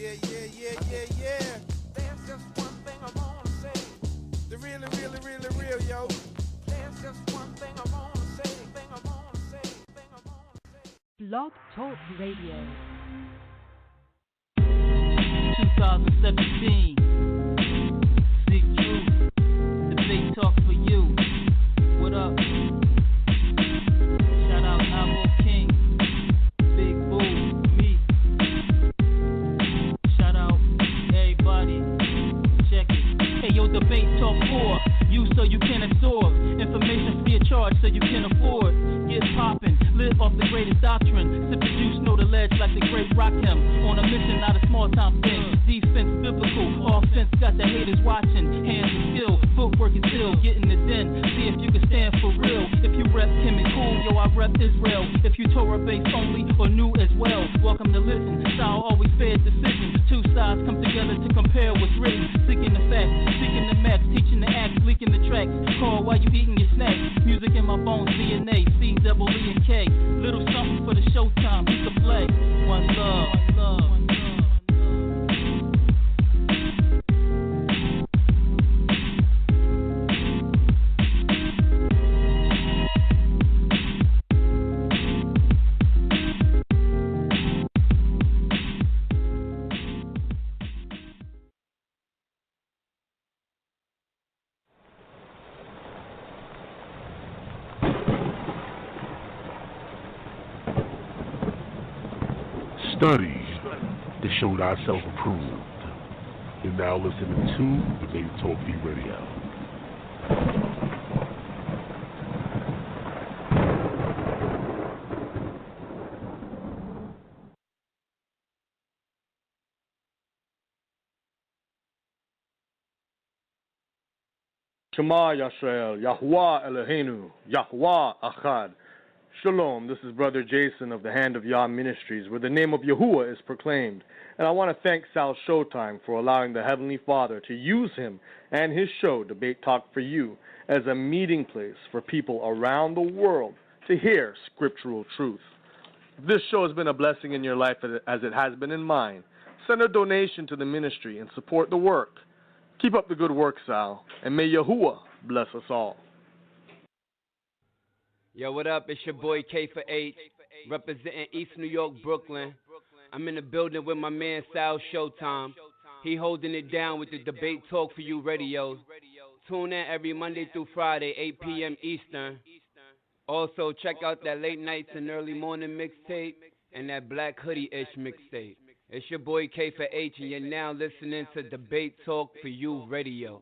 yeah. There's just one thing I wanna say. The real, yo. There's just one thing I wanna say. Blog Talk Radio. 2017. Big Truth. The big talk for you. What up? Shout out Avo King. Big Boo. Me. Shout out everybody. Check it. Hey yo, debate talk 4. You so you can absorb. Information free of charge so you can afford. Get poppin'. Live off the greatest doctrine. Sip the juice, know the ledge like the great Rakim. On a mission, not a small time thing. Defense biblical, offense got the haters watching. Hands are skill, footwork is ill. Get in the den, see if you can stand for real. If you rep Kim and Cool, yo, I rep Israel. If you Torah based only or new as well, welcome to listen. Style always fair decision. Two sides come together to compare what's written. Seeking the facts, seeking the max, teaching the acts, leaking the tracks. Call while you eating your snacks. Music in my bones, DNA, C-double-E and K. Little something for the showtime, we can play. One love, one love, one love. Study to show thyself approved. You're now listening to Debate Talk V Radio. Shema Yisrael, Yahuwah Eloheinu, Yahuwah Achad. Shalom, this is Brother Jason of the Hand of Yah Ministries, where the name of Yahuwah is proclaimed. And I want to thank Sal Showtime for allowing the Heavenly Father to use him and his show, Debate Talk for You, as a meeting place for people around the world to hear scriptural truth. If this show has been a blessing in your life as it has been in mine, send a donation to the ministry and support the work. Keep up the good work, Sal, and may Yahuwah bless us all. Yo, what up? It's your boy K for 8, representing East New York, Brooklyn. I'm in the building with my man Sal Showtime. He holding it down with the Debate Talk for You radio. Tune in every Monday through Friday, 8 p.m. Eastern. Also, check out that late nights and early morning mixtape and that Black Hoodie-ish mixtape. It's your boy K for 8, and you're now listening to Debate Talk for You radio.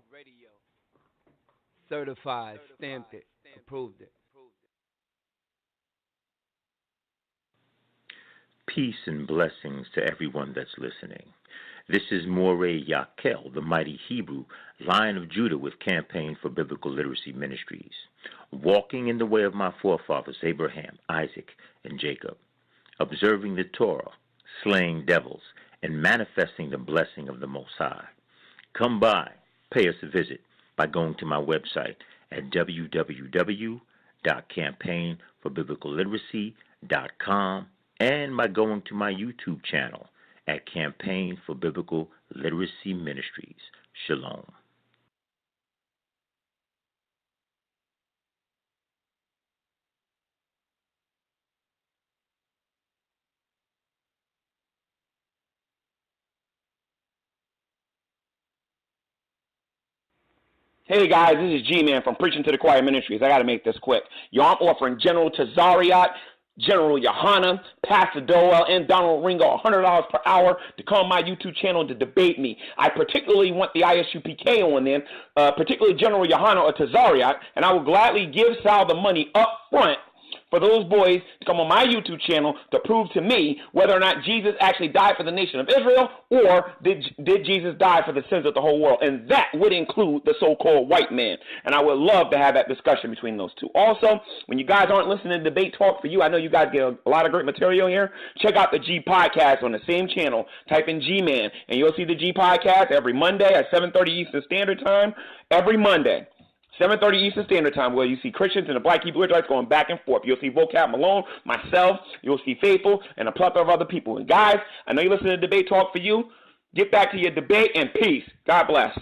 Certified, stamped it, approved it. Peace and blessings to everyone that's listening. This is Moreh Yakel, the mighty Hebrew, Lion of Judah with Campaign for Biblical Literacy Ministries, walking in the way of my forefathers Abraham, Isaac, and Jacob, observing the Torah, slaying devils, and manifesting the blessing of the Most High. Come by, pay us a visit by going to my website at www.campaignforbiblicalliteracy.com and by going to my YouTube channel at Campaign for Biblical Literacy Ministries. Shalom. Hey guys, this is G-Man from Preaching to the Choir Ministries. I got to make this quick. Yo, I'm offering General Tazariot, General Yohana, Pastor Doel, and Donald Ringo $100 per hour to come on my YouTube channel to debate me. I particularly want the ISUPK on them, particularly General Yohana or Tazariot, and I will gladly give Sal the money up front for those boys to come on my YouTube channel to prove to me whether or not Jesus actually died for the nation of Israel, or did Jesus die for the sins of the whole world. And that would include the so-called white man. And I would love to have that discussion between those two. Also, when you guys aren't listening to Debate Talk for You, I know you guys get a lot of great material here. Check out the G Podcast on the same channel. Type in G-Man, and you'll see the G Podcast every Monday at 7:30 Eastern Standard Time. Every Monday. 7:30 Eastern Standard Time, where you see Christians and the Black Hebrew Israelites going back and forth. You'll see Vocab Malone, myself, you'll see Faithful, and a plethora of other people. And guys, I know you listen to Debate Talk for You. Get back to your debate and peace. God bless.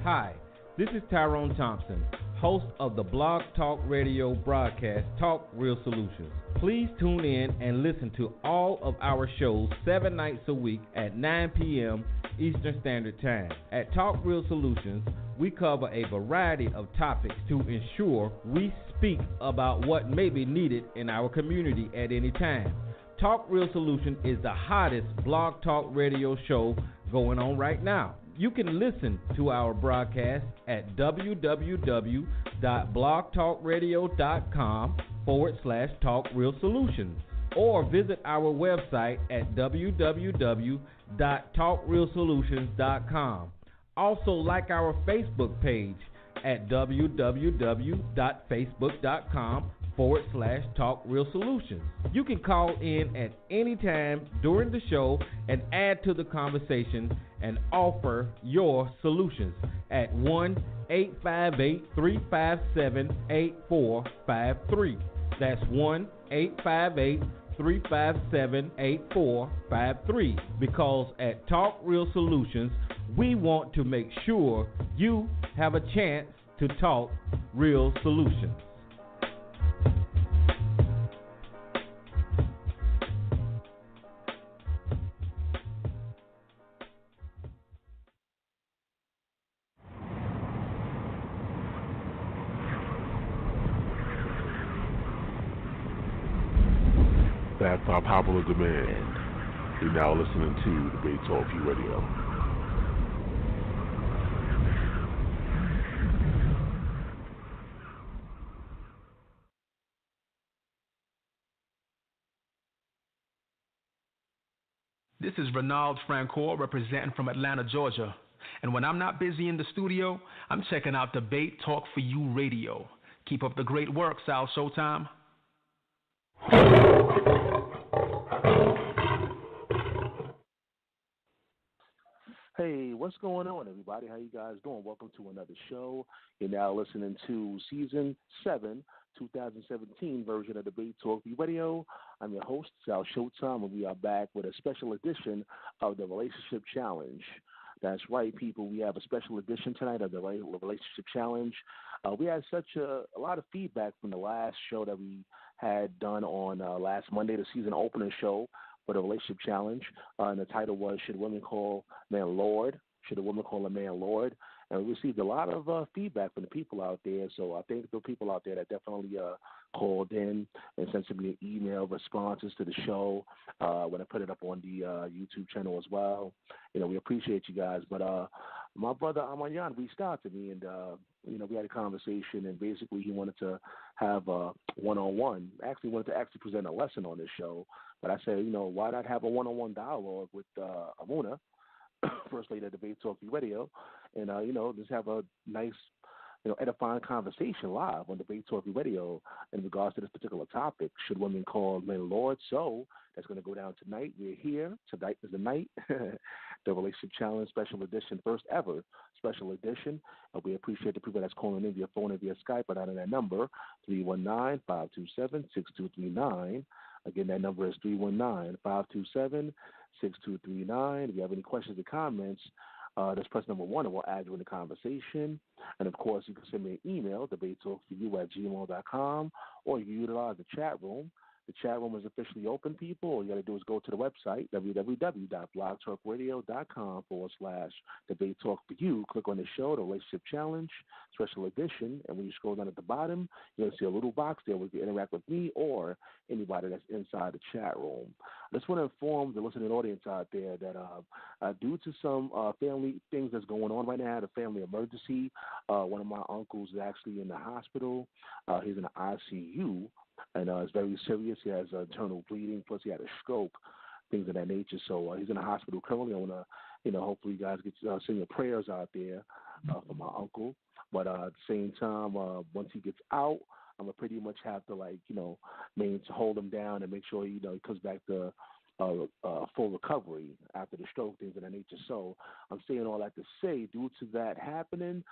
Hi, this is Tyrone Thompson, host of the Blog Talk Radio broadcast Talk Real Solutions. Please tune in and listen to all of our shows 7 nights a week at 9 p.m. Eastern Standard Time. At Talk Real Solutions, we cover a variety of topics to ensure we speak about what may be needed in our community at any time. Talk Real Solutions is the hottest blog talk radio show going on right now. You can listen to our broadcast at www.blogtalkradio.com/talkrealsolutions or visit our website at www.talkrealsolutions.com. Also like our Facebook page at www.facebook.com/talkrealsolutions. You can call in at any time during the show and add to the conversation and offer your solutions at 1-858-357-8453. That's 1-858-357-8453. Because at Talk Real Solutions, we want to make sure you have a chance to talk real solutions. That's our popular demand. You're now listening to Debate Talk Radio. This is Renald Francoeur representing from Atlanta, Georgia. And when I'm not busy in the studio, I'm checking out Debate Talk for You Radio. Keep up the great work, Sal Showtime. Hey, what's going on, everybody? How you guys doing? Welcome to another show. You're now listening to Season 7, 2017 version of Debate Talk Radio. I'm your host, Sal Showtime, and we are back with a special edition of the Relationship Challenge. That's right, people. We have a special edition tonight of the Relationship Challenge. We had such a lot of feedback from the last show that we had done on last Monday, the season opener show for the Relationship Challenge. And the title was, Should Women Call Man Lord? Should a Woman Call a Man Lord? And we received a lot of feedback from the people out there. So I think the people out there that definitely called in and sent some email responses to the show when I put it up on the YouTube channel as well. You know, we appreciate you guys. But my brother wAhmayan reached out to me, and you know, we had a conversation, and basically he wanted to have a one-on-one. Actually wanted to present a lesson on this show. But I said, you know, why not have a one-on-one dialogue with Emunah, First Lady of Debate Talk Radio, and, you know, just have a nice, you know, edifying conversation live on Debate Talk Radio in regards to this particular topic. Should women call men Lord? So that's going to go down tonight. We're here. Tonight is the night. The Relationship Challenge Special Edition, first ever Special Edition. We appreciate the people that's calling in via phone and via Skype, but out of that number, 319-527-6239. Again, that number is 319-527-6239. If you have any questions or comments, just press number 1 and we'll add you in the conversation. And, of course, you can send me an email, debatetalkforyou@gmail.com, or you can utilize the chat room. The chat room is officially open, people. All you got to do is go to the website, www.blogtalkradio.com/Debate Talk for You. Click on the show, the Relationship Challenge, Special Edition, and when you scroll down at the bottom, you're going to see a little box there where you can interact with me or anybody that's inside the chat room. I just want to inform the listening audience out there that due to some family things that's going on right now, the family emergency, one of my uncles is actually in the hospital. He's in the ICU. And it's very serious. He has internal bleeding, plus he had a stroke, things of that nature. So he's in the hospital currently. I want to, you know, hopefully you guys get send your prayers out there for my uncle. But at the same time, once he gets out, I'm going to pretty much have to, like, you know, hold him down and make sure, you know, he comes back to full recovery after the stroke, things of that nature. So I'm saying all that to say, due to that happening,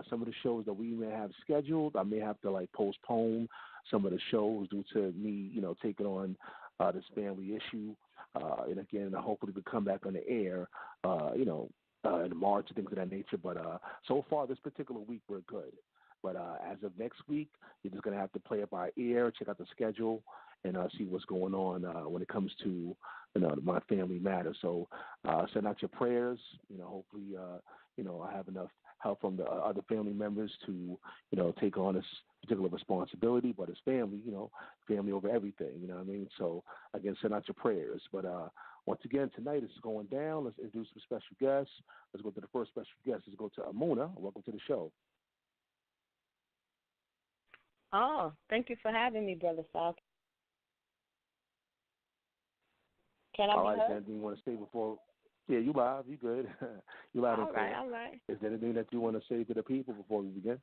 some of the shows that we may have scheduled, I may have to, like, postpone some of the shows due to me, you know, taking on this family issue. And again, hopefully we come back on the air, in March and things of that nature. But so far this particular week, we're good. But as of next week, you're just going to have to play it by ear, check out the schedule, and see what's going on when it comes to, my family matters. So send out your prayers. Hopefully, I have enough help from the other family members to, take on this particular responsibility. But it's family, family over everything. You know what I mean? So again, send out your prayers. But once again, tonight is going down. Let's introduce some special guests. Let's go to the first special guest. Let's go to Emunah. Welcome to the show. Oh, thank you for having me, Brother Sal. Can I All be right, heard? anything you want to say before? Yeah, you live. You good. You live and clear. All right. Is there anything that you want to say to the people before we begin?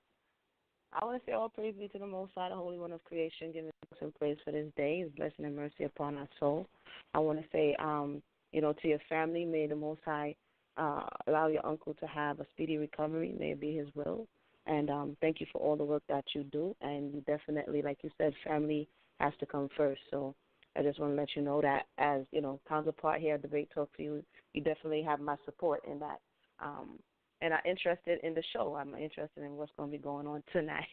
I want to say all praise be to the Most High, the Holy One of creation, giving thanks and praise for this day, His blessing and mercy upon our soul. I want to say, to your family, may the Most High allow your uncle to have a speedy recovery. May it be His will. And thank you for all the work that you do. And you definitely, like you said, family has to come first. So I just want to let you know that as, counterpart here at Debate Talk for you, you definitely have my support in that. And I'm interested in the show. I'm interested in what's going to be going on tonight.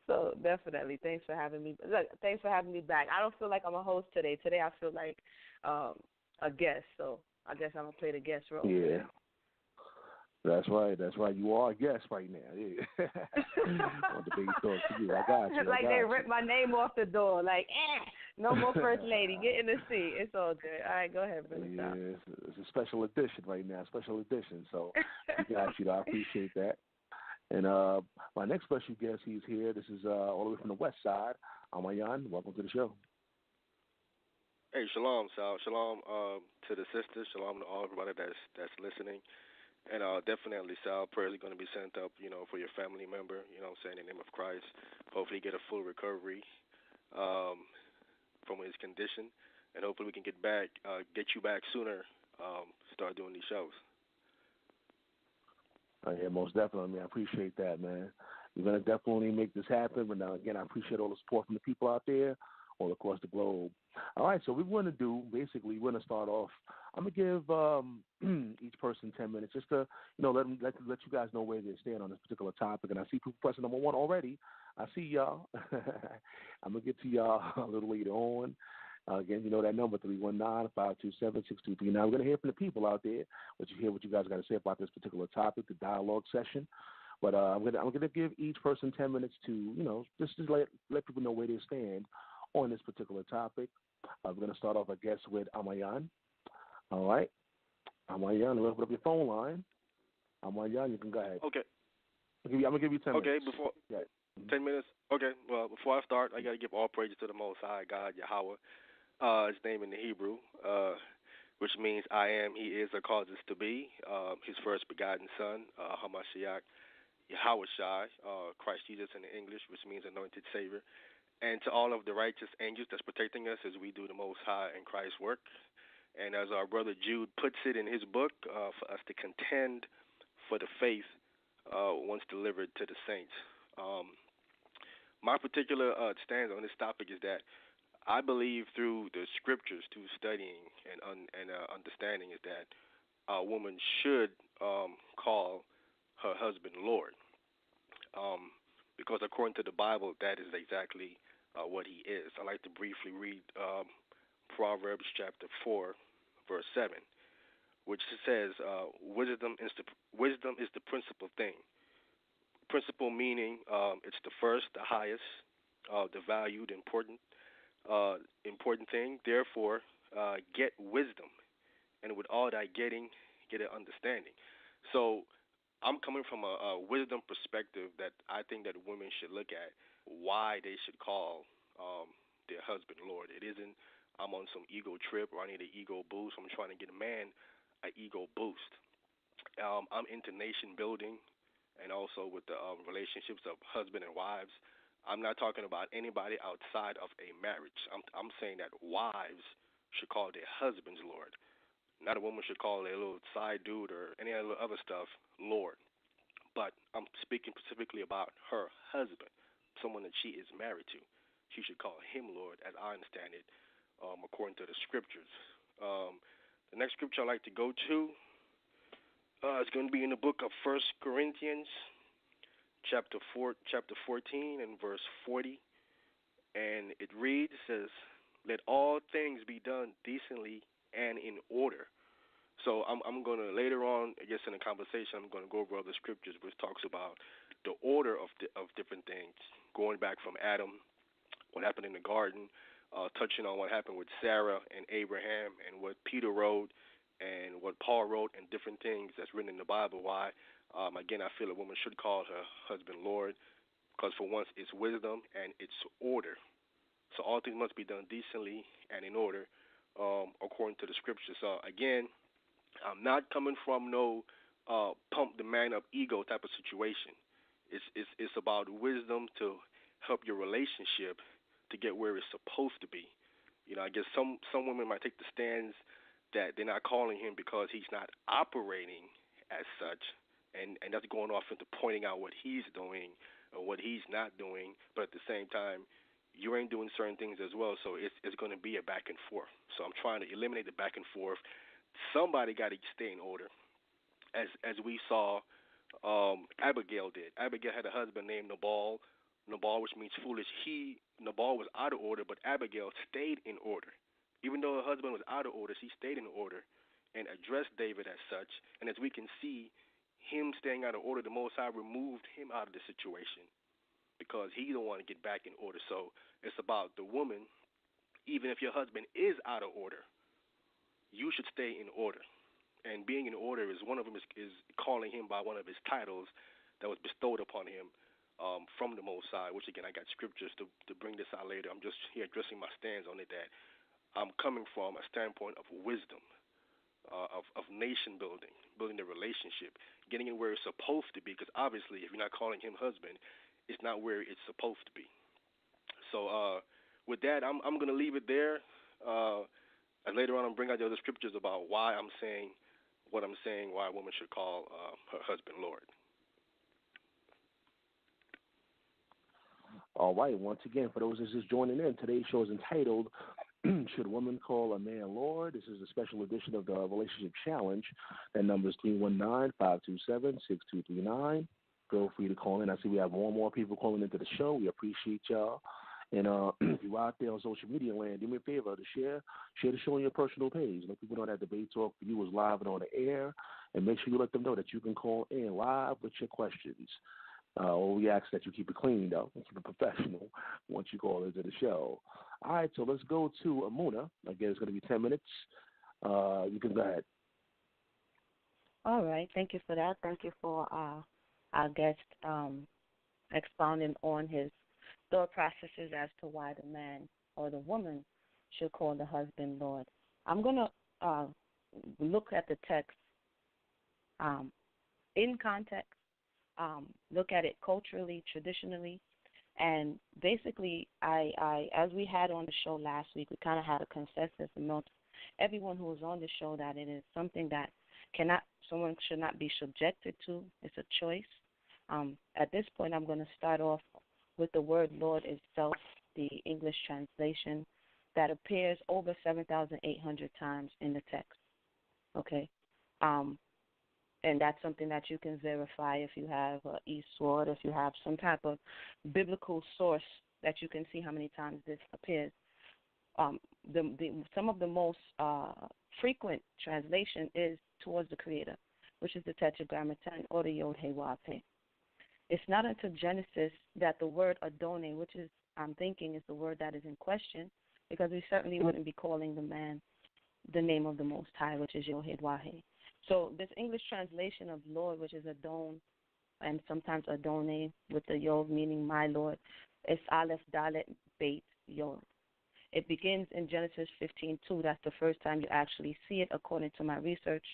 So definitely, thanks for having me. Look, thanks for having me back. I don't feel like I'm a host today. Today I feel like a guest. So I guess I'm going to play the guest role. Yeah. That's right. You are a guest right now. Yeah. On Debate Talk for you. I got you. Like they ripped my name off the door. Like, no more First Lady. Get in the seat. It's all good. All right, go ahead, brother. Yeah, it's a special edition right now. Special edition. So we got you. I appreciate that. And my next special guest, he's here. This is all the way from the West Side. wAhmayan. Welcome to the show. Hey, shalom, Sal. Shalom to the sisters. Shalom to all everybody that's listening. And definitely, Sal, prayers are going to be sent up, for your family member, in the name of Christ. Hopefully get a full recovery from his condition. And hopefully we can get you back sooner, start doing these shows. Yeah, most definitely. I appreciate that, man. You're going to definitely make this happen. But now, again, I appreciate all the support from the people out there all across the globe. All right, so what we're going to do, basically, we're going to start off. I'm going to give each person 10 minutes just to, let you guys know where they stand on this particular topic. And I see people pressing number one already. I see y'all. I'm going to get to y'all a little later on. Again, that number, 319-527-6239. Now, we're going to hear from the people out there, what you guys got to say about this particular topic, the dialogue session. But I'm gonna give each person 10 minutes to, just to let people know where they stand on this particular topic. We're going to start off, I guess, with wAhmayan. All right. wAhmayan, open up your phone line. wAhmayan, you can go ahead. Okay. I'm going to give you 10 minutes. Okay, before 10 minutes. Okay, well, before I start, I got to give all praises to the Most High God, Yahweh. His name in the Hebrew, which means I am, he is, or causes to be. His first begotten son, Hamashiach, Yahweh Shai, Christ Jesus in the English, which means anointed Savior. And to all of the righteous angels that's protecting us as we do the Most High and Christ's work. And as our brother Jude puts it in his book, for us to contend for the faith once delivered to the saints. My particular stance on this topic is that I believe through the scriptures, through studying and understanding, is that a woman should call her husband Lord. Because according to the Bible, that is exactly what he is. I like to briefly read Proverbs chapter 4, verse 7, which says, wisdom is the principal thing. Principal meaning it's the first, the highest, the valued, important thing. Therefore, get wisdom, and with all thy getting, get an understanding. So I'm coming from a wisdom perspective that I think that women should look at why they should call their husband Lord. It isn't I'm on some ego trip or I need an ego boost. I'm trying to get a man an ego boost. I'm into nation building and also with the relationships of husband and wives. I'm not talking about anybody outside of a marriage. I'm saying that wives should call their husbands Lord. Not a woman should call a little side dude or any other stuff Lord. But I'm speaking specifically about her husband, someone that she is married to. She should call him Lord, as I understand it, according to the scriptures. The next scripture I'd like to go to is going to be in the book of 1 Corinthians, chapter 14 and verse 40. And it reads, says, let all things be done decently and in order. So I'm going to, later on, I guess in the conversation, I'm going to go over other scriptures which talks about the order of different things, going back from Adam, what happened in the garden, touching on what happened with Sarah and Abraham, and what Peter wrote and what Paul wrote, and different things that's written in the Bible. Why? Again, I feel a woman should call her husband Lord, because for once it's wisdom and it's order. So all things must be done decently and in order, according to the scriptures. So again, I'm not coming from no pump the man up ego type of situation. It's about wisdom to help your relationship to get where it's supposed to be. You know, I guess some women might take the stands that they're not calling him because he's not operating as such, and that's going off into pointing out what he's doing or what he's not doing. But at the same time, you ain't doing certain things as well, so it's going to be a back and forth. So I'm trying to eliminate the back and forth. Somebody got to stay in order, as we saw Abigail did. Abigail had a husband named Nabal, which means foolish. Nabal was out of order, but Abigail stayed in order. Even though her husband was out of order, she stayed in order and addressed David as such. And as we can see, him staying out of order, the Most High removed him out of the situation because he don't want to get back in order. So it's about the woman. Even if your husband is out of order, you should stay in order. And being in order is one of them is calling him by one of his titles that was bestowed upon him from the Most High, which, again, I got scriptures to bring this out later. I'm just here addressing my stance on it, that I'm coming from a standpoint of wisdom, of nation building the relationship, getting it where it's supposed to be, because obviously if you're not calling him husband, it's not where it's supposed to be. So with that, I'm going to leave it there. And later on, I'll bring out the other scriptures about why I'm saying what I'm saying, why a woman should call her husband Lord. All right. Once again, for those that's just joining in, today's show is entitled Should a Woman Call a Man Lord? This is a special edition of the Relationship Challenge. That number is 319-527-6239. Feel free to call in. I see we have more and more people calling into the show. We appreciate y'all. And if you're out there on social media land, do me a favor to share the show on your personal page. Let people know that Debate Talk for You is live and on the air. And make sure you let them know that you can call in live with your questions. We ask that you keep it clean, though, and keep it professional once you call into the show. All right, so let's go to Emunah. Again, it's going to be 10 minutes. You can go ahead. All right. Thank you for that. Thank you for our guest expounding on his thought processes as to why the man or the woman should call the husband Lord. I'm going to look at the text in context, look at it culturally, traditionally, and basically, I as we had on the show last week, we kind of had a consensus amongst everyone who was on the show that it is something that someone should not be subjected to. It's a choice. At this point, I'm going to start off with the word Lord itself, the English translation, that appears over 7,800 times in the text. Okay? And that's something that you can verify if you have eSword, if you have some type of biblical source that you can see how many times this appears. Some of the most frequent translation is towards the Creator, which is the Tetragrammaton or the Yod-Heh-Wav-Heh. It's not until Genesis that the word Adonai, which is, I'm thinking, is the word that is in question, because we certainly wouldn't be calling the man the name of the Most High, which is Yod-Heh-Wav-Heh. So this English translation of Lord, which is Adon, and sometimes Adonai with the Yod meaning my Lord, is Aleph Dalet Beit Yod. It begins in Genesis 15:2. That's the first time you actually see it, according to my research,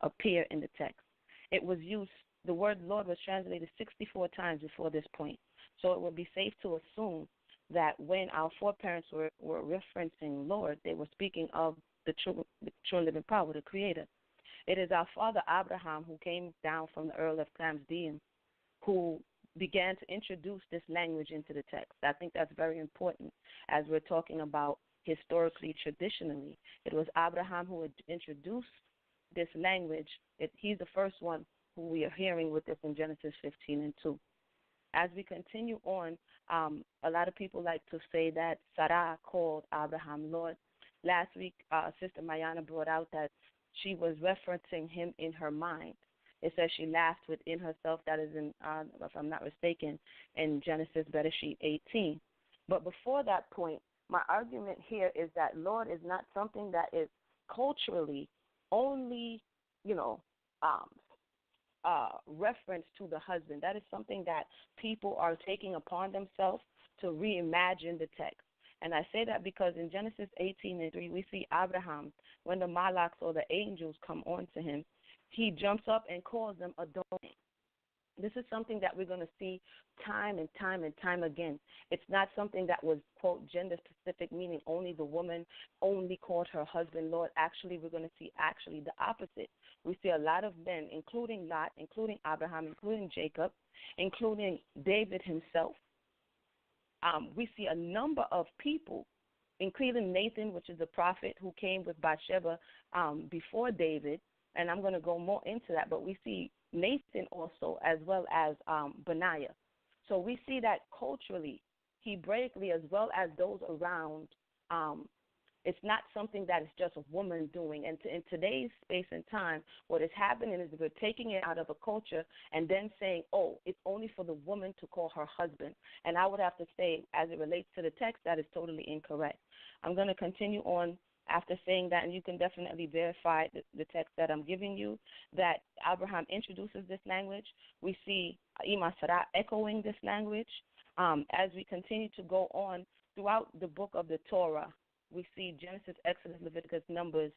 appear in the text. It was used, the word Lord was translated 64 times before this point. So it would be safe to assume that when our foreparents were referencing Lord, they were speaking of the true and living power, the Creator. It is our father Abraham, who came down from the Earl of Clamsdean, who began to introduce this language into the text. I think that's very important as we're talking about historically, traditionally. It was Abraham who had introduced this language. He's the first one who we are hearing with this in Genesis 15:2. As we continue on, a lot of people like to say that Sarah called Abraham Lord. Last week, Sister Mayana brought out that she was referencing him in her mind. It says she laughed within herself. That is in, if I'm not mistaken, in Genesis Bereshit 18. But before that point, my argument here is that Lord is not something that is culturally only, reference to the husband. That is something that people are taking upon themselves to reimagine the text. And I say that because in Genesis 18:3, we see Abraham, when the Malaks or the angels come on to him, he jumps up and calls them Adonai. This is something that we're going to see time and time and time again. It's not something that was, quote, gender-specific, meaning only the woman only called her husband Lord. Actually, we're going to see actually the opposite. We see a lot of men, including Lot, including Abraham, including Jacob, including David himself. We see a number of people, including Nathan, which is the prophet who came with Bathsheba before David, and I'm going to go more into that, but we see Nathan also, as well as Benaiah. So we see that culturally, Hebraically, as well as those around, it's not something that is just a woman doing. And in today's space and time, what is happening is we're taking it out of a culture and then saying, oh, it's only for the woman to call her husband. And I would have to say, as it relates to the text, that is totally incorrect. I'm going to continue on after saying that, and you can definitely verify the text that I'm giving you, that Abraham introduces this language. We see Ima Sarah echoing this language. As we continue to go on throughout the book of the Torah, we see Genesis, Exodus, Leviticus, Numbers,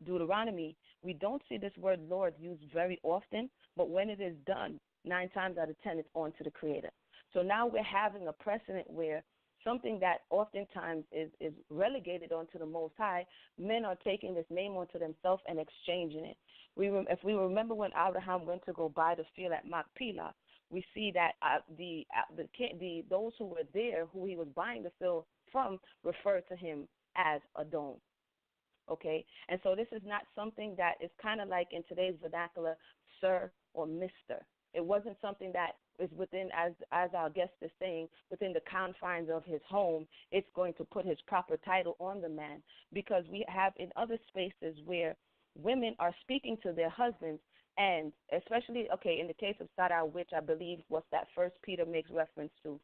Deuteronomy. We don't see this word Lord used very often, but when it is done, 9 times out of 10, it's on to the Creator. So now we're having a precedent where something that oftentimes is relegated onto the Most High, men are taking this name onto themselves and exchanging it. If we remember when Abraham went to go buy the field at Machpelah, we see that those who were there, who he was buying the field from, referred to him as Adon. Okay? And so this is not something that is kind of like in today's vernacular, sir or mister. It wasn't something that is within, as our guest is saying, within the confines of his home. It's going to put his proper title on the man, because we have in other spaces where women are speaking to their husbands, and especially, in the case of Sarah, which I believe was that First Peter makes reference to.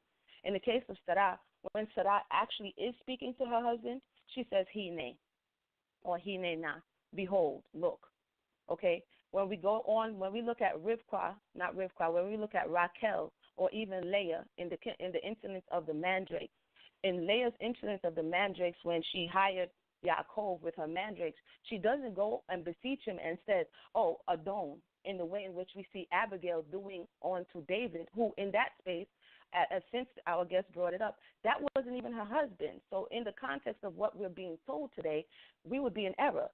In the case of Sarah, when Sarah actually is speaking to her husband, she says, hine, or hine na, behold, look. Okay? When we go on, when we look at when we look at Raquel or even Leah in the incident of the mandrakes, in Leah's incident of the mandrakes, when she hired Yaakov with her mandrakes, she doesn't go and beseech him and says, oh, Adon, in the way in which we see Abigail doing on to David, who in that space, since our guest brought it up, that wasn't even her husband. So in the context of what we're being told today, we would be in error,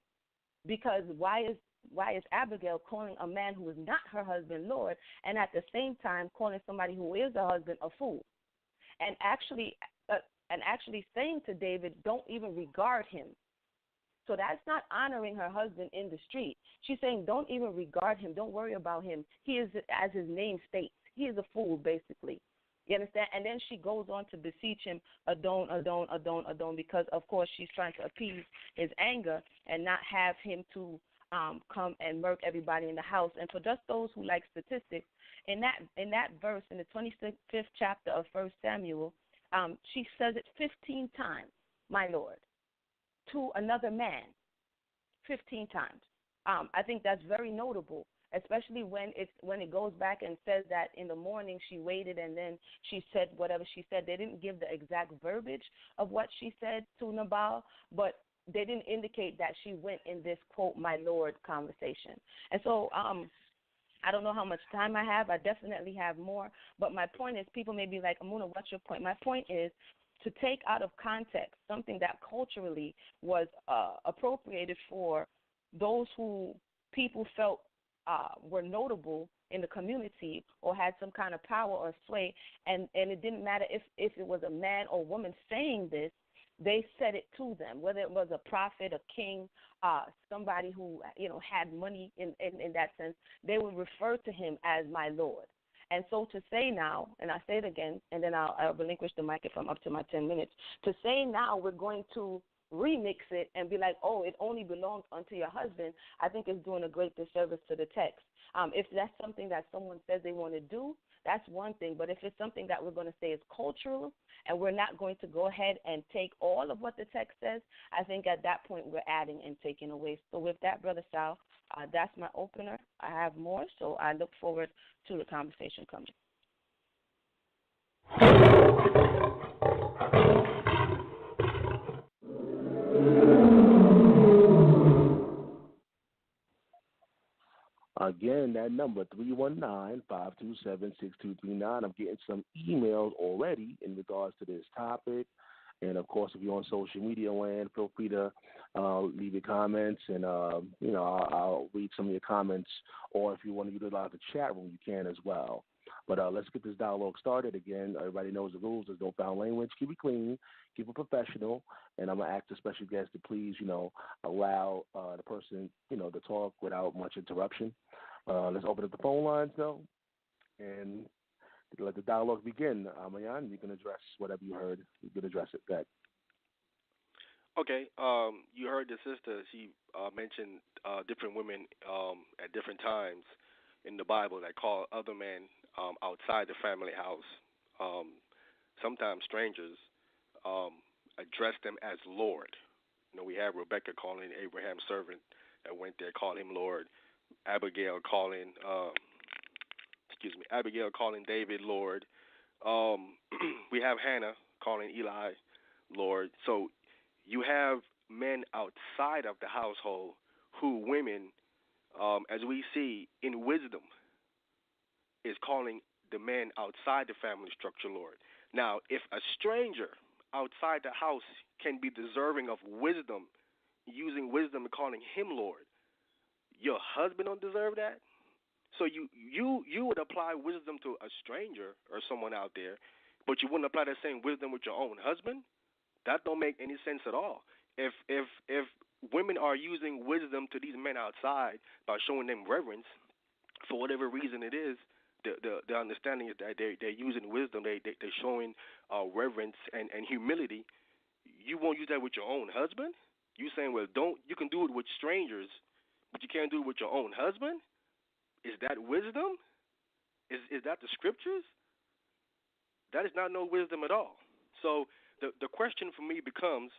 because why is Abigail calling a man who is not her husband Lord, and at the same time calling somebody who is her husband a fool, and actually saying to David, don't even regard him. So that's not honoring her husband in the street. She's saying, don't even regard him. Don't worry about him. He is, as his name states, he is a fool, basically. You understand? And then she goes on to beseech him, Adon, Adon, Adon, Adon, because, of course, she's trying to appease his anger and not have him to come and murk everybody in the house. And for just those who like statistics, in that verse, in the 25th chapter of 1 Samuel, she says it 15 times, my Lord, to another man, 15 times. I think that's very notable, especially when it goes back and says that in the morning she waited and then she said whatever she said. They didn't give the exact verbiage of what she said to Nabal, but they didn't indicate that she went in this, quote, my Lord conversation. And so I don't know how much time I have. I definitely have more. But my point is, people may be like, Emunah, what's your point? My point is to take out of context something that culturally was appropriated for those who people felt were notable in the community or had some kind of power or sway, and it didn't matter if it was a man or woman saying this. they said it to them, whether it was a prophet, a king, somebody who, had money in that sense, they would refer to him as my Lord. And so to say now, and I say it again, and then I'll relinquish the mic if I'm up to my 10 minutes, to say now we're going to remix it and be like, oh, it only belongs unto your husband, I think is doing a great disservice to the text. If that's something that someone says they want to do, that's one thing. But if it's something that we're going to say is cultural and we're not going to go ahead and take all of what the text says, I think at that point we're adding and taking away. So with that, Brother Sal, that's my opener. I have more, so I look forward to the conversation coming. Again, that number, 319-527-6239. I'm getting some emails already in regards to this topic. And, of course, if you're on social media land, feel free to leave your comments, and, I'll read some of your comments. Or if you want to utilize the chat room, you can as well. But let's get this dialogue started again. Everybody knows the rules. There's no foul language. Keep it clean. Keep it professional. And I'm going to ask the special guest to please, allow the person, to talk without much interruption. Let's open up the phone lines, though, and let the dialogue begin. Wahmayan, you can address whatever you heard. You can address it. Go ahead. Okay. You heard the sister. She mentioned different women at different times in the Bible that call other men outside the family house, sometimes strangers, address them as Lord. We have Rebecca calling Abraham's servant that went there, called him Lord. Abigail calling David Lord. We have Hannah calling Eli Lord. So you have men outside of the household who women, as we see in wisdom, is calling the men outside the family structure Lord. Now, if a stranger outside the house can be deserving of wisdom, using wisdom and calling him Lord, your husband don't deserve that? So you would apply wisdom to a stranger or someone out there, but you wouldn't apply that same wisdom with your own husband? That don't make any sense at all. If women are using wisdom to these men outside by showing them reverence, for whatever reason it is, the understanding is that they're using wisdom, they're showing reverence and humility. You won't use that with your own husband? You saying, well, you can do it with strangers, but you can't do it with your own husband? Is that wisdom? Is that the scriptures? That is not no wisdom at all. So the question for me becomes,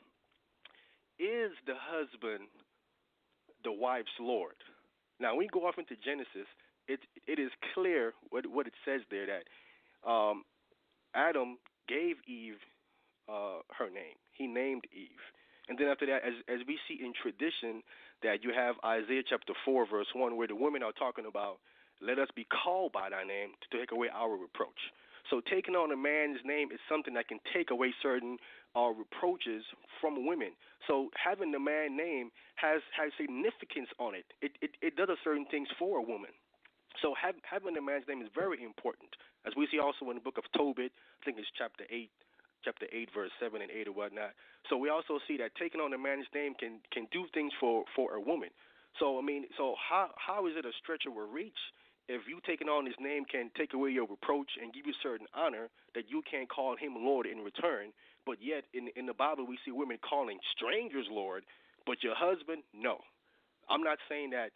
is the husband the wife's Lord? Now, when you go off into Genesis, it is clear what it says there, that Adam gave Eve her name. He named Eve. And then after that, as we see in tradition, that you have Isaiah chapter 4, verse 1, where the women are talking about, let us be called by thy name to take away our reproach. So taking on a man's name is something that can take away certain reproaches from women. So having the man name has significance on it. It does certain things for a woman. So having a man's name is very important. As we see also in the book of Tobit, I think it's chapter 8, verse 7 and 8 or whatnot. So we also see that taking on a man's name can do things for a woman. So, how is it a stretch or a reach if you taking on his name can take away your reproach and give you certain honor that you can't call him Lord in return, but yet in the Bible we see women calling strangers Lord, but your husband, no. I'm not saying that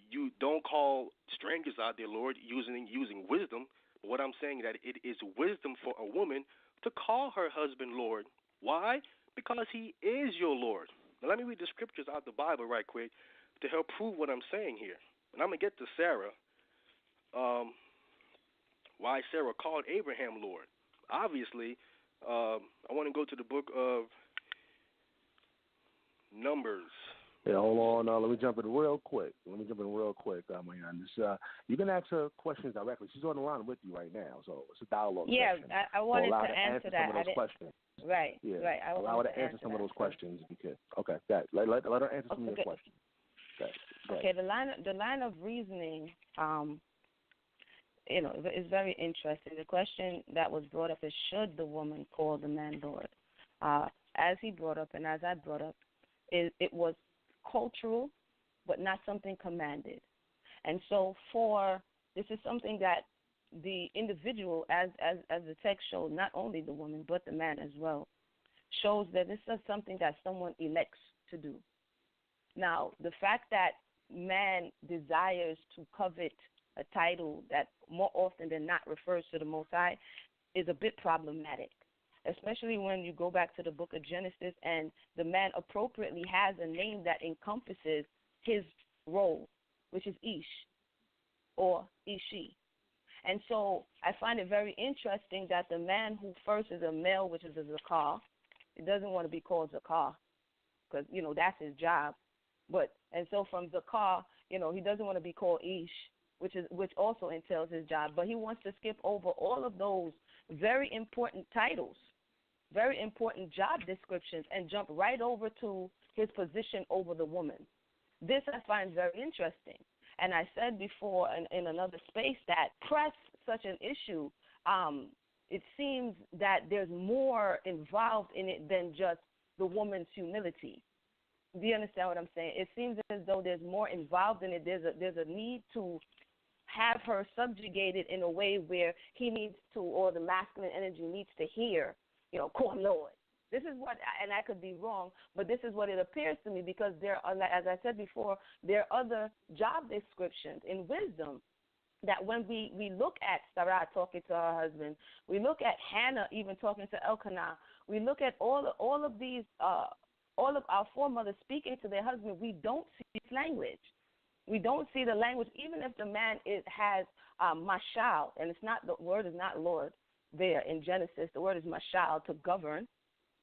you don't call strangers out there Lord using wisdom, but what I'm saying is that it is wisdom for a woman to call her husband Lord. Why? Because he is your Lord. Now let me read the scriptures out the Bible right quick to help prove what I'm saying here. And I'm going to get to Sarah, why Sarah called Abraham Lord. Obviously, I want to go to the book of Numbers. Yeah, hold on. Let me jump in real quick. Wahmayan. You can ask her questions directly. She's on the line with you right now, so it's a dialogue session. I wanted to answer that. Some of those questions. Right, yeah. right. Allow her to answer some of those questions if you can. Okay, let her answer some of your questions. Okay, the line of reasoning, is very interesting. The question that was brought up is, should the woman call the man Lord? as he brought up and as I brought up, it was cultural, but not something commanded. And so this is something that the individual, as the text shows, not only the woman but the man as well, shows that this is something that someone elects to do. Now, the fact that man desires to covet a title that more often than not refers to the Most High is a bit problematic, especially when you go back to the book of Genesis and the man appropriately has a name that encompasses his role, which is Ish or Ishi. And so I find it very interesting that the man who first is a male, which is a Zakar, he doesn't want to be called Zakar because, that's his job. And so from Zakar, he doesn't want to be called Ish, which also entails his job. But he wants to skip over all of those very important titles, very important job descriptions, and jump right over to his position over the woman. This I find very interesting. And I said before in another space that press such an issue, it seems that there's more involved in it than just the woman's humility. Do you understand what I'm saying? It seems as though there's more involved in it. There's a need to have her subjugated in a way where he needs to, or the masculine energy needs to hear, call him Lord. This is what, and I could be wrong, but this is what it appears to me, because there are, as I said before, there are other job descriptions in wisdom that when we look at Sarah talking to her husband, we look at Hannah even talking to Elkanah, we look at all of these, all of our foremothers speaking to their husband, we don't see this language. We don't see the language, even if the man has mashal, and the word is not Lord there in Genesis. The word is mashal, to govern.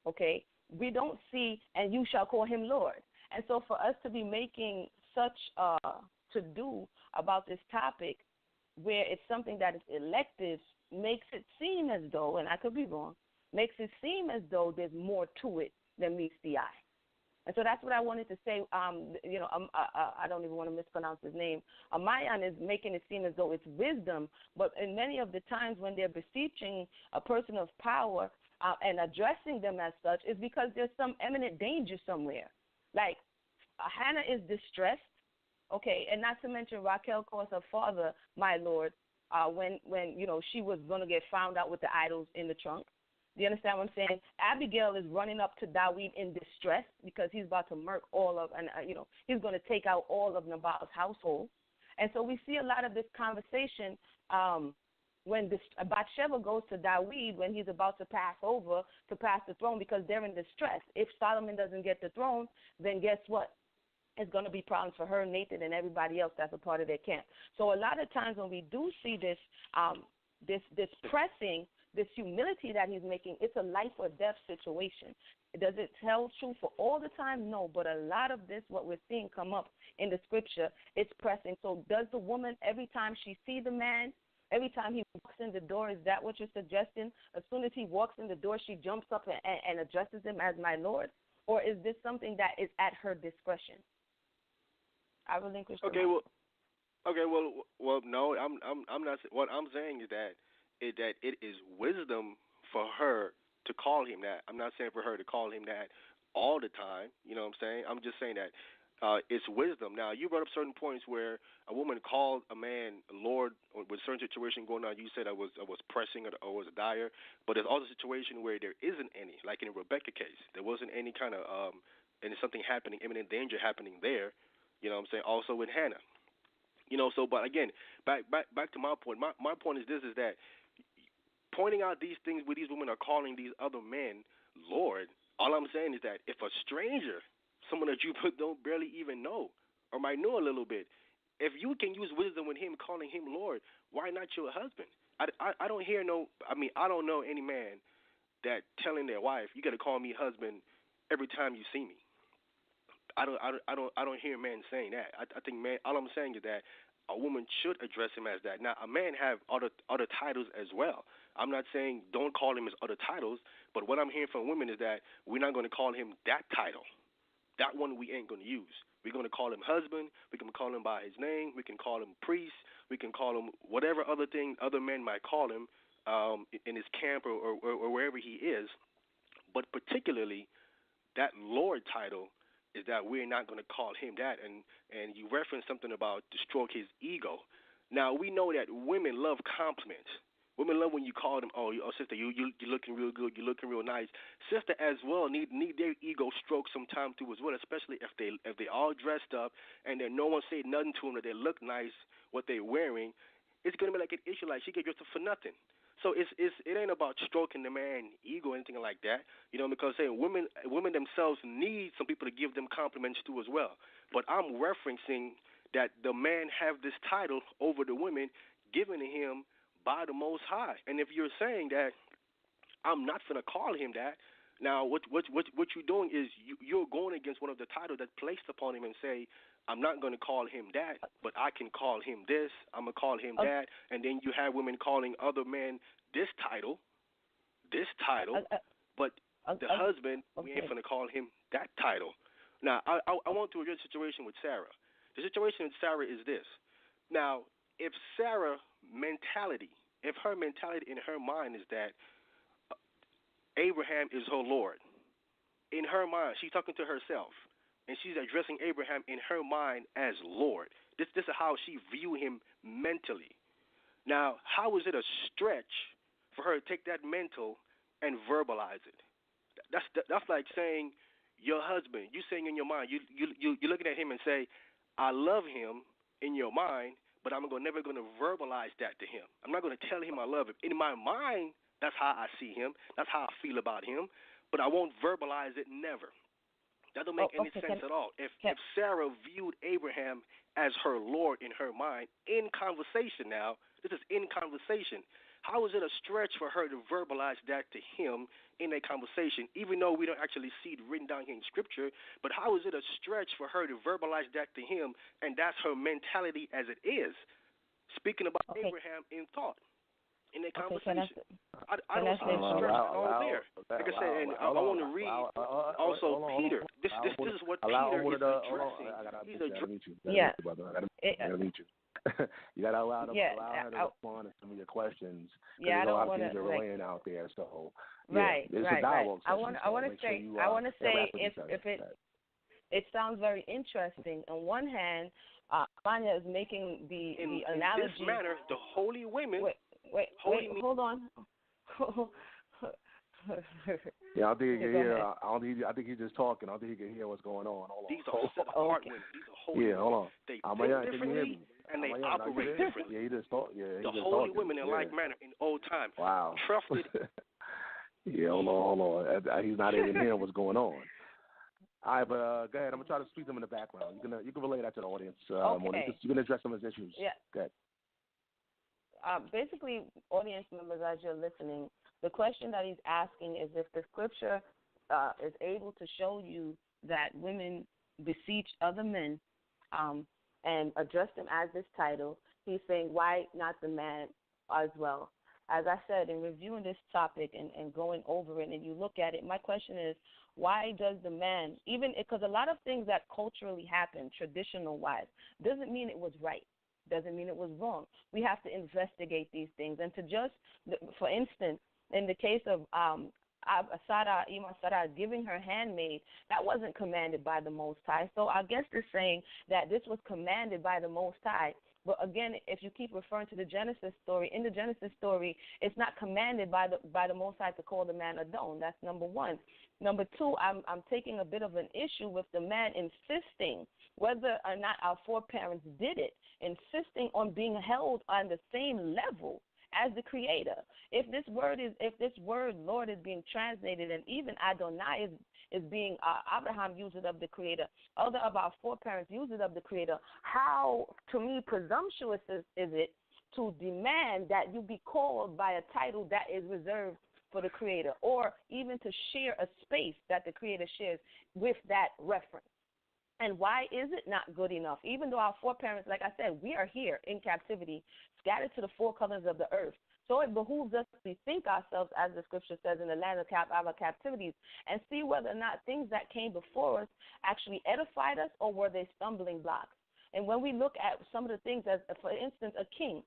Okay, we don't see, and you shall call him Lord. And so for us to be making such to-do about this topic where it's something that is elective makes it seem as though, and I could be wrong, makes it seem as though there's more to it than meets the eye. And so that's what I wanted to say. I don't even want to mispronounce his name. wAhmayan is making it seem as though it's wisdom, but in many of the times when they're beseeching a person of power, and addressing them as such, is because there's some imminent danger somewhere. Like, Hannah is distressed, okay, and not to mention Raquel calls her father, my Lord, when she was going to get found out with the idols in the trunk. Do you understand what I'm saying? Abigail is running up to Dawid in distress because he's about to murk he's going to take out all of Nabal's household. And so we see a lot of this conversation when Bathsheba goes to Dawid when he's about to pass the throne, because they're in distress. If Solomon doesn't get the throne, then guess what? It's going to be problems for her, Nathan, and everybody else that's a part of their camp. So a lot of times when we do see this, this pressing, this humility that he's making, it's a life or death situation. Does it tell true for all the time? No, but a lot of this, what we're seeing come up in the scripture, it's pressing. So does the woman, every time she sees the man, every time he walks in the door, is that what you're suggesting? As soon as he walks in the door, she jumps up and addresses him as my Lord? Or is this something that is at her discretion? I relinquish the mic. Well, no, I'm not. What I'm saying is that it is wisdom for her to call him that. I'm not saying for her to call him that all the time. You know what I'm saying? I'm just saying that it's wisdom. Now, you brought up certain points where a woman called a man Lord, or with certain situation going on. You said I was pressing or was dire, but there's also a situation where there isn't any. Like in Rebecca case, there wasn't any kind of and there's something happening, imminent danger happening there. You know what I'm saying? Also with Hannah. So but again, back to my point. My point is this: is that pointing out these things where these women are calling these other men Lord. All I'm saying is that if a stranger, someone that you don't barely even know or might know a little bit, if you can use wisdom with him calling him Lord, why not your husband? I don't hear I don't know any man that telling their wife, you got to call me husband every time you see me. I don't hear men saying that. I think man, all I'm saying is that a woman should address him as that. Now, a man have other titles as well. I'm not saying don't call him his other titles, but what I'm hearing from women is that we're not going to call him that title. That one we ain't going to use. We're going to call him husband. We can call him by his name. We can call him priest. We can call him whatever other thing other men might call him in his camp or wherever he is. But particularly, that Lord title is that we're not going to call him that. And you referenced something about to stroke his ego. Now, we know that women love compliments. Women love when you call them, oh sister, you're looking real good, you're looking real nice. Sister as well need their ego stroked sometime too as well, especially if they all dressed up and then no one say nothing to them that they look nice, what they're wearing. It's gonna be like an issue, like she get dressed up for nothing. So it ain't about stroking the man ego or anything like that, because women themselves need some people to give them compliments too as well. But I'm referencing that the man have this title over the women given to him by the Most High. And if you're saying that I'm not going to call him that, now what you're doing is you're going against one of the titles that's placed upon him and say, I'm not going to call him that, but I can call him this, I'm going to call him that, and then you have women calling other men this title, but the husband, we ain't going to call him that title. Now, I want to address the situation with Sarah. The situation with Sarah is this. Now, if her mentality in her mind is that Abraham is her Lord, in her mind, she's talking to herself, and she's addressing Abraham in her mind as Lord. This is how she view him mentally. Now, how is it a stretch for her to take that mental and verbalize it? That's like saying your husband, you saying in your mind, you're looking at him and say, I love him in your mind, but I'm never going to verbalize that to him. I'm not going to tell him I love him. In my mind, that's how I see him. That's how I feel about him, but I won't verbalize it, never. That don't make any sense at all. If Sarah viewed Abraham as her Lord in her mind, in conversation now, this is in conversation, how is it a stretch for her to verbalize that to him in a conversation, even though we don't actually see it written down here in Scripture, but how is it a stretch for her to verbalize that to him, and that's her mentality as it is, speaking about Abraham in thought, in a conversation? I don't see the stretch at all there. Like I said, and I want to read also Peter. This is what Peter is addressing. He's addressing. Yeah. I gotta meet you. You gotta allow her to respond to some of your questions. Yeah, I don't want to. There's a lot of things that are laying out there, so right. A dialogue session, I want to say if it sounds very interesting. On one hand, Manya is making the analogy. In this manner, the holy women. Wait, hold on. Yeah, I think he can hear. I think he's just talking. I don't think he can hear what's going on. Hold on. These are set-apart women. These are holy women. Hold on. They think differently and they operate differently. Yeah, he just talk. Yeah, the holy women in like manner in old time. Wow. Trusted. Yeah, hold on. He's not even hearing what's going on. All right, but go ahead. I'm gonna try to speak them in the background. You can relay that to the audience. You can address some of his issues. Yeah. Go ahead. Basically, audience members, as you're listening, the question that he's asking is if the scripture is able to show you that women beseech other men and address them as this title, he's saying, why not the man as well? As I said, in reviewing this topic and going over it, and you look at it, my question is, why does the man, even because a lot of things that culturally happen, traditional-wise, doesn't mean it was right. Doesn't mean it was wrong. We have to investigate these things. And to just, for instance, in the case of Sarah giving her handmaid, that wasn't commanded by the Most High. So I guess they're saying that this was commanded by the Most High. But again, if you keep referring to the Genesis story, in the Genesis story, it's not commanded by the Most High to call the man Adon. That's number one. Number two, I'm taking a bit of an issue with the man insisting, whether or not our foreparents did it, insisting on being held on the same level as the Creator. If this word Lord is being translated, and even Adonai is being Abraham used it of the Creator, other of our foreparents used it of the Creator, how, to me, presumptuous is it to demand that you be called by a title that is reserved for the Creator, or even to share a space that the Creator shares with that reference? And why is it not good enough? Even though our foreparents, like I said, we are here in captivity, scattered to the four corners of the earth. So it behooves us to bethink ourselves, as the scripture says, in the land of our captivities, and see whether or not things that came before us actually edified us, or were they stumbling blocks. And when we look at some of the things, as for instance, a king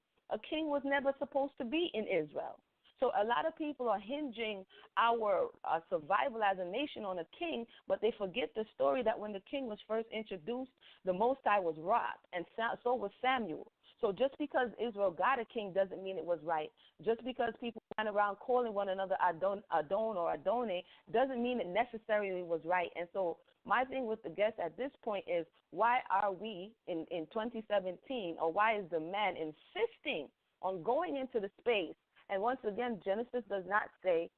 was never supposed to be in Israel. So a lot of people are hinging our survival as a nation on a king, but they forget the story that when the king was first introduced, the Most High was robbed, and so was Samuel. So just because Israel got a king doesn't mean it was right. Just because people went around calling one another Adon or Adone doesn't mean it necessarily was right. And so my thing with the guest at this point is, why are we in 2017, or why is the man insisting on going into the space? And once again, Genesis does not say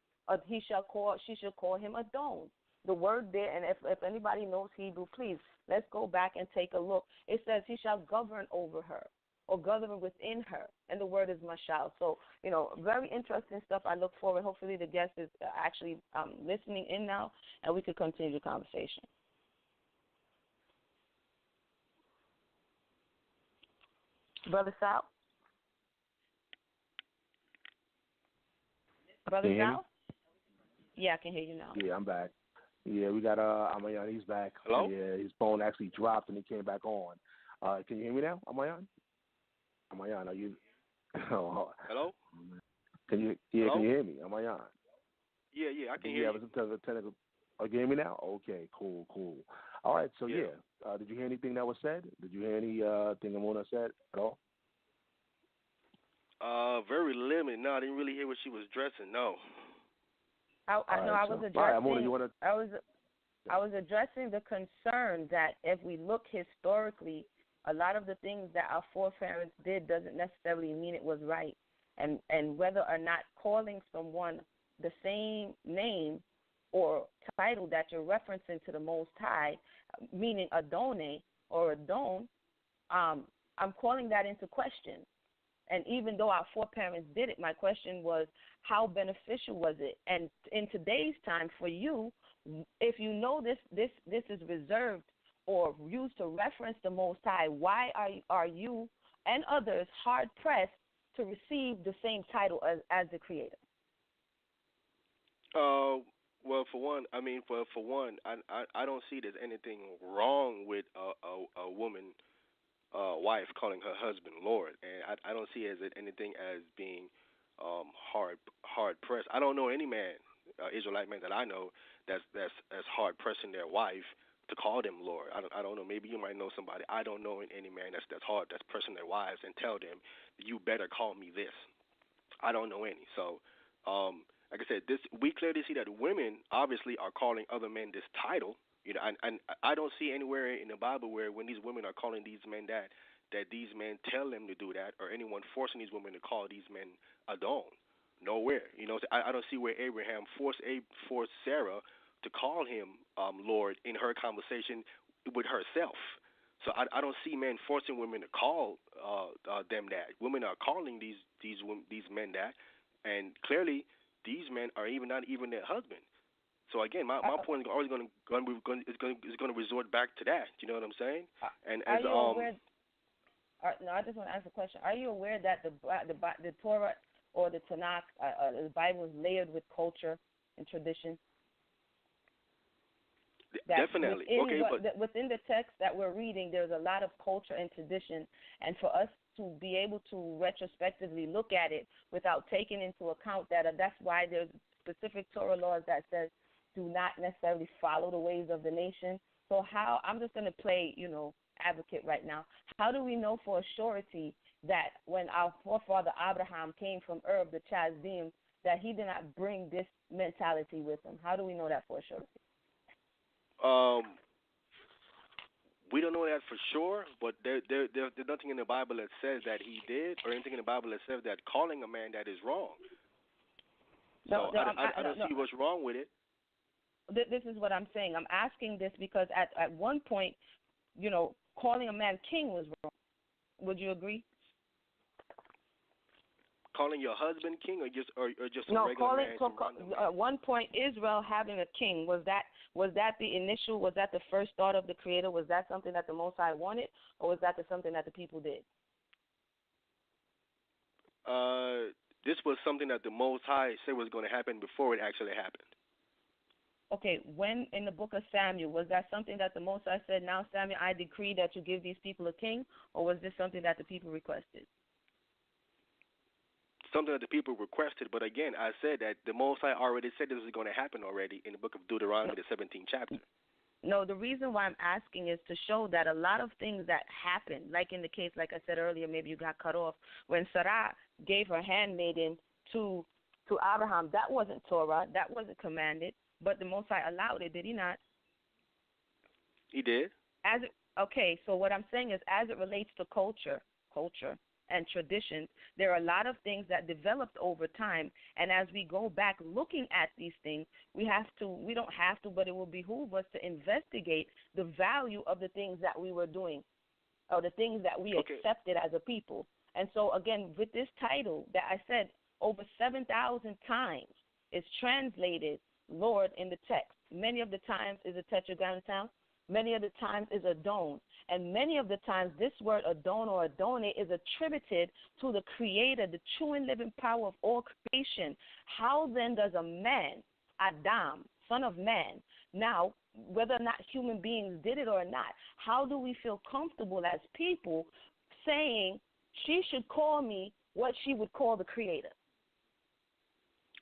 she shall call him Adon. The word there, and if anybody knows Hebrew, please, let's go back and take a look. It says he shall govern over her, or govern within her, and the word is mashal. So, very interesting stuff. I look forward. Hopefully the guest is actually listening in now, and we could continue the conversation. Brother Sal? Brother Sal? Yeah, I can hear you now. Yeah, I'm back. Yeah, we got Wahmayan. He's back. Hello? Yeah, his phone actually dropped and he came back on. Can you hear me now, Wahmayan? Wahmayan, are you? Hello? Can you? Yeah, Hello? can you hear me, Wahmayan? Yeah, I can hear you. Technical. Oh, you hear me now? Okay, cool. All right, so yeah. Did you hear anything that was said? Did you hear anything Emunah said at all? Very limited. No, I didn't really hear what she was dressing. No. I was addressing the concern that if we look historically, a lot of the things that our foreparents did doesn't necessarily mean it was right, and whether or not calling someone the same name or title that you're referencing to the Most High, meaning Adone or Adon, I'm calling that into question. And even though our foreparents did it, my question was, how beneficial was it? And in today's time, for you, if you know this is reserved or used to reference the Most High, why are you and others hard pressed to receive the same title as the Creator? Well, for one, I don't see there's anything wrong with a woman. Wife calling her husband Lord, and I don't see anything as being hard pressed. I don't know any man, Israelite man that I know that's hard pressing their wife to call them Lord. I don't know. Maybe you might know somebody. I don't know any man that's pressing their wives and tell them you better call me this. I don't know any. So, like I said, we clearly see that women obviously are calling other men this title. And I don't see anywhere in the Bible where when these women are calling these men that these men tell them to do that, or anyone forcing these women to call these men Adon. Nowhere. I don't see where Abraham forced Sarah to call him Lord in her conversation with herself. So I don't see men forcing women to call them that. Women are calling these men that, and clearly these men are not even their husband. So again, my point is always going to resort back to that. You know what I'm saying? And as aware? No, I just want to ask a question. Are you aware that the Torah or the Tanakh, the Bible, is layered with culture and tradition? Definitely. Within the text that we're reading, there's a lot of culture and tradition, and for us to be able to retrospectively look at it without taking into account that's why there's specific Torah laws that says do not necessarily follow the ways of the nation. So I'm just going to play, advocate right now. How do we know for a surety that when our forefather Abraham came from the Chaldeans, that he did not bring this mentality with him? How do we know that for a surety? We don't know that for sure, but there's nothing in the Bible that says that he did, or anything in the Bible that says that calling a man that is wrong. So I don't see what's wrong with it. This is what I'm saying. I'm asking this because at one point, calling a man king was wrong. Would you agree? Calling your husband king, or just a regular man? No, at one point, Israel having a king, was that the first thought of the Creator? Was that something that the Most High wanted, or was that something that the people did? This was something that the Most High said was going to happen before it actually happened. Okay, when in the book of Samuel, was that something that the Most High said, now, Samuel, I decree that you give these people a king, or was this something that the people requested? something that the people requested. But again, I said that the Most High already said this was going to happen already in the book of Deuteronomy, the 17th chapter. No, the reason why I'm asking is to show that a lot of things that happen, like in the case, like I said earlier, maybe you got cut off, when Sarah gave her handmaiden to Abraham, that wasn't Torah, that wasn't commanded, but the Most High allowed it, did he not? He did. Okay, so what I'm saying is, as it relates to culture and traditions, there are a lot of things that developed over time, and as we go back looking at these things, we don't have to, but it will behoove us to investigate the value of the things that we were doing, or the things that we accepted as a people. And so, again, with this title that I said, over 7,000 times is translated Lord in the text. Many of the times is a tetragrammaton. Many of the times is Adon. And many of the times this word Adon or Adone is attributed to the Creator, the true and living power of all creation. How then does a man, Adam, son of man, now, whether or not human beings did it or not, how do we feel comfortable as people saying she should call me what she would call the Creator?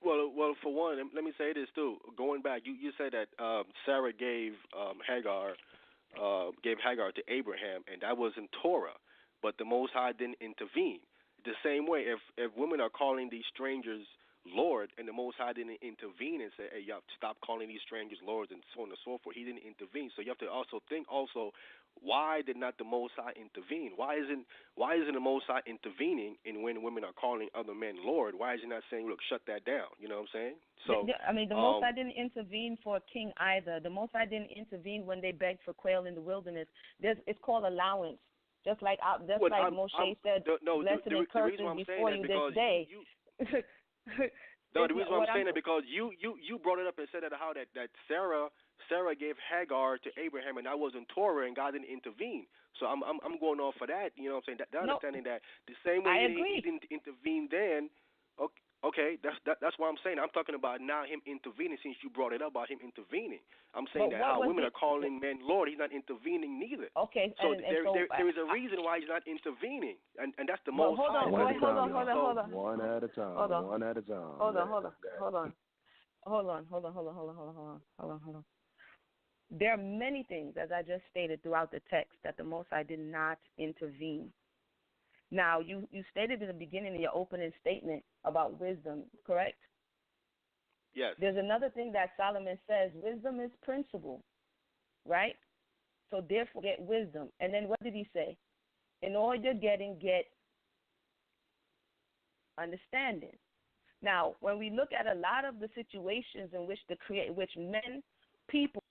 Well, for one, let me say this too. Going back, you said that Sarah gave Hagar to Abraham, and that was in Torah, but the Most High didn't intervene. The same way, if women are calling these strangers Lord, and the Most High didn't intervene and say, hey, you have to stop calling these strangers lords and so on and so forth. He didn't intervene. So you have to also think why did not the Most High intervene? Why isn't the Most High intervening in when women are calling other men Lord? Why is he not saying, look, shut that down? You know what I'm saying? So the Most High didn't intervene for a king either. The Most High didn't intervene when they begged for quail in the wilderness. It's called allowance. Just like Moshe said, blessed and cursed before you this day. No, the reason why I'm saying that because you brought it up and said that how that Sarah gave Hagar to Abraham, and that wasn't Torah, and God didn't intervene. So I'm going off of that. You know what I'm saying? That understanding that the same way he didn't intervene then. Okay, that's what I'm saying. I'm talking about now him intervening, since you brought it up about him intervening. I'm saying that how women are calling men Lord, he's not intervening neither. Okay. So there is a reason why he's not intervening, and that's the most high. Hold on. One at a time. Hold on. There are many things, as I just stated throughout the text, that the Most High did not intervene. Now, you stated in the beginning of your opening statement about wisdom, correct? Yes. There's another thing that Solomon says, wisdom is principle, right? So therefore get wisdom. And then what did he say? In all you're getting, get understanding. Now, when we look at a lot of the situations in which people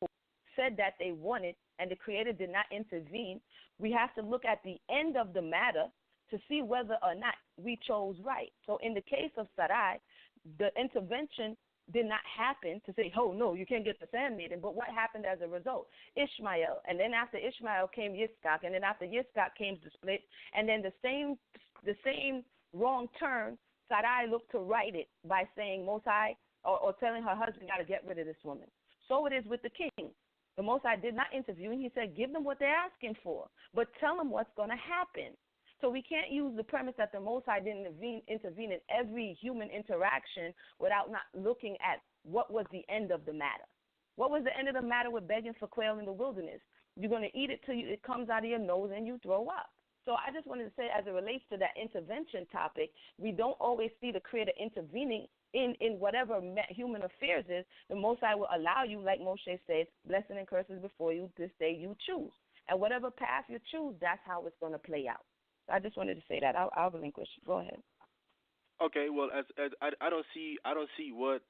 said that they wanted and the Creator did not intervene, we have to look at the end of the matter to see whether or not we chose right. So in the case of Sarai, the intervention did not happen to say, oh, no, you can't get the handmaiden. But what happened as a result? Ishmael. And then after Ishmael came Yitzchak. And then after Yitzchak came the split. And then the same wrong turn, Sarai looked to right it by saying, Most High, or telling her husband, got to get rid of this woman. So it is with the king. The Most High did not intervene. He said, give them what they're asking for, but tell them what's going to happen. So we can't use the premise that the Most High didn't intervene in every human interaction without not looking at what was the end of the matter. What was the end of the matter with begging for quail in the wilderness? You're going to eat it till it comes out of your nose and you throw up. So I just wanted to say, as it relates to that intervention topic, we don't always see the Creator intervening in whatever human affairs is. The Most High will allow you, like Moshe says, blessing and curses before you, this day you choose. And whatever path you choose, that's how it's going to play out. I just wanted to say that. I'll relinquish. Go ahead. Okay. Well, as I don't see what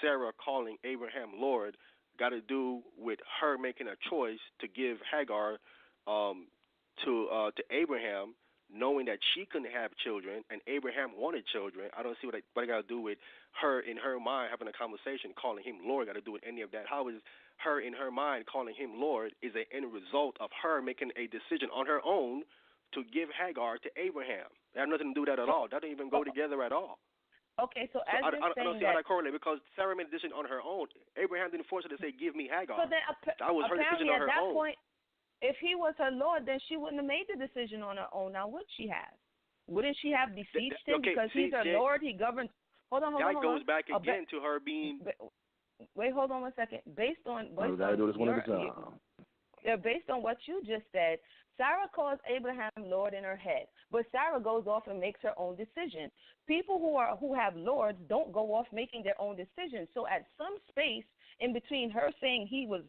Sarah calling Abraham Lord got to do with her making a choice to give Hagar to Abraham, knowing that she couldn't have children and Abraham wanted children. I don't see what it got to do with her in her mind having a conversation calling him Lord got to do with any of that. How is her in her mind calling him Lord is an end result of her making a decision on her own to give Hagar to Abraham. It has nothing to do with that at all. That doesn't even go together at all. Okay, so as I don't see how that correlates, because Sarah made a decision on her own. Abraham didn't force her to say, give me Hagar. So then, that was her decision on her own. Point, if he was her Lord, then she wouldn't have made the decision on her own. Now, would she have? Wouldn't she have beseeched him okay, because see, he's her Lord? He governs. Hold on. That goes back again to her being. Wait, hold on 1 second. Based on what you just said, Sarah calls Abraham Lord in her head, but Sarah goes off and makes her own decision. People who have lords don't go off making their own decisions. So at some space in between her saying he was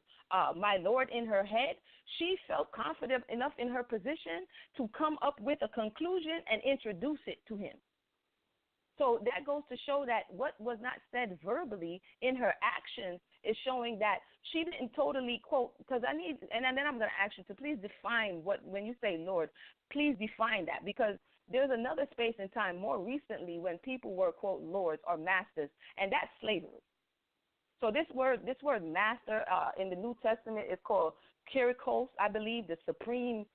my Lord in her head, she felt confident enough in her position to come up with a conclusion and introduce it to him. So that goes to show that what was not said verbally in her actions is showing that she didn't totally quote, because I need, and then I'm going to ask you to please define what, when you say Lord, please define that, because there's another space in time more recently when people were, quote, lords or masters, and that's slavery. So this word master in the New Testament is called Kyrios, I believe, the supreme,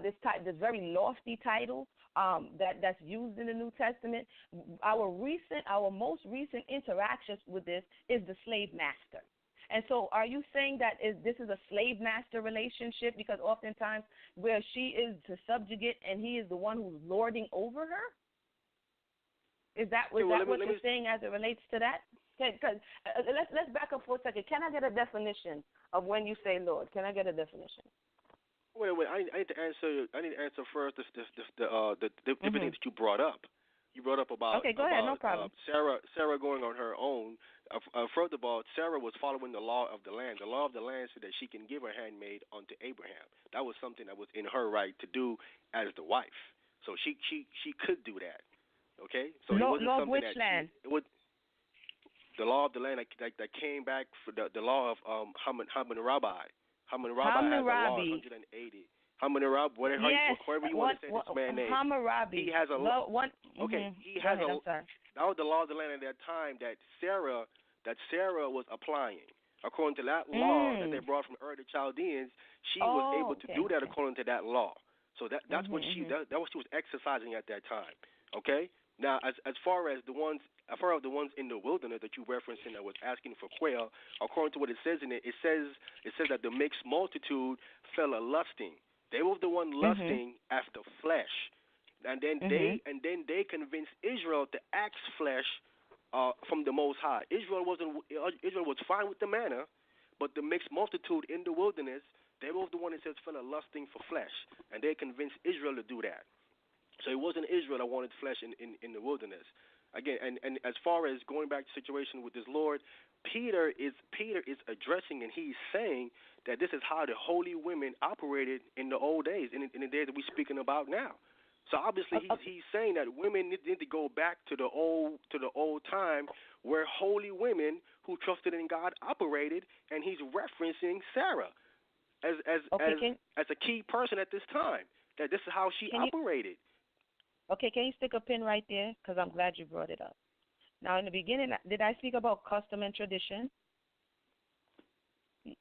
this very lofty title that's used in the New Testament. Our most recent interactions with this is the slave master. And so are you saying that this is a slave-master relationship because oftentimes where she is the subjugate and he is the one who's lording over her? Is that what you're saying as it relates to that? Because let's back up for a second. Can I get a definition of when you say Lord? Can I get a definition? Wait. I need to answer first the different things that you brought up. You brought up about okay. Go ahead, no problem. Sarah going on her own. First of all, Sarah was following the law of the land. The law of the land said that she can give her handmaid unto Abraham. That was something that was in her right to do as the wife. So she could do that. Okay. So law it wasn't something which that land? The law of the land that came back for the law of Hammurabi. Hammurabi has a law of 180. Hammurabi, whatever you want to say this man's name. Hammurabi. He has a law. Okay. He has a. That was the law of the land at that time that Sarah was applying. According to that law that they brought from Ur the Chaldeans, she was able to do that according to that law. So that's what she that what she was exercising at that time. Okay. Now, as far as the ones in the wilderness that you referenced and that was asking for quail, according to what it says in it, it says that the mixed multitude fell a lusting. They were the one lusting after flesh, and then they convinced Israel to axe flesh from the Most High. Israel was fine with the manna, but the mixed multitude in the wilderness, they were the one that says fell a lusting for flesh, and they convinced Israel to do that. So it wasn't Israel that wanted flesh in the wilderness. Again, and as far as going back to the situation with this Lord, Peter is addressing and he's saying that this is how the holy women operated in the old days, in the days that we're speaking about now. So obviously he's saying that women need to go back to the old time where holy women who trusted in God operated, and he's referencing Sarah as a key person at this time, that this is how she operated. Okay, can you stick a pin right there? Because I'm glad you brought it up. Now, in the beginning, did I speak about custom and tradition?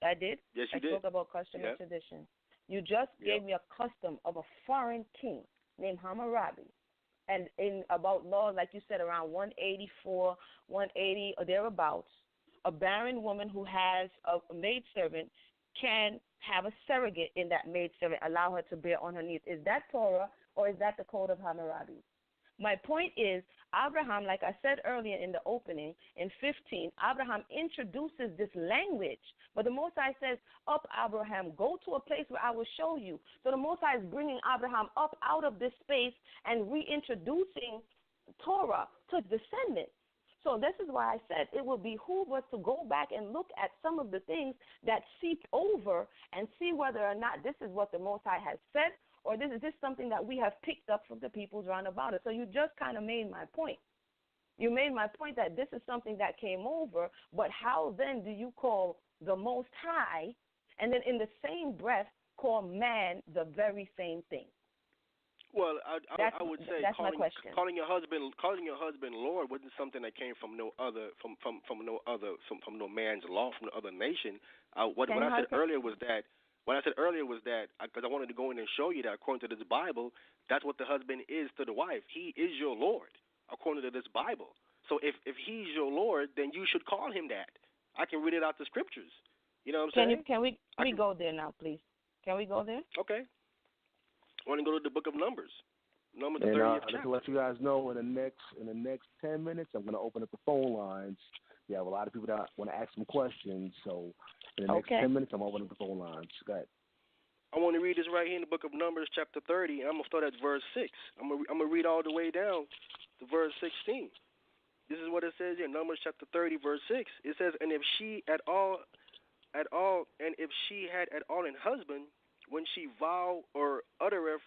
I did? Yes, you did. I spoke about custom and tradition. You just gave me a custom of a foreign king named Hammurabi. And in about law, like you said, around 184, 180 or thereabouts, a barren woman who has a maidservant can have a surrogate in that maidservant, allow her to bear on her knees. Is that Torah? Or is that the code of Hammurabi? My point is, Abraham, like I said earlier in the opening, in 15, Abraham introduces this language. But the Most High says, up, Abraham, go to a place where I will show you. So the Most High is bringing Abraham up out of this space and reintroducing Torah to descendants. So this is why I said it will behoove us to go back and look at some of the things that seep over and see whether or not this is what the Most High has said, or this is just something that we have picked up from the peoples round about it. So you just kind of made my point. You made my point that this is something that came over, but how then do you call the Most High and then in the same breath call man the very same thing? Well, I would say calling your husband Lord wasn't something that came from no man's law, from no other nation. What I said earlier was that. What I said earlier was that, because I wanted to go in and show you that according to this Bible, that's what the husband is to the wife. He is your Lord, according to this Bible. So if he's your Lord, then you should call him that. I can read it out the scriptures. You know what I'm saying? Can we go there now, please? Can we go there? Okay. I want to go to the book of Numbers. Numbers And 30th just chapter. to let you guys know, in the next 10 minutes, I'm going to open up the phone lines. We have a lot of people that want to ask some questions, so in the next 10 minutes, I'm opening up the phone lines. Go ahead. I want to read this right here in the book of Numbers, chapter 30, and I'm going to start at verse 6. I'm going to read all the way down to verse 16. This is what it says here, Numbers chapter 30, verse 6. It says, and if she had at all an husband, when she vow or uttereth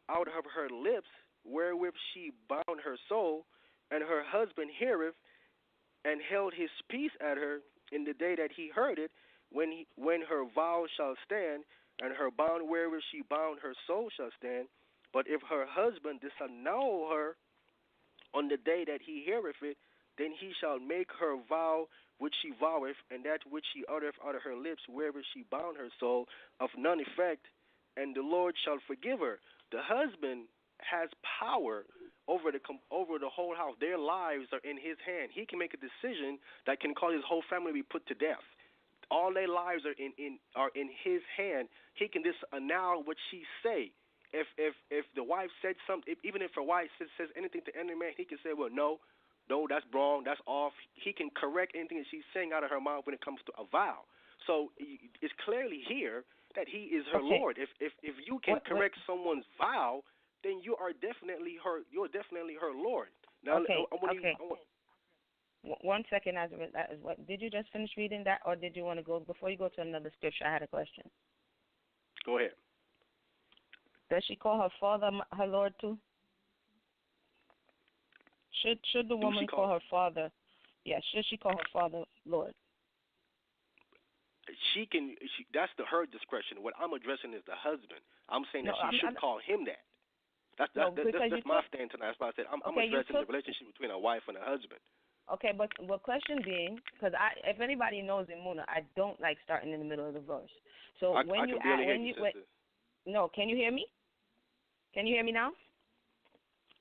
out of her lips, wherewith she bound her soul, and her husband heareth, and held his peace at her in the day that he heard it, when her vow shall stand, and her bond wherewith she bound her soul shall stand. But if her husband disannul her on the day that he heareth it, then he shall make her vow which she voweth, and that which she uttereth out of her lips, wherewith she bound her soul, of none effect, and the Lord shall forgive her. The husband has power over the whole house. Their lives are in his hand. He can make a decision that can cause his whole family to be put to death. All their lives are in his hand. He can disannul what she say. If the wife said something, even if her wife says anything to any man, he can say, well, no, that's wrong, that's off. He can correct anything that she's saying out of her mouth when it comes to a vow. So it's clearly here that he is her Lord. If you can correct someone's vow, then you are definitely her. You're definitely her Lord. Now, One second, what did you just finish reading that, or did you want to go before you go to another scripture? I had a question. Go ahead. Does she call her father her Lord too? Should the woman call her father? Yeah, should she call her father Lord? She can. That's her discretion. What I'm addressing is the husband. I'm saying that she should call him that. That's my stand tonight. That's why I said I'm addressing the relationship between a wife and a husband. Okay, but question being, because if anybody knows Emunah, I don't like starting in the middle of the verse. So I can barely hear you, sister. No, can you hear me? Can you hear me now?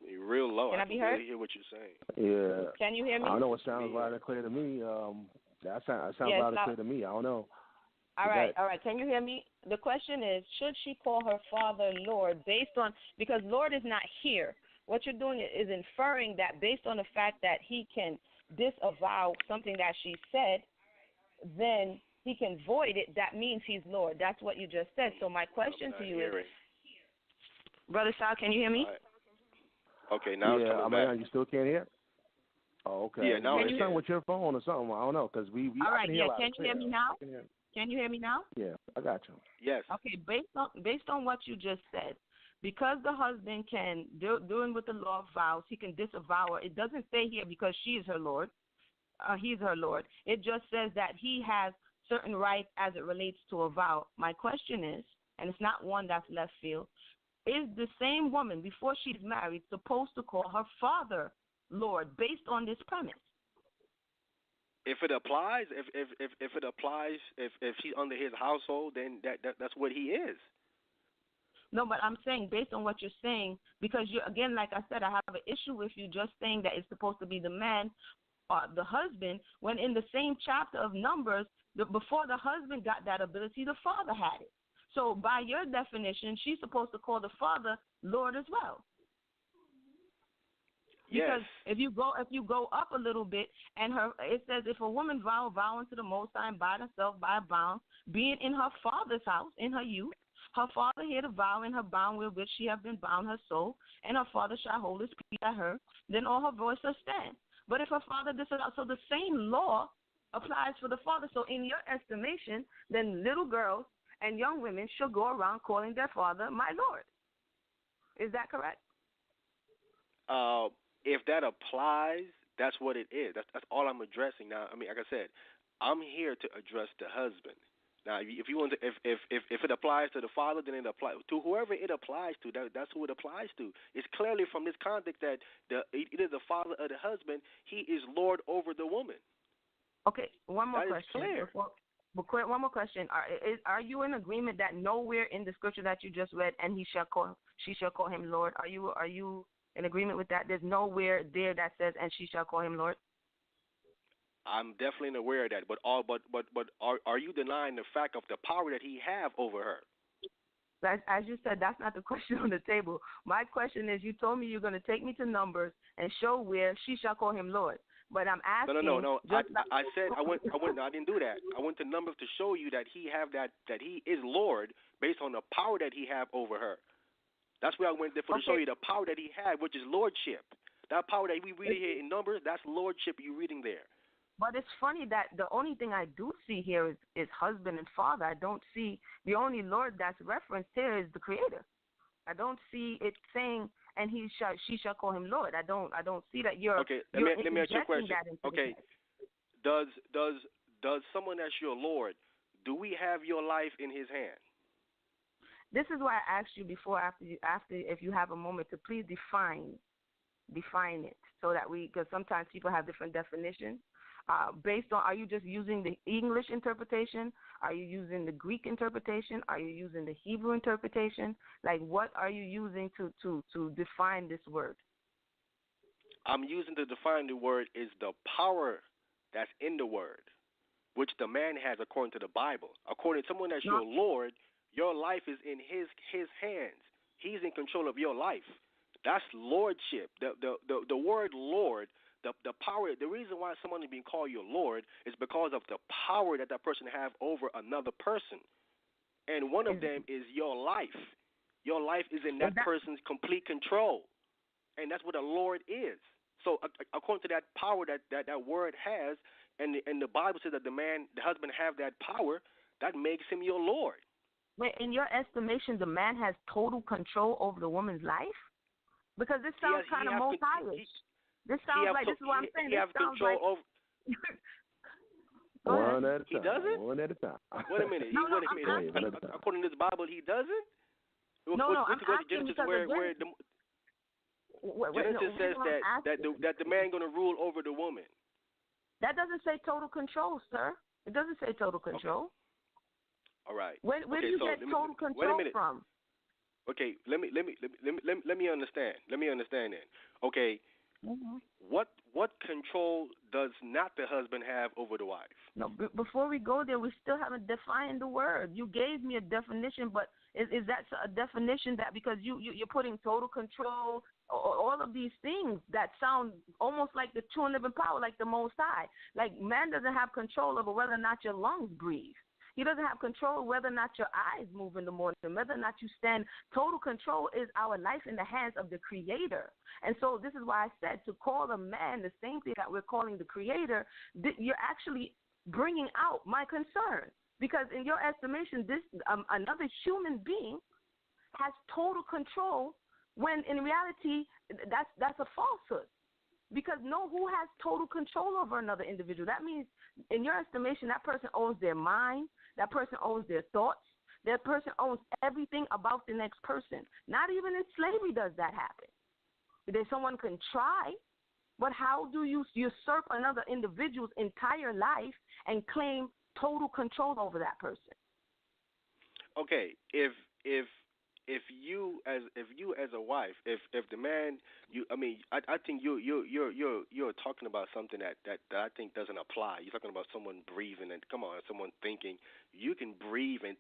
You're real low. Can I be heard? Barely hear what you're saying. Yeah. Can you hear me? I don't know. It sounds loud and clear to me. That sounds loud and clear to me. I don't know. All right. Can you hear me? The question is, should she call her father Lord based on, because Lord is not here. What you're doing is inferring that based on the fact that he can disavow something that she said, then he can void it. That means he's Lord. That's what you just said. So my question to you is, Brother Sal, can you hear me? Right. Okay, now it's coming back. You still can't hear? Oh, okay. Yeah, now it's something with your phone or something. I don't know, because we all right, can hear can you hear me now? Can you hear me now? Yeah, I got you. Yes. Okay, based on what you just said, because the husband can, doing with the law of vows, he can disavow her. It doesn't say here because she is her Lord. He's her Lord. It just says that he has certain rights as it relates to a vow. My question is, and it's not one that's left field, is the same woman, before she's married, supposed to call her father Lord based on this premise? If it applies, if it applies, if she's under his household, then that's what he is. No, but I'm saying based on what you're saying, because you, again, like I said, I have an issue with you just saying that it's supposed to be the man, the husband, when in the same chapter of Numbers, before the husband got that ability, the father had it. So by your definition, she's supposed to call the father Lord as well. Because if you go up a little bit, and it says, if a woman vow unto the Most High and bind herself by a vow, being in her father's house in her youth, her father hear the vow in her bound with which she have been bound her soul, and her father shall hold his peace at her, then all her voice shall stand. But if her father disallows, so the same law applies for the father. So in your estimation, then little girls and young women should go around calling their father my Lord. Is that correct? If that applies, that's what it is. That's all I'm addressing now. I mean, like I said, I'm here to address the husband. Now, if you want to, if it applies to the father, then it applies to whoever it applies to. That's who it applies to. It's clearly from this context that either the father or the husband, he is Lord over the woman. Okay, one more question. That is clear. One more question. Are you in agreement that nowhere in the scripture that you just read, and she shall call him Lord? Are you in agreement with that? There's nowhere there that says, and she shall call him Lord. I'm definitely aware of that, but are you denying the fact of the power that he have over her? As you said, that's not the question on the table. My question is, you told me you're going to take me to Numbers and show where she shall call him Lord. But I'm asking. No. I said I went. I didn't do that. I went to Numbers to show you that that he is Lord based on the power that he have over her. That's where I went there to show you the power that he had, which is lordship. That power that we read here in Numbers, that's lordship you're reading there. But it's funny that the only thing I do see here is husband and father. I don't see the only Lord that's referenced here is the Creator. I don't see it saying, and she shall call him Lord. I don't see that you're. Okay, let me ask you a question. Okay, does someone that's your Lord, do we have your life in His hand? This is why I asked you before, after if you have a moment, to please define it, so that because sometimes people have different definitions. Based on, are you just using the English interpretation? Are you using the Greek interpretation? Are you using the Hebrew interpretation? Like, what are you using to define this word? I'm using to define the word is the power that's in the word, which the man has according to the Bible. According to someone that's your Lord, your life is in his hands. He's in control of your life. That's lordship. The word Lord. The power, the reason why someone is being called your Lord is because of the power that person have over another person. And one of them is your life. Your life is in that person's complete control. And that's what a Lord is. So according to that power that word has, and the Bible says that the husband have that power, that makes him your Lord. Wait, in your estimation, the man has total control over the woman's life? Because this sounds kind of multi-ish. This sounds like, this is what I'm saying. He has control over. One at a time. He doesn't? One at a time. Wait a minute. According to this Bible, he doesn't? Genesis says that the man going to rule over the woman. That doesn't say total control, sir. It doesn't say total control. Okay. All right. Where do you get total control from? Okay, let me understand. Let me understand then. Okay. Mm-hmm. What control does not the husband have over the wife? No, before we go there, we still haven't defined the word. You gave me a definition, but is that a definition that because you're putting total control, all of these things that sound almost like the true and living power, like the Most High. Like man doesn't have control over whether or not your lungs breathe. He doesn't have control whether or not your eyes move in the morning, whether or not you stand. Total control is our life in the hands of the Creator. And so this is why I said to call a man the same thing that we're calling the Creator, you're actually bringing out my concern. Because in your estimation, this another human being has total control when in reality that's a falsehood. Because who has total control over another individual? That means, in your estimation, that person owns their mind, that person owns their thoughts, that person owns everything about the next person. Not even in slavery does that happen. Someone can try, but how do you usurp another individual's entire life and claim total control over that person? Okay, if you as a wife, if the man, I think you're talking about something that I think doesn't apply. You're talking about someone breathing and someone thinking. You can breathe and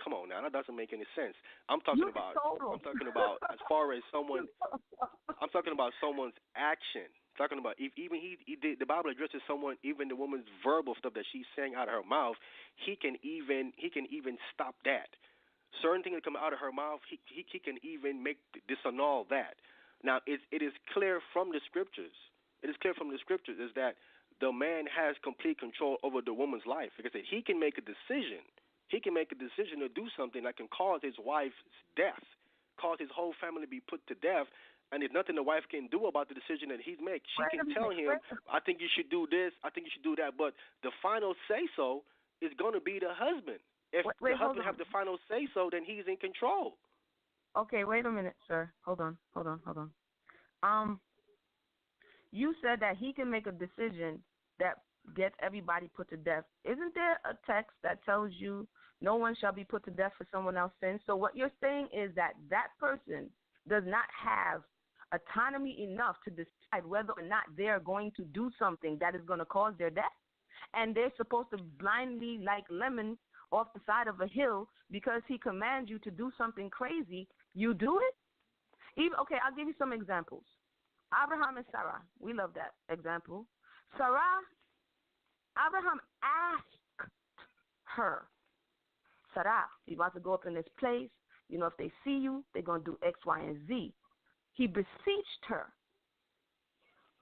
come on now, that doesn't make any sense. I'm talking about as far as someone. I'm talking about someone's action. Talking about even he did, the Bible addresses someone, even the woman's verbal stuff that she's saying out of her mouth. He can even stop that. Certain things that come out of her mouth, he can even make disannul that. Now, it is clear from the scriptures. It is clear from the scriptures is that the man has complete control over the woman's life. Like I said, he can make a decision. He can make a decision to do something that can cause his wife's death, cause his whole family to be put to death. And there's nothing the wife can do about the decision that he's made. She can tell him, I think you should do this, I think you should do that. But the final say-so is going to be the husband. If the husband have the final say-so, then he's in control. Okay, wait a minute, sir. Hold on. You said that he can make a decision that gets everybody put to death. Isn't there a text that tells you no one shall be put to death for someone else's sin? So what you're saying is that person does not have autonomy enough to decide whether or not they're going to do something that is going to cause their death, and they're supposed to blindly, like Lemon off the side of a hill because he commands you to do something crazy, you do it? Okay, I'll give you some examples. Abraham and Sarah, we love that example. Abraham asked her, Sarah, you're about to go up in this place. You know, if they see you, they're going to do X, Y, and Z. He beseeched her.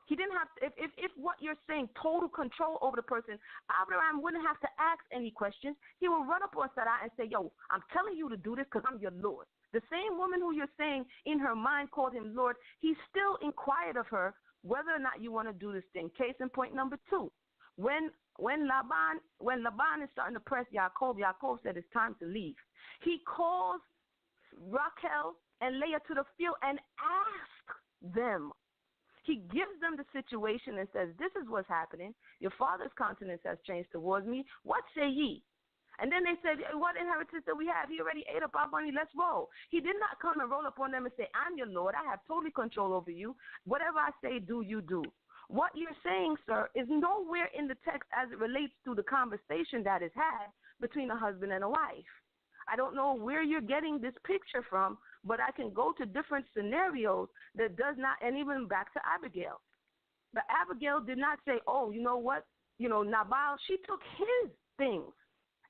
He didn't have to, if what you're saying, total control over the person, Abraham wouldn't have to ask any questions. He would run up on Sarah and say, yo, I'm telling you to do this because I'm your Lord. The same woman who you're saying in her mind called him Lord, he still inquired of her whether or not you want to do this thing. Case in point number 2. When Laban is starting to press Yaakov said it's time to leave. He calls Rachel and Leah to the field and asks them. He gives them the situation and says, this is what's happening. Your father's countenance has changed towards me. What say ye? And then they said, what inheritance do we have? He already ate up our money. Let's roll. He did not come and roll up on them and say, I'm your Lord. I have total control over you. Whatever I say, do you do. What you're saying, sir, is nowhere in the text as it relates to the conversation that is had between a husband and a wife. I don't know where you're getting this picture from, but I can go to different scenarios that does not, and even back to Abigail. But Abigail did not say, oh, you know what, Nabal, she took his things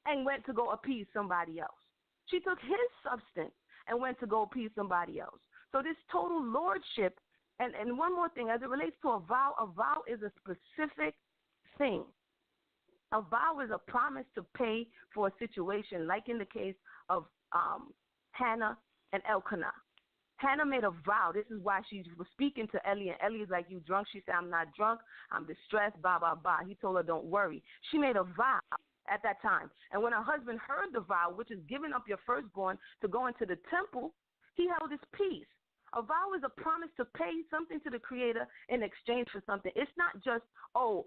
and went to go appease somebody else. She took his substance and went to go appease somebody else. So this total lordship, and one more thing, as it relates to a vow is a specific thing. A vow is a promise to pay for a situation, like in the case of Hannah and Elkanah. Hannah made a vow. This is why she was speaking to Eli, and Eli is like, you drunk? She said, I'm not drunk. I'm distressed, blah, blah, blah. He told her, don't worry. She made a vow at that time. And when her husband heard the vow, which is giving up your firstborn to go into the temple, he held his peace. A vow is a promise to pay something to the Creator in exchange for something. It's not just, I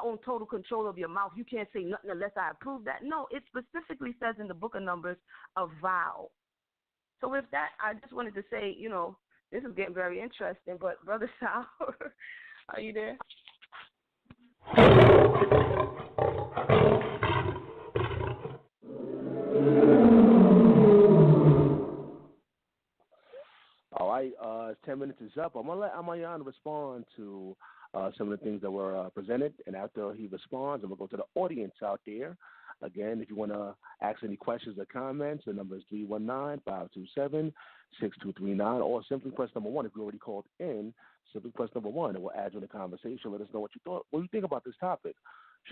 own total control of your mouth. You can't say nothing unless I approve that. No, it specifically says in the book of Numbers, a vow. So with that, I just wanted to say, this is getting very interesting. But Brother Sal, are you there? All right, 10 minutes is up. I'm going to let wAhmayan respond to some of the things that were presented. And after he responds, I'm going to go to the audience out there. Again, if you want to ask any questions or comments, the number is 319-527-6239, or simply press number 1. If you already called in, simply press number 1, and we'll add you in the conversation. Let us know what you think about this topic.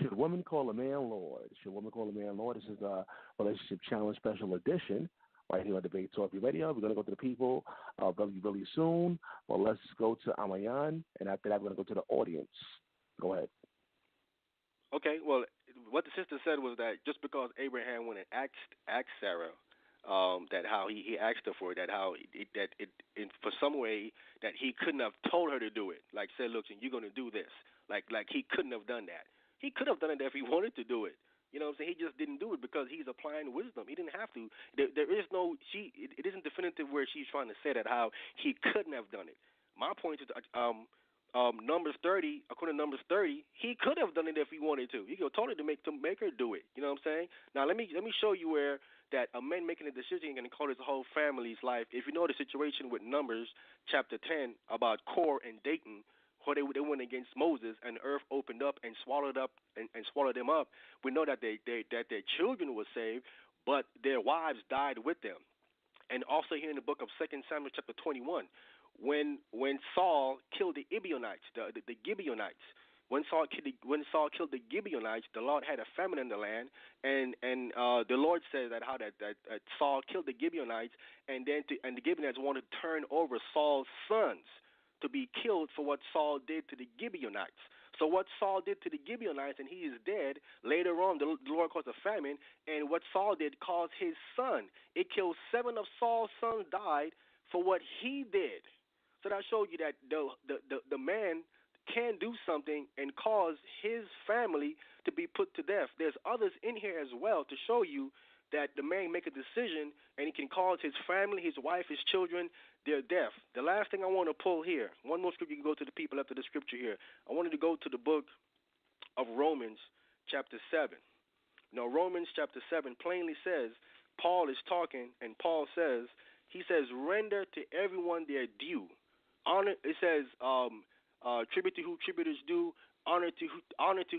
Should women call a man Lord? Should women call a man Lord? This is a Relationship Challenge Special Edition right here on Debate Talk Radio. We're going to go to the people really soon. Well, let's go to wAhmayan, and after that, we're going to go to the audience. Go ahead. Okay, well, what the sister said was that just because Abraham went and asked Sarah, that how he asked her for it, for some way that he couldn't have told her to do it. Like said, look, you're going to do this. Like he couldn't have done that. He could have done it if he wanted to do it. You know what I'm saying? He just didn't do it because he's applying wisdom. He didn't have to. There is no, it isn't definitive where she's trying to say that how he couldn't have done it. My point is, Numbers 30, according to Numbers 30, he could have done it if he wanted to. He told her to make her do it. You know what I'm saying? Now let me show you where that a man making a decision can call his whole family's life. If you know the situation with Numbers chapter 10 about Kor and Dayton, where they went against Moses and the earth opened up and swallowed them up. We know that that their children were saved, but their wives died with them. And also here in the book of 2 Samuel chapter 21, when Saul killed the Gibeonites, the Gibeonites. When Saul killed the Gibeonites, the Lord had a famine in the land, and the Lord said that Saul killed the Gibeonites, and the Gibeonites wanted to turn over Saul's sons to be killed for what Saul did to the Gibeonites. So what Saul did to the Gibeonites, and he is dead, later on the Lord caused a famine, and what Saul did caused his son. It killed 7 of Saul's sons died for what he did. So that showed you that the man can do something and cause his family to be put to death. There's others in here as well to show you that the man make a decision and he can cause his family, his wife, his children, their death. The last thing I want to pull here, one more scripture, you can go to the people after the scripture here. I wanted to go to the book of Romans chapter 7. Now, Romans chapter 7 plainly says, Paul is talking, and Paul says, he says, render to everyone their due. Honor, it says, tribute to who tribute is due, honor to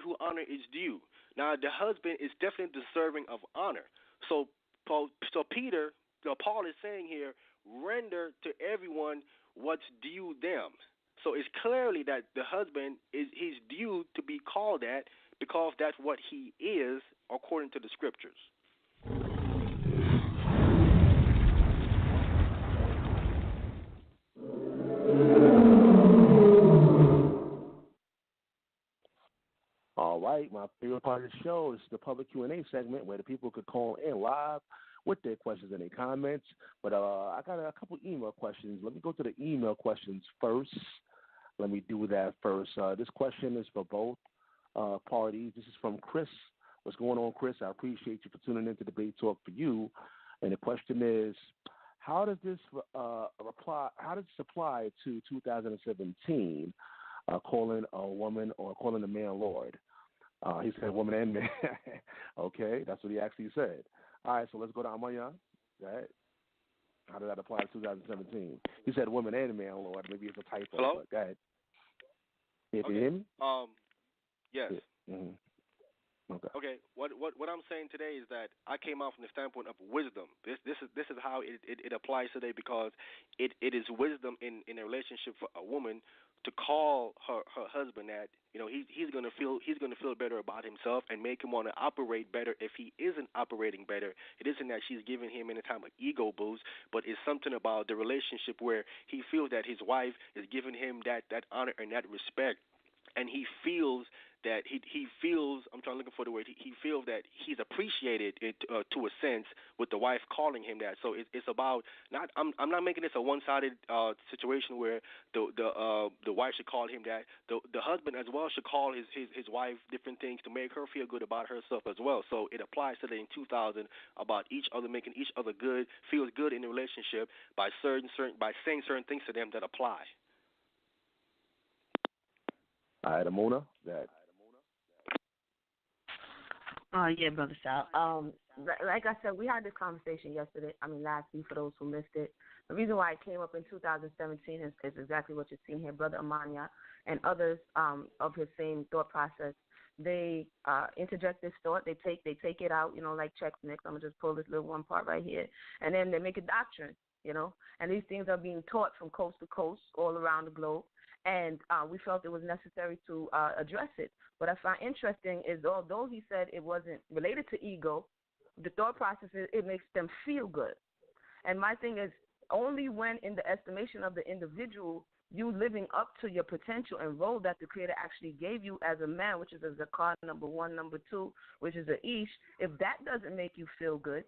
who honor is due. Now, the husband is definitely deserving of honor. So Paul is saying here, render to everyone what's due them. So it's clearly that the husband he's due to be called that because that's what he is according to the scriptures. All right, my favorite part of the show is the public Q&A segment where the people could call in live with their questions and their comments. But I got a couple email questions. Let me go to the email questions first. Let me do that first. This question is for both parties. This is from Chris. What's going on, Chris? I appreciate you for tuning in to Debate Talk for You. And the question is, how does this apply to 2017? Calling a woman or calling a man Lord. He said woman and man. Okay, that's what he actually said. All right, so let's go to wAhmayan. Go ahead. How does that apply to 2017? He said woman and man Lord. Maybe it's a typo. Hello? But go ahead. Can Okay. you hear me? Yes. Yeah. Mm-hmm. Okay. What I'm saying today is that I came out from the standpoint of wisdom. This is how it applies today because it is wisdom in a relationship for a woman to call her husband that he's gonna feel better about himself and make him want to operate better if he isn't operating better. It isn't that she's giving him any time of ego boost, but it's something about the relationship where he feels that his wife is giving him that honor and that respect. And he feels that he feels, I'm trying looking for the word, he feels that he's appreciated it to a sense with the wife calling him that. So it's about not, I'm not making this a one-sided situation where the wife should call him that. The husband as well should call his wife different things to make her feel good about herself as well. So it applies today in 2000 about each other making each other good, feels good in the relationship by saying certain things to them that apply. All right, Emunah. Go ahead. Yeah, Brother Sal. Like I said, we had this conversation last week for those who missed it. The reason why it came up in 2017 is exactly what you're seeing here. Brother W'Ahmayan and others of his same thought process, they interject this thought, they take it out, like Chex Mix. I'm going to just pull this little one part right here, and then they make a doctrine, and these things are being taught from coast to coast all around the globe. And we felt it was necessary to address it. What I find interesting is although he said it wasn't related to ego, the thought process is it makes them feel good. And my thing is only when in the estimation of the individual, you living up to your potential and role that the Creator actually gave you as a man, which is a zakar, number one, number two, which is a ish, if that doesn't make you feel good,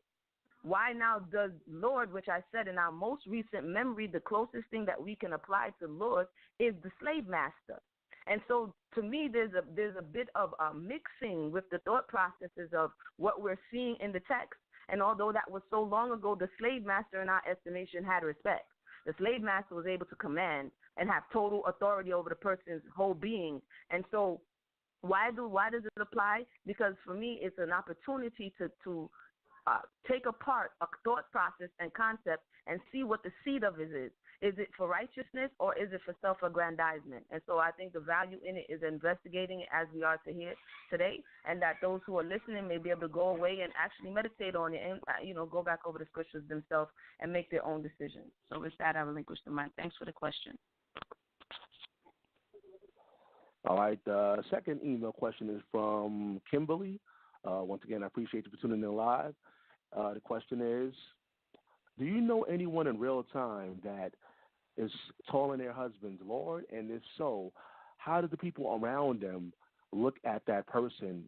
why now does Lord, which I said in our most recent memory, the closest thing that we can apply to Lord is the slave master. And so to me, there's a bit of mixing with the thought processes of what we're seeing in the text. And although that was so long ago, the slave master in our estimation had respect. The slave master was able to command and have total authority over the person's whole being. And so why does it apply? Because for me, it's an opportunity to take apart a thought process and concept and see what the seed of it is. Is it for righteousness or is it for self-aggrandizement? And so I think the value in it is investigating it as we are to here today, and that those who are listening may be able to go away and actually meditate on it and, go back over the scriptures themselves and make their own decisions. So with that, I relinquish the mic. Thanks for the question. All right, the second email question is from Kimberly. Once again, I appreciate you for tuning in live. The question is, do you know anyone in real time that is calling their husbands Lord? And if so, how do the people around them look at that person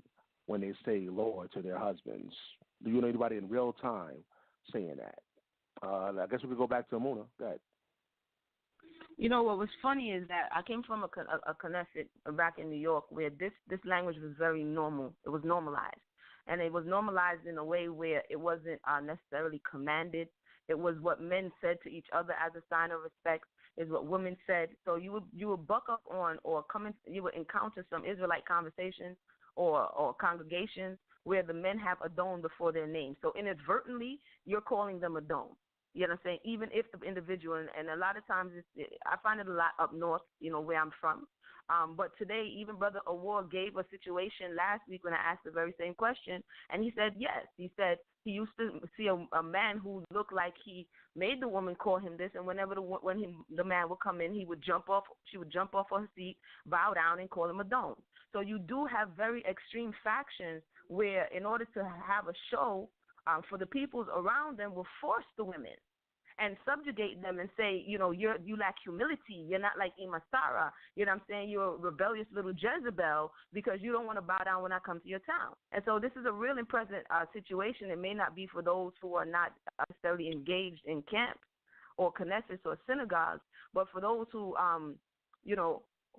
when they say Lord to their husbands? Do you know anybody in real time saying that? I guess we could go back to Emunah. Go ahead. What was funny is that I came from a Knesset back in New York where this language was very normal. It was normalized. And it was normalized in a way where it wasn't necessarily commanded. It was what men said to each other as a sign of respect, is what women said. So you would buck up on or you would encounter some Israelite conversations or congregations where the men have Adon before their name. So inadvertently, you're calling them Adon. You know what I'm saying? Even if the individual, and a lot of times I find it a lot up north, where I'm from. But today, even Brother Awar gave a situation last week when I asked the very same question, and he said yes. He said he used to see a man who looked like he made the woman call him this, and whenever the man would come in, she would jump off her seat, bow down, and call him a Adon. So you do have very extreme factions where, in order to have a show, for the peoples around them, will force the women and subjugate them and say, you lack humility. You're not like Sarah. You know what I'm saying? You're a rebellious little Jezebel because you don't want to bow down when I come to your town. And so this is a real impressive situation. It may not be for those who are not necessarily engaged in camps or Knesset or synagogues, but for those who,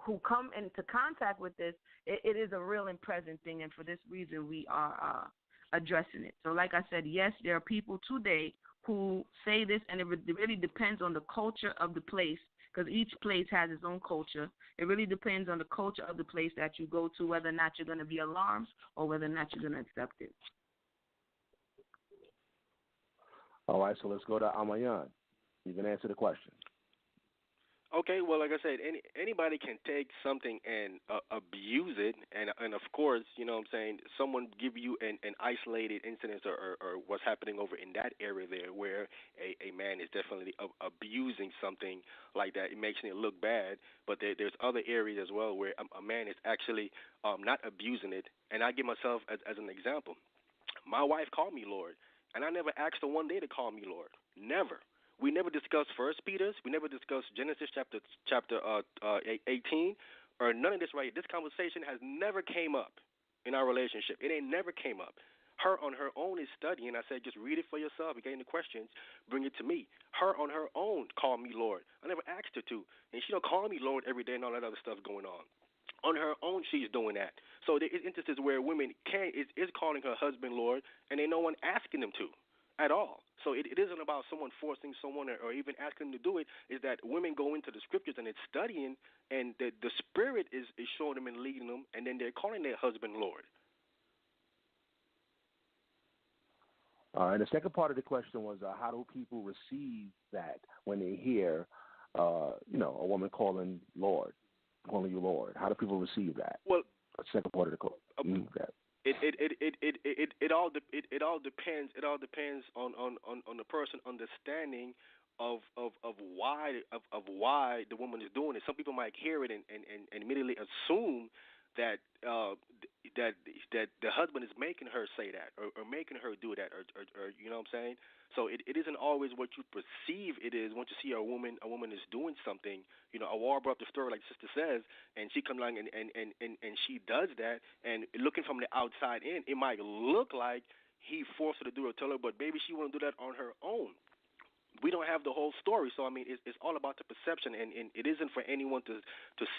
who come into contact with this, it is a real and present thing. And for this reason, we are addressing it. So like I said, yes, there are people today who say this, and it really depends on the culture of the place, because each place has its own culture. It really depends on the culture of the place that you go to, whether or not you're going to be alarmed or whether or not you're going to accept it. All right, so let's go to Wahmayan. You can answer the question. Okay, well, like I said, anybody can take something and abuse it, and of course, someone give you an isolated incident or what's happening over in that area there where a man is definitely abusing something like that. It makes it look bad, but there's other areas as well where a man is actually not abusing it, and I give myself as an example. My wife called me Lord, and I never asked her one day to call me Lord. Never. We never discussed First Peter's. We never discussed Genesis chapter 18 or none of this right here. This conversation has never came up in our relationship. It ain't never came up. Her on her own is studying. I said, just read it for yourself. You get any questions, bring it to me. Her on her own called me Lord. I never asked her to. And she don't call me Lord every day and all that other stuff going on. On her own, she's doing that. So there is instances where women is calling her husband Lord, and ain't no one asking them to at all. So it isn't about someone forcing someone or even asking them to do it. Is that women go into the scriptures and it's studying, and the Spirit is showing them and leading them, and then they're calling their husband Lord. And the second part of the question was, how do people receive that when they hear, a woman calling you Lord? How do people receive that? Well, the second part of the question. It all depends. It all depends on the person understanding of why the woman is doing it. Some people might hear it and immediately assume that the husband is making her say that or making her do that or you know what I'm saying. So it isn't always what you perceive it is. Once you see a woman is doing something, Awar brought up the story like Sister says, and she comes along and she does that, and looking from the outside in, it might look like he forced her to do it, tell her, but maybe she want to do that on her own. We don't have the whole story, so I mean, it's all about the perception, and it isn't for anyone to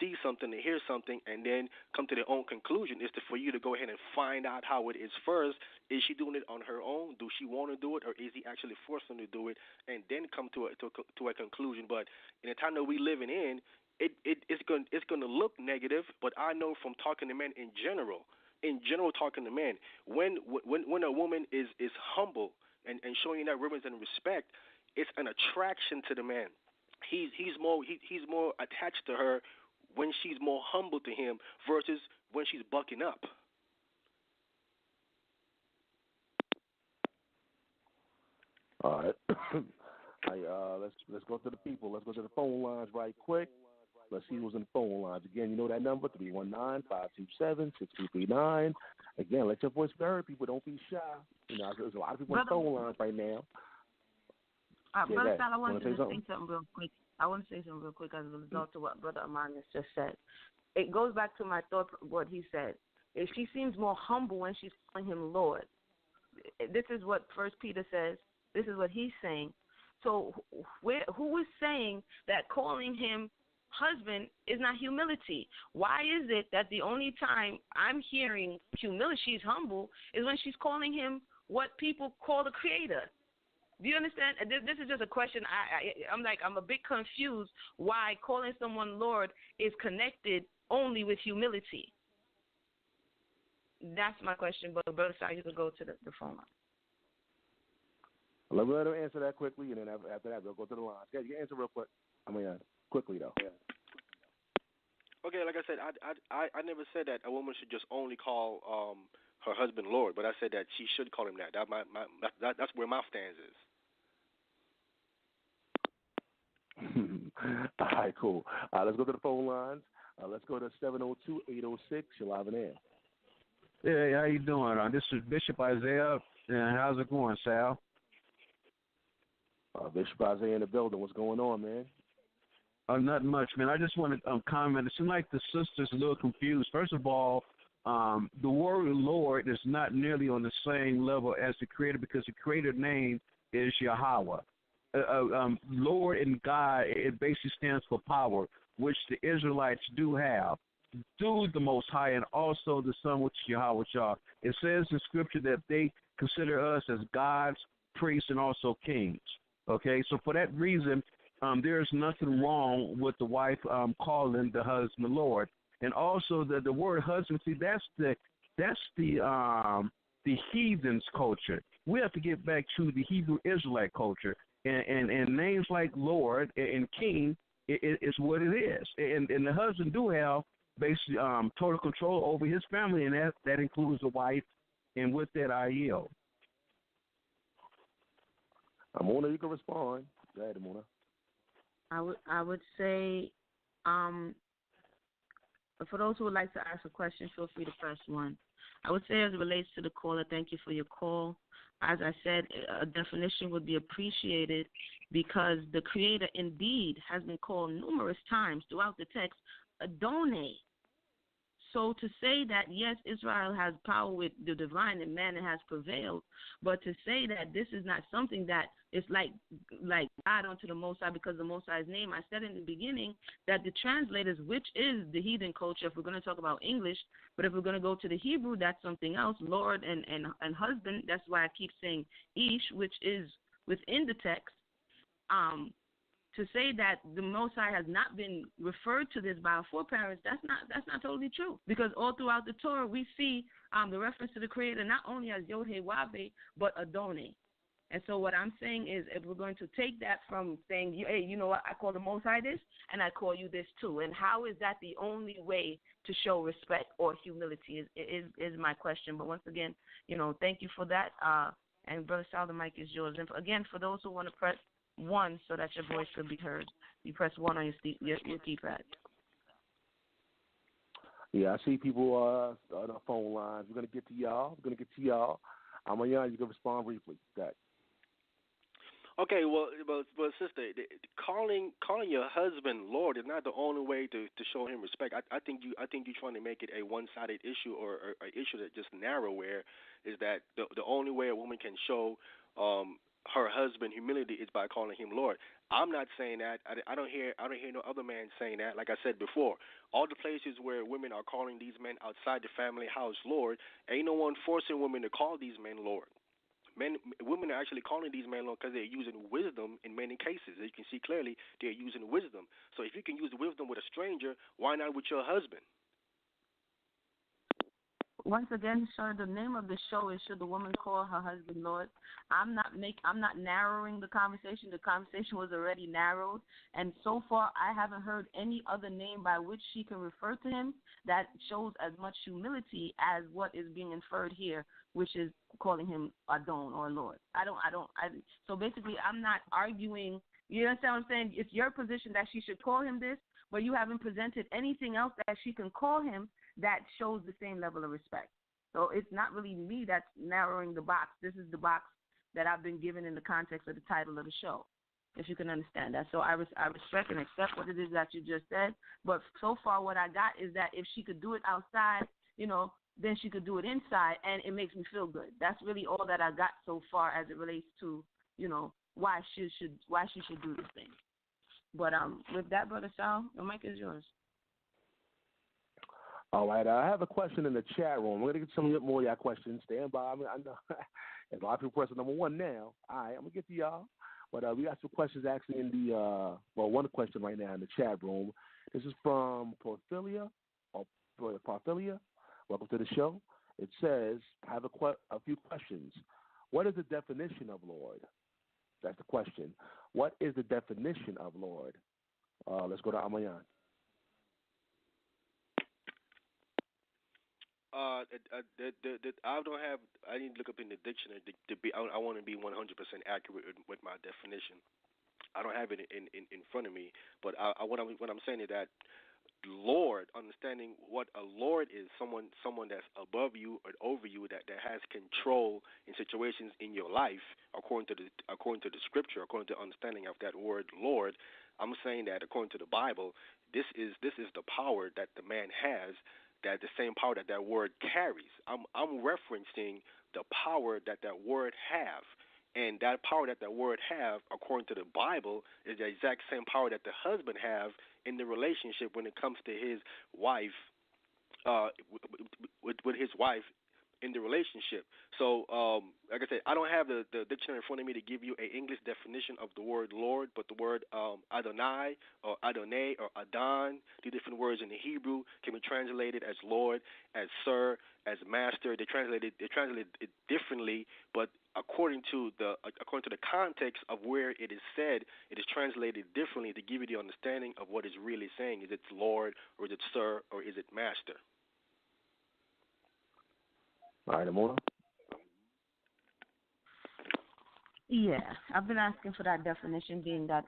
see something, to hear something, and then come to their own conclusion. It's for you to go ahead and find out how it is first. Is she doing it on her own? Do she want to do it, or is he actually forcing her to do it, and then come to a conclusion? But in the time that we're living in, it's going to look negative. But I know from talking to men in general talking to men, when a woman is humble and showing that reverence and respect, it's an attraction to the man. He's more attached to her when she's more humble to him versus when she's bucking up. All right. Let's go to the people. Let's go to the phone lines right quick. Let's see who's in the phone lines. Again, you know that number, 319-527-6239. Again, let your voice be heard, people. Don't be shy. There's a lot of people on the phone lines right now. Brother Sal, I want to say something real quick. I want to say something real quick as a result of what Brother Aman has just said. It goes back to my thought, what he said. If she seems more humble when she's calling him Lord, this is what First Peter says. This is what he's saying. So who is saying that calling him husband is not humility? Why is it that the only time I'm hearing humility, she's humble, is when she's calling him what people call the creator? Do you understand? This is just a question. I'm a bit confused why calling someone Lord is connected only with humility. that's my question. But Brother Sal, you could go to the phone line. Let her answer that quickly, and then after that, we'll go to the lines. Yeah, you can answer real quick. Quickly, though. Yeah. Okay, like I said, I never said that a woman should just only call her husband Lord, but I said that she should call him that. That's where my stance is. All right, cool. Let's go to the phone lines. Let's go to 702-806. You're live in air. Hey, how you doing? This is Bishop Isaiah. And how's it going, Sal? Bishop Isaiah in the building. What's going on, man? Not much, man. I just want to comment. It seems like the sister's a little confused. First of all, the word Lord is not nearly on the same level as the Creator, because the Creator name is Yahweh. Lord and God, it basically stands for power, which the Israelites do have through the Most High, and also the Son, which is Yahweh Shah. It says in Scripture that they consider us as gods, priests, and also kings. Okay, so for that reason, there's nothing wrong with the wife calling the husband Lord, and also the word husband. See, that's the heathens' culture. We have to get back to the Hebrew Israelite culture, and names like Lord and King is what it is, and the husband do have basically total control over his family, and that includes the wife. And with that, I yield. Emunah, you can respond. Go ahead, Emunah. I would say, for those who would like to ask a question, feel free to press 1. I would say, as it relates to the caller, thank you for your call. As I said, a definition would be appreciated, because the Creator indeed has been called numerous times throughout the text Adonai. So to say that, yes, Israel has power with the divine and man has prevailed, but to say that this is not something that is like God unto the Most High because the Most High's name, I said in the beginning that the translators, which is the heathen culture, if we're going to talk about English, but if we're going to go to the Hebrew, that's something else, Lord and husband, that's why I keep saying Ish, which is within the text. To say that the Most High has not been referred to this by our foreparents, that's not totally true. Because all throughout the Torah, we see the reference to the Creator not only as Yod-Heh-Wav-Heh, but Adonai. And so what I'm saying is, if we're going to take that from saying, hey, you know what, I call the Most High this, and I call you this too. And how is that the only way to show respect or humility is my question. But once again, thank you for that. And Brother Sal, the mic is yours. And again, for those who want to press 1 so that your voice could be heard, you press 1 on your keypad. Yeah, I see people on the phone lines. We're going to get to y'all. Wahmayan, you can respond briefly. Go ahead. Okay, well, sister, calling your husband Lord is not the only way to show him respect. I think you're trying to make it a one-sided issue or an issue that just narrow. Where is that the only way a woman can show her husband humility is by calling him Lord. I'm not saying that. I don't hear no other man saying that. Like I said before, all the places where women are calling these men outside the family house Lord, ain't no one forcing women to call these men Lord. Women are actually calling these men Lord because they're using wisdom in many cases. As you can see clearly, they're using wisdom. So if you can use wisdom with a stranger, why not with your husband? Once again, sir, the name of the show is Should the Woman Call Her Husband Lord? I'm not narrowing the conversation. The conversation was already narrowed, and so far I haven't heard any other name by which she can refer to him that shows as much humility as what is being inferred here, which is calling him Adon or Lord. So basically, I'm not arguing. You understand what I'm saying? It's your position that she should call him this, but you haven't presented anything else that she can call him that shows the same level of respect. So it's not really me that's narrowing the box. This is the box that I've been given in the context of the title of the show, if you can understand that. So I respect and accept what it is that you just said, but so far what I got is that if she could do it outside, then she could do it inside, and it makes me feel good. That's really all that I got so far as it relates to, why she should do this thing. But with that, Brother Sal, the mic is yours. All right, I have a question in the chat room. We're going to get some more of y'all questions. Stand by. I know there's a lot of people pressing number 1 now. All right, I'm going to get to y'all. But we got some questions actually in the, one question right now in the chat room. This is from Porphyria. Welcome to the show. It says, I have a few questions. What is the definition of Lord? That's the question. What is the definition of Lord? Let's go to wAhmayan. I don't have. I need to look up in the dictionary to be. I want to be 100% accurate with my definition. I don't have it in front of me, but what I'm saying is that Lord, understanding what a Lord is, someone that's above you or over you, that has control in situations in your life, according to the scripture, according to the understanding of that word Lord. I'm saying that according to the Bible, this is the power that the man has, that the same power that word carries. I'm referencing the power that word have. And that power that word have, according to the Bible, is the exact same power that the husband have in the relationship when it comes to his wife, with his wife in the relationship. So, like I said, I don't have the dictionary in front of me to give you an English definition of the word Lord, but the word Adonai or Adonai or Adon, the different words in the Hebrew can be translated as Lord, as Sir, as Master. They translate it differently, but according to the context of where it is said, it is translated differently to give you the understanding of what it's really saying. Is it Lord, or is it Sir, or is it Master? All right, Emunah. Yeah, I've been asking for that definition, being that,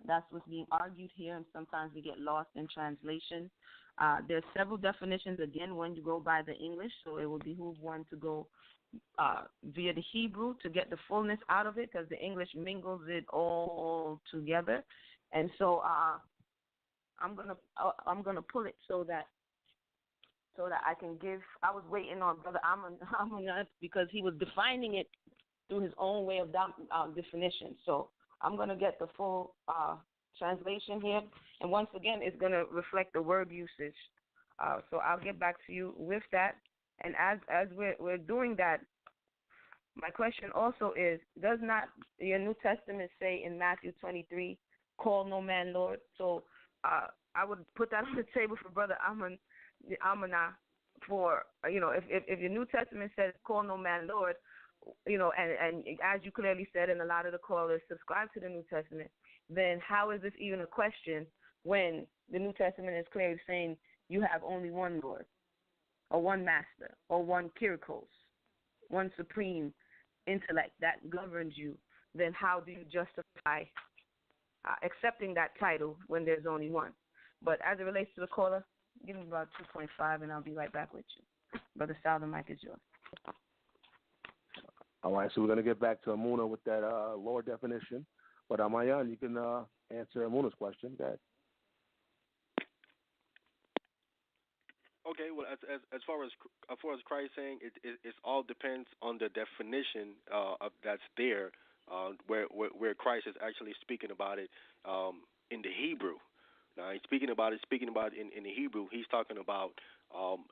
that's what's being argued here, and sometimes we get lost in translation. There's several definitions, again, when you go by the English, so it would behoove one to go via the Hebrew to get the fullness out of it, because the English mingles it all together. And so I'm gonna pull it so that I can give. I was waiting on Brother Amunah because he was defining it through his own way of definition. So I'm going to get the full translation here. And once again, it's going to reflect the word usage. So I'll get back to you with that. And as we're doing that, my question also is, does not your New Testament say in Matthew 23, call no man Lord? So I would put that on the table for Brother Amunah, for if your New Testament says call no man Lord, and as you clearly said, and a lot of the callers subscribe to the New Testament, then how is this even a question when the New Testament is clearly saying you have only one Lord, or one Master, or one Kyrios, one supreme intellect that governs you? Then how do you justify accepting that title when there's only one? But as it relates to the caller, give me about 2.5, and I'll be right back with you. Brother Sal, the mic is yours. All right, so we're going to get back to Emunah with that Lord definition. But wAhmayan, you can answer Emunah's question. Go ahead. Okay, well, as far as Christ saying, it all depends on the definition of that's there, where Christ is actually speaking about it in the Hebrew. Now, he's speaking about it in the Hebrew. He's talking about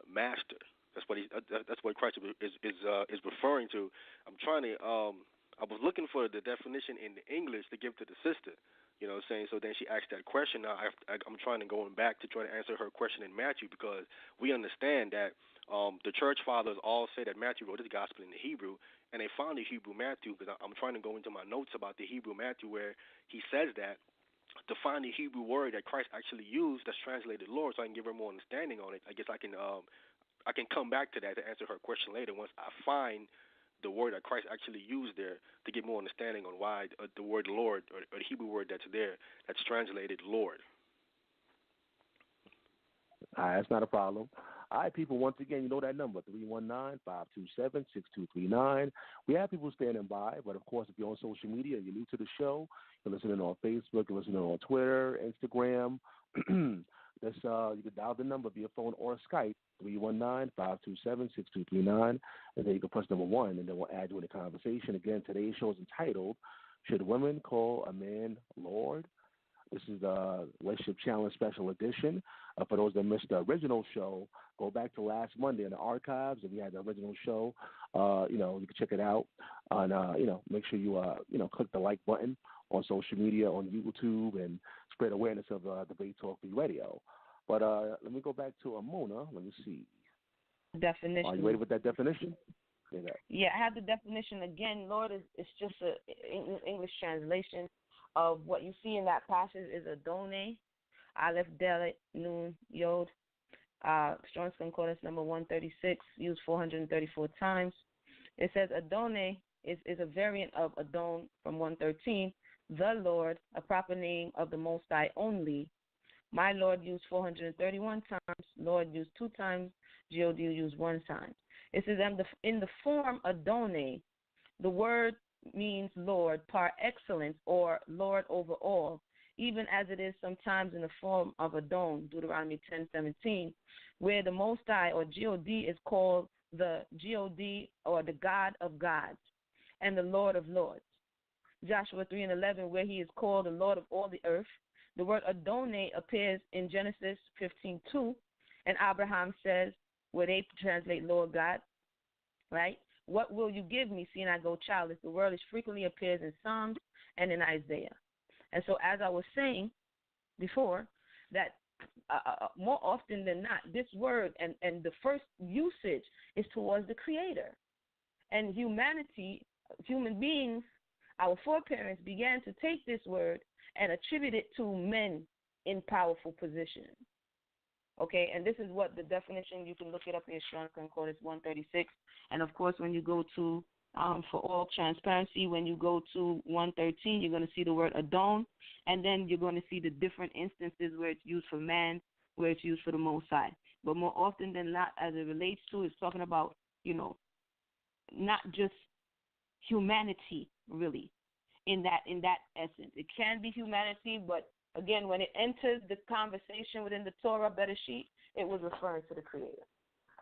master. That's what Christ is referring to. I was looking for the definition in the English to give to the sister. You know what I'm saying? So then she asked that question. Now I'm trying to go back to try to answer her question in Matthew, because we understand that the church fathers all say that Matthew wrote his gospel in the Hebrew, and they found the Hebrew Matthew, because I'm trying to go into my notes about the Hebrew Matthew where he says that to find the Hebrew word that Christ actually used that's translated Lord, so I can give her more understanding on it. I guess I can come back to that to answer her question later once I find the word that Christ actually used there to get more understanding on why the word Lord, or the Hebrew word that's there, that's translated Lord. All right, that's not a problem. All right, people, once again, you know that number, 319-527-6239. We have people standing by, but, of course, if you're on social media and you're new to the show, you're listening on Facebook, you're listening on Twitter, Instagram, you can dial the number via phone or Skype, 319-527-6239, and then you can press number 1, and then we'll add you in the conversation. Again, today's show is entitled, Should Women Call a Man Lord? This is the Relationship Challenge Special Edition. For those that missed the original show, go back to last Monday in the archives. If you had the original show, you can check it out. And, make sure you, click the like button on social media, on YouTube, and spread awareness of Debate Talk Radio. But let me go back to Emunah. Let me see. definition. Are you ready with that definition? Yeah, I have the definition again. Lord is just a English translation of what you see in that passage is Adonai, Aleph, Dalet, Nun, Yod. Strong's Concordance number 136, used 434 times. It says Adonai is a variant of Adon from 113, the Lord, a proper name of the Most High only. My Lord used 431 times, Lord used 2 times, God used 1 time. It says in the form Adonai, the word means Lord par excellence or Lord over all, even as it is sometimes in the form of Adon, Deuteronomy 10:17, where the Most High or God is called the God or the God of gods and the Lord of lords. Joshua 3:11, where he is called the Lord of all the earth. The word Adonai appears in Genesis 15:2, and Abraham says, where they translate Lord God, right? What will you give me, seeing I go childless? The word frequently appears in Psalms and in Isaiah. And so, as I was saying before, that more often than not, this word and the first usage is towards the Creator. And humanity, human beings, our foreparents began to take this word and attribute it to men in powerful positions. Okay, and this is what the definition, you can look it up in Strong's Concordance 136. And, of course, when you go to, for all transparency, when you go to 113, you're going to see the word Adon, and then you're going to see the different instances where it's used for man, where it's used for the Most High. But more often than not, as it relates to, it's talking about, not just humanity, really, in that essence. It can be humanity, but again, when it enters the conversation within the Torah Bereshit, it was referring to the Creator.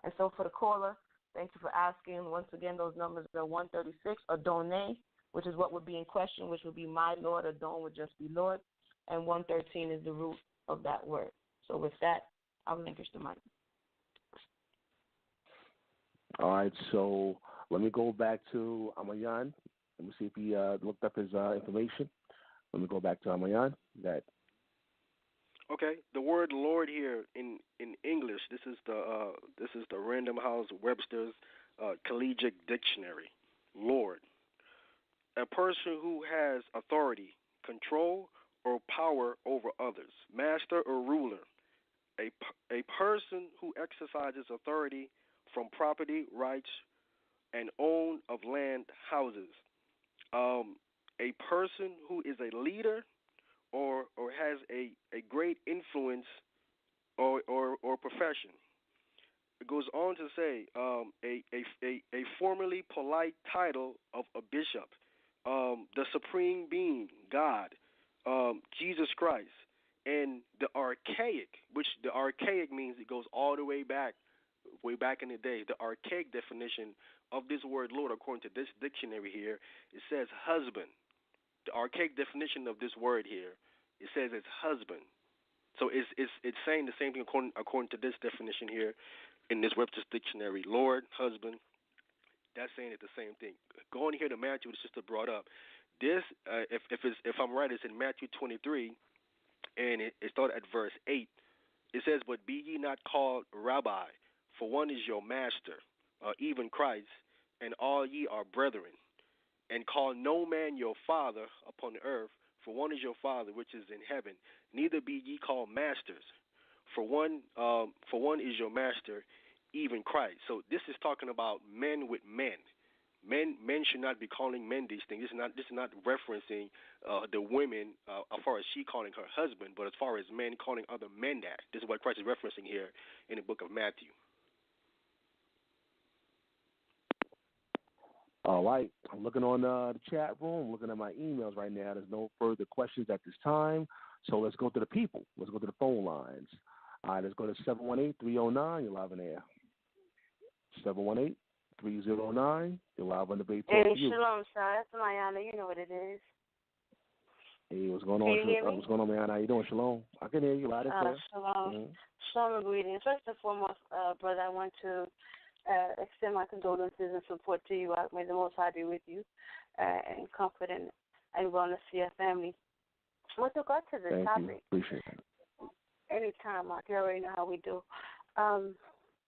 And so for the caller, thank you for asking. Once again, those numbers are 136, Adonai, which is what would be in question, which would be my Lord. Adon would just be Lord. And 113 is the root of that word. So with that, I'll relinquish the mic. All right, so let me go back to Wahmayan. Let me see if he looked up his information. Let me go back to Wahmayan. Okay, the word Lord here in English. This is the Random House Webster's Collegiate Dictionary. Lord, a person who has authority, control, or power over others, master or ruler. A person who exercises authority from property rights and own of land, houses. A person who is a leader or has a great influence or profession. It goes on to say a formerly polite title of a bishop, the supreme being, God, Jesus Christ, and the archaic, which the archaic means it goes all the way back in the day. The archaic definition of this word Lord, according to this dictionary here, it says husband. The archaic definition of this word here, it says it's husband. So it's saying the same thing according to this definition here in this Webster's dictionary. Lord, husband, that's saying it the same thing. Going here to Matthew, the sister brought up this. If I'm right, it's in Matthew 23, and it started at verse 8. It says, "But be ye not called Rabbi, for one is your master, even Christ, and all ye are brethren. And call no man your father upon the earth, for one is your Father which is in heaven. Neither be ye called masters, for one is your master, even Christ." So this is talking about men with men. Men should not be calling men these things. This is not referencing the women as far as she calling her husband, but as far as men calling other men that. This is what Christ is referencing here in the book of Matthew. All right. I'm looking on the chat room, looking at my emails right now. There's no further questions at this time. So let's go to the people. Let's go to the phone lines. All right, let's go to 718-309. You're live in air. 718-309. You're live on the Bay Talk. Hey, shalom, son. That's Mayana. You know what it is. Hey, what's going on? What's going on, Mayana? How you doing? Shalom. I can hear you loud and clear. Shalom. Mm-hmm. Shalom, greetings. First and foremost, brother, I want to extend my condolences and support to you. May the Most High be with you and comfort and wellness to your family. With regard to this topic, you. Appreciate it. anytime, Mark, you already know how we do.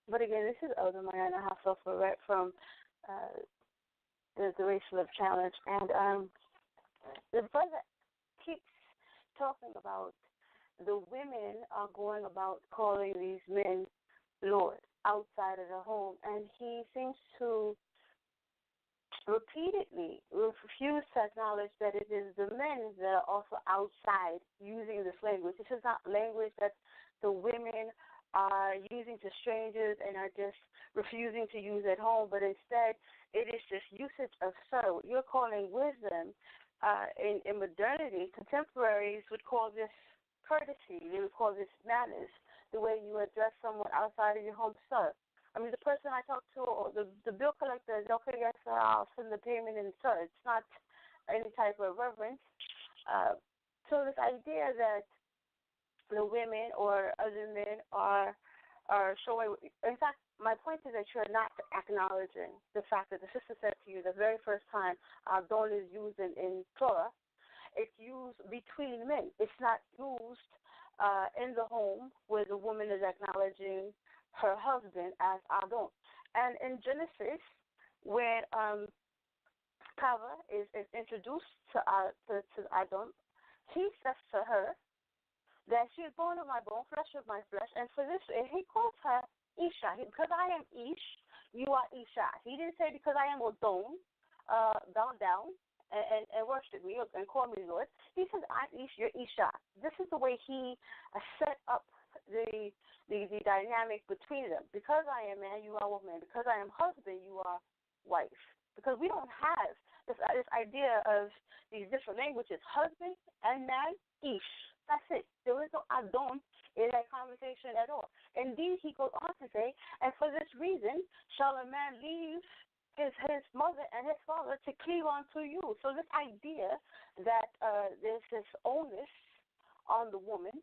But again, this is Elder Mariana Hassel from the Racial Love Challenge. And the brother keeps talking about the women are going about calling these men Lord outside of the home. And he seems to repeatedly refuse to acknowledge that it is the men that are also outside using this language. This is not language that the women are using to strangers and are just refusing to use at home, but instead it is just usage of sir. You're calling wisdom. In modernity, contemporaries would call this courtesy. They would call this manners, the way you address someone outside of your home, sir. I mean, the person I talk to, or the bill collector, don't forget, sir, I'll send the payment in, sir. It's not any type of reverence. So this idea that the women or other men are showing, in fact, my point is that you're not acknowledging the fact that the sister said to you the very first time Adon is used in Torah, it's used between men. It's not used in the home where the woman is acknowledging her husband as Adon. And in Genesis, when Kava is introduced to Adon, he says to her that she is bone of my bone, flesh of my flesh, and for this, and he calls her Isha. Because I am Ish, you are Isha. He didn't say because I am Odon, bow down and worship me and call me Lord. He says, I'm Ish, you're Isha. This is the way he set up the dynamic between them. Because I am man, you are woman. Because I am husband, you are wife. Because we don't have this idea of these different languages, husband and man, Ish. That's it. There is no Adon in that conversation at all. Indeed, he goes on to say, and for this reason shall a man leave his mother and his father to cleave unto you. So this idea that there's this onus on the woman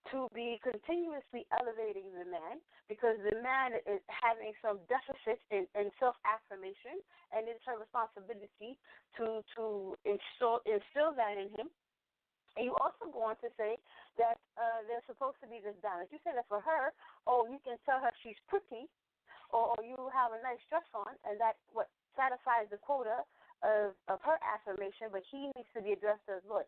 to be continuously elevating the man because the man is having some deficit in self-affirmation, and it's her responsibility to instill that in him. And you also go on to say that there's supposed to be this balance. You say that for her, you can tell her she's pretty, or you have a nice dress on, and that what satisfies the quota of her affirmation, but he needs to be addressed as Lord.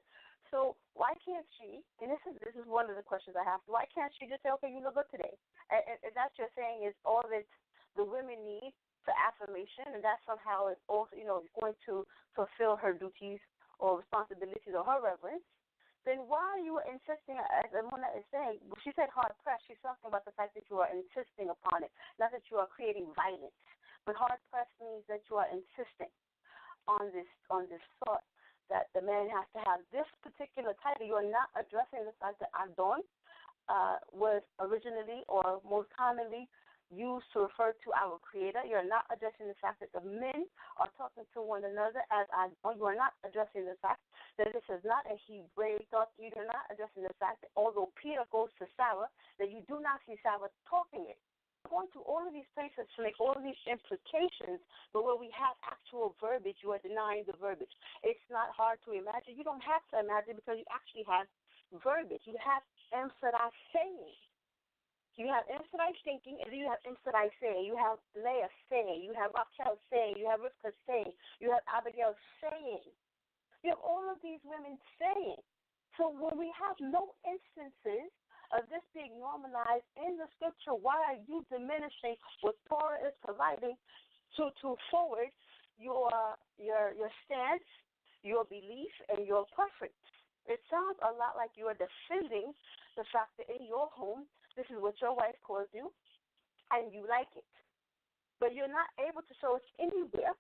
So why can't she, and this is one of the questions I have, why can't she just say, okay, you look good today? And that's you're saying is all that the women need for affirmation, and that somehow is also, going to fulfill her duties or responsibilities or her reverence. Then why are you insisting, as Emunah is saying, she said hard pressed, she's talking about the fact that you are insisting upon it, not that you are creating violence. But hard pressed means that you are insisting on this thought that the man has to have this particular title. You are not addressing the fact that Adon was originally or most commonly used to refer to our Creator. You're not addressing the fact that the men are talking to one another as Adon. You are not addressing the fact that this is not a Hebraic thought. You are not addressing the fact that although Peter goes to Sarah, that you do not see Sarah talking it. Going to all of these places to make all of these implications, but where we have actual verbiage, you are denying the verbiage. It's not hard to imagine. You don't have to imagine because you actually have verbiage. You have Emsadai saying. You have Emsadai thinking, and then you have Emsadai saying. You have Leah saying. You have Rachel saying. You have Rivka saying. You have Abigail saying. You have all of these women saying. So when we have no instances of this being normalized in the scripture, why are you diminishing what Torah is providing to forward your stance, your belief, and your preference? It sounds a lot like you are defending the fact that in your home, this is what your wife calls you, and you like it. But you're not able to show us anywhere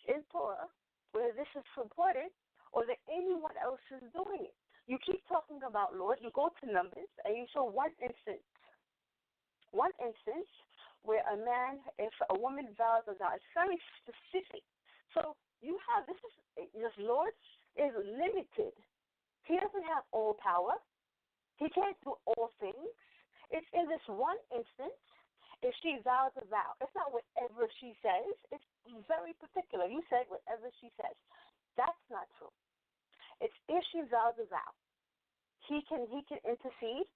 in Torah where this is supported or that anyone else is doing it. You keep talking about Lord, you go to Numbers, and you show one instance where a man, if a woman vows a vow, it's very specific. So you have, this Lord is limited. He doesn't have all power. He can't do all things. It's in this one instance, if she vows a vow. It's not whatever she says. It's very particular. You said whatever she says. That's not true. It's if she vows a vow, he can intercede,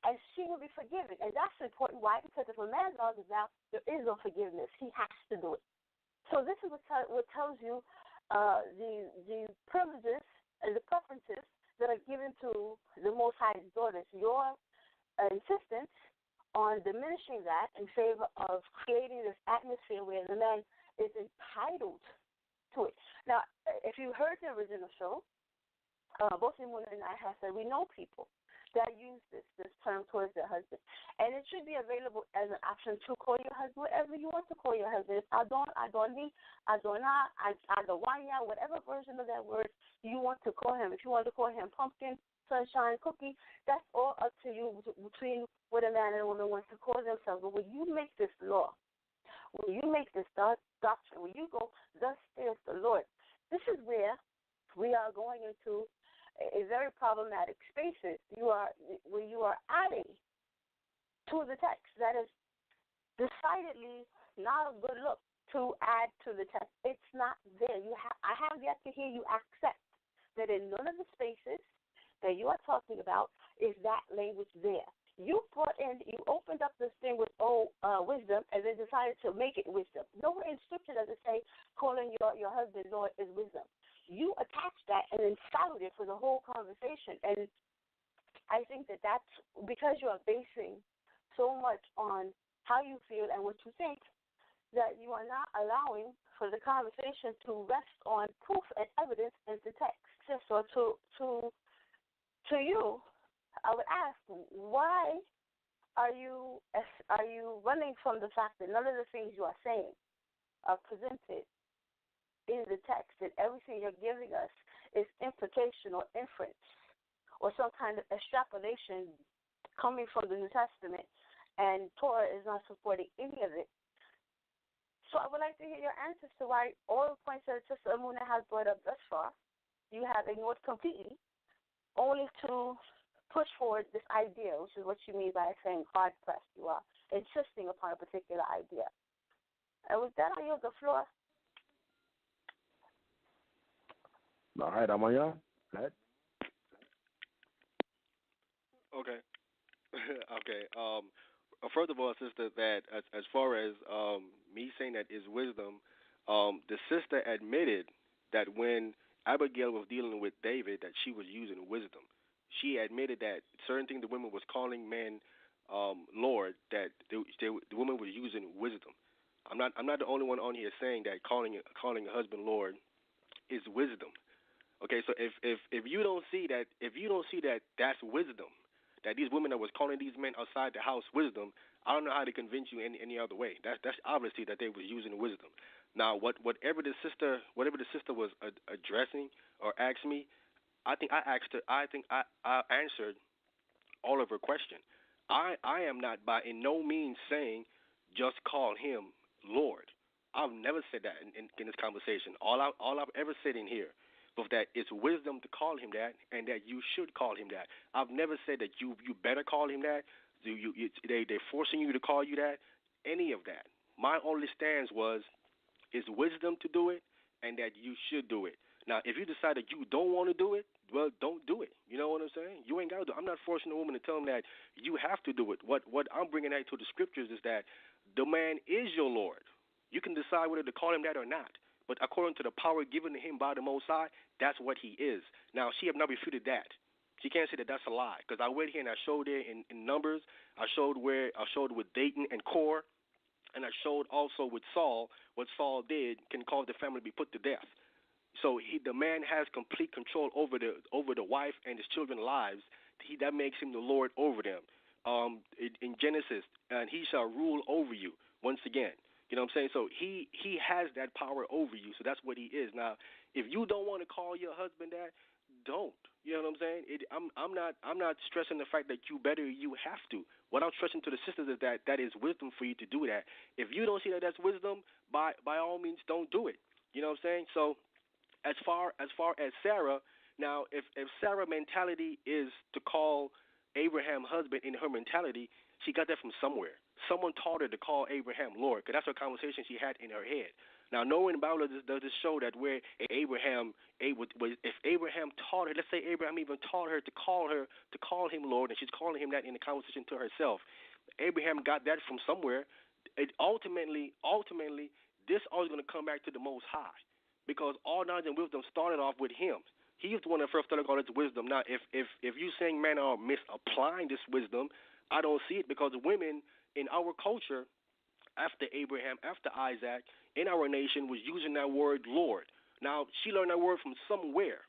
and she will be forgiven. And that's important. Why? Because if a man vows a vow, there is no forgiveness. He has to do it. So this is what tells you the privileges and the preferences that are given to the Most High's daughters. Your insistence on diminishing that in favor of creating this atmosphere where the man is entitled to it. Now, if you heard the original show, both Emunah and I have said we know people that use this term towards their husband. And it should be available as an option to call your husband whatever you want to call your husband. It's Adoni, Adonai, Adawanya, whatever version of that word you want to call him. If you want to call him pumpkin, sunshine, cookie, that's all up to you between what a man and a woman want to call themselves. But when you make this law, when you make this doctrine, when you go, thus saith the Lord, this is where we are going into a very problematic spaces. When you are adding to the text, that is decidedly not a good look to add to the text. It's not there. I have yet to hear you accept that in none of the spaces that you are talking about is that language there. You opened up this thing with wisdom, and then decided to make it wisdom. Nowhere in Scripture does it say calling your husband Lord is wisdom. You attached that and then followed it for the whole conversation. And I think that's because you are basing so much on how you feel and what you think, that you are not allowing for the conversation to rest on proof and evidence in the text. So to you, I would ask, why are you running from the fact that none of the things you are saying are presented in the text, and everything you're giving us is implication or inference or some kind of extrapolation coming from the New Testament, and Torah is not supporting any of it? So I would like to hear your answers to why all the points that Sister Emunah has brought up thus far, you have ignored completely, only to push forward this idea, which is what you mean by saying hard-pressed. You are insisting upon a particular idea. And with that, I yield the floor. All right, Wahmayan. Go ahead. Okay. Okay. First of all, sister, that as far as me saying that is wisdom, the sister admitted that when Abigail was dealing with David, that she was using wisdom. She admitted that certain things the women was calling men Lord, that the woman was using wisdom. I'm not the only one on here saying that calling a husband Lord is wisdom. Okay, so if you don't see that that's wisdom, that these women that was calling these men outside the house wisdom, I don't know how to convince you any other way. That's obviously that they was using wisdom. Now, whatever the sister was addressing or asked me, I think I answered all of her question. I am not by in no means saying just call him Lord. I've never said that in this conversation. All I've ever said in here was that it's wisdom to call him that, and that you should call him that. I've never said that you better call him that. They're forcing you to call you that. Any of that. My only stance was it's wisdom to do it, and that you should do it. Now, if you decide that you don't want to do it, well, don't do it. You know what I'm saying? You ain't got to do it. I'm not forcing a woman to tell them that you have to do it. What I'm bringing out to the scriptures is that the man is your Lord. You can decide whether to call him that or not. But according to the power given to him by the Most High, that's what he is. Now, she have not refuted that. She can't say that that's a lie, because I went here and I showed there in Numbers. I showed with Dayton and Kor, and I showed also with Saul what Saul did can cause the family to be put to death. So the man has complete control over the wife and his children's lives. That makes him the Lord over them. In Genesis, and he shall rule over you once again. You know what I'm saying? So he has that power over you. So that's what he is. Now, if you don't want to call your husband that, don't. You know what I'm saying? I'm not stressing the fact that you better. You have to. What I'm stressing to the sisters is that is wisdom for you to do that. If you don't see that that's wisdom, by all means, don't do it. You know what I'm saying? So as far as Sarah, now if Sarah's mentality is to call Abraham husband, in her mentality, she got that from somewhere. Someone taught her to call Abraham Lord, because that's her conversation she had in her head. Now, knowing the Bible does this show that where if Abraham taught her, let's say Abraham even taught her to call him Lord, and she's calling him that in the conversation to herself. Abraham got that from somewhere. ultimately, this always going to come back to the Most High, because all knowledge and wisdom started off with Him. He's the one that first started all this wisdom. Now, if you saying men are misapplying this wisdom, I don't see it, because women in our culture, after Abraham, after Isaac, in our nation, was using that word Lord. Now, she learned that word from somewhere.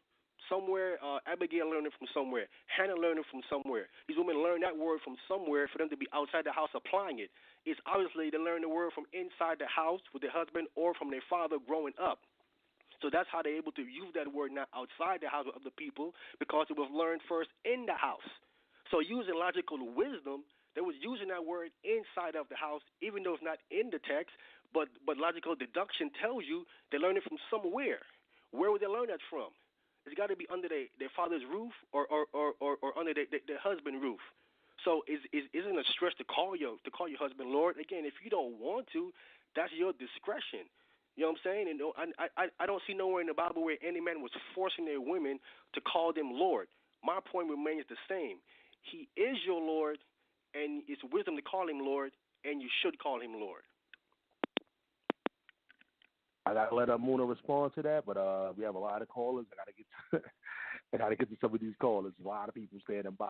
Abigail learned it from somewhere. Hannah learned it from somewhere. These women learned that word from somewhere for them to be outside the house applying it. It's obviously they learned the word from inside the house with their husband or from their father growing up. So that's how they're able to use that word not outside the house with other people, because it was learned first in the house. So using logical wisdom, they was using that word inside of the house, even though it's not in the text, but logical deduction tells you they learned it from somewhere. Where would they learn that from? It's got to be under their father's roof or under their husband's roof. So isn't a stretch to call your husband Lord? Again, if you don't want to, that's your discretion. You know what I'm saying? And I don't see nowhere in the Bible where any man was forcing their women to call them Lord. My point remains the same. He is your Lord, and it's wisdom to call him Lord, and you should call him Lord. I gotta let Emunah respond to that, but we have a lot of callers. I gotta get to some of these callers. A lot of people standing by.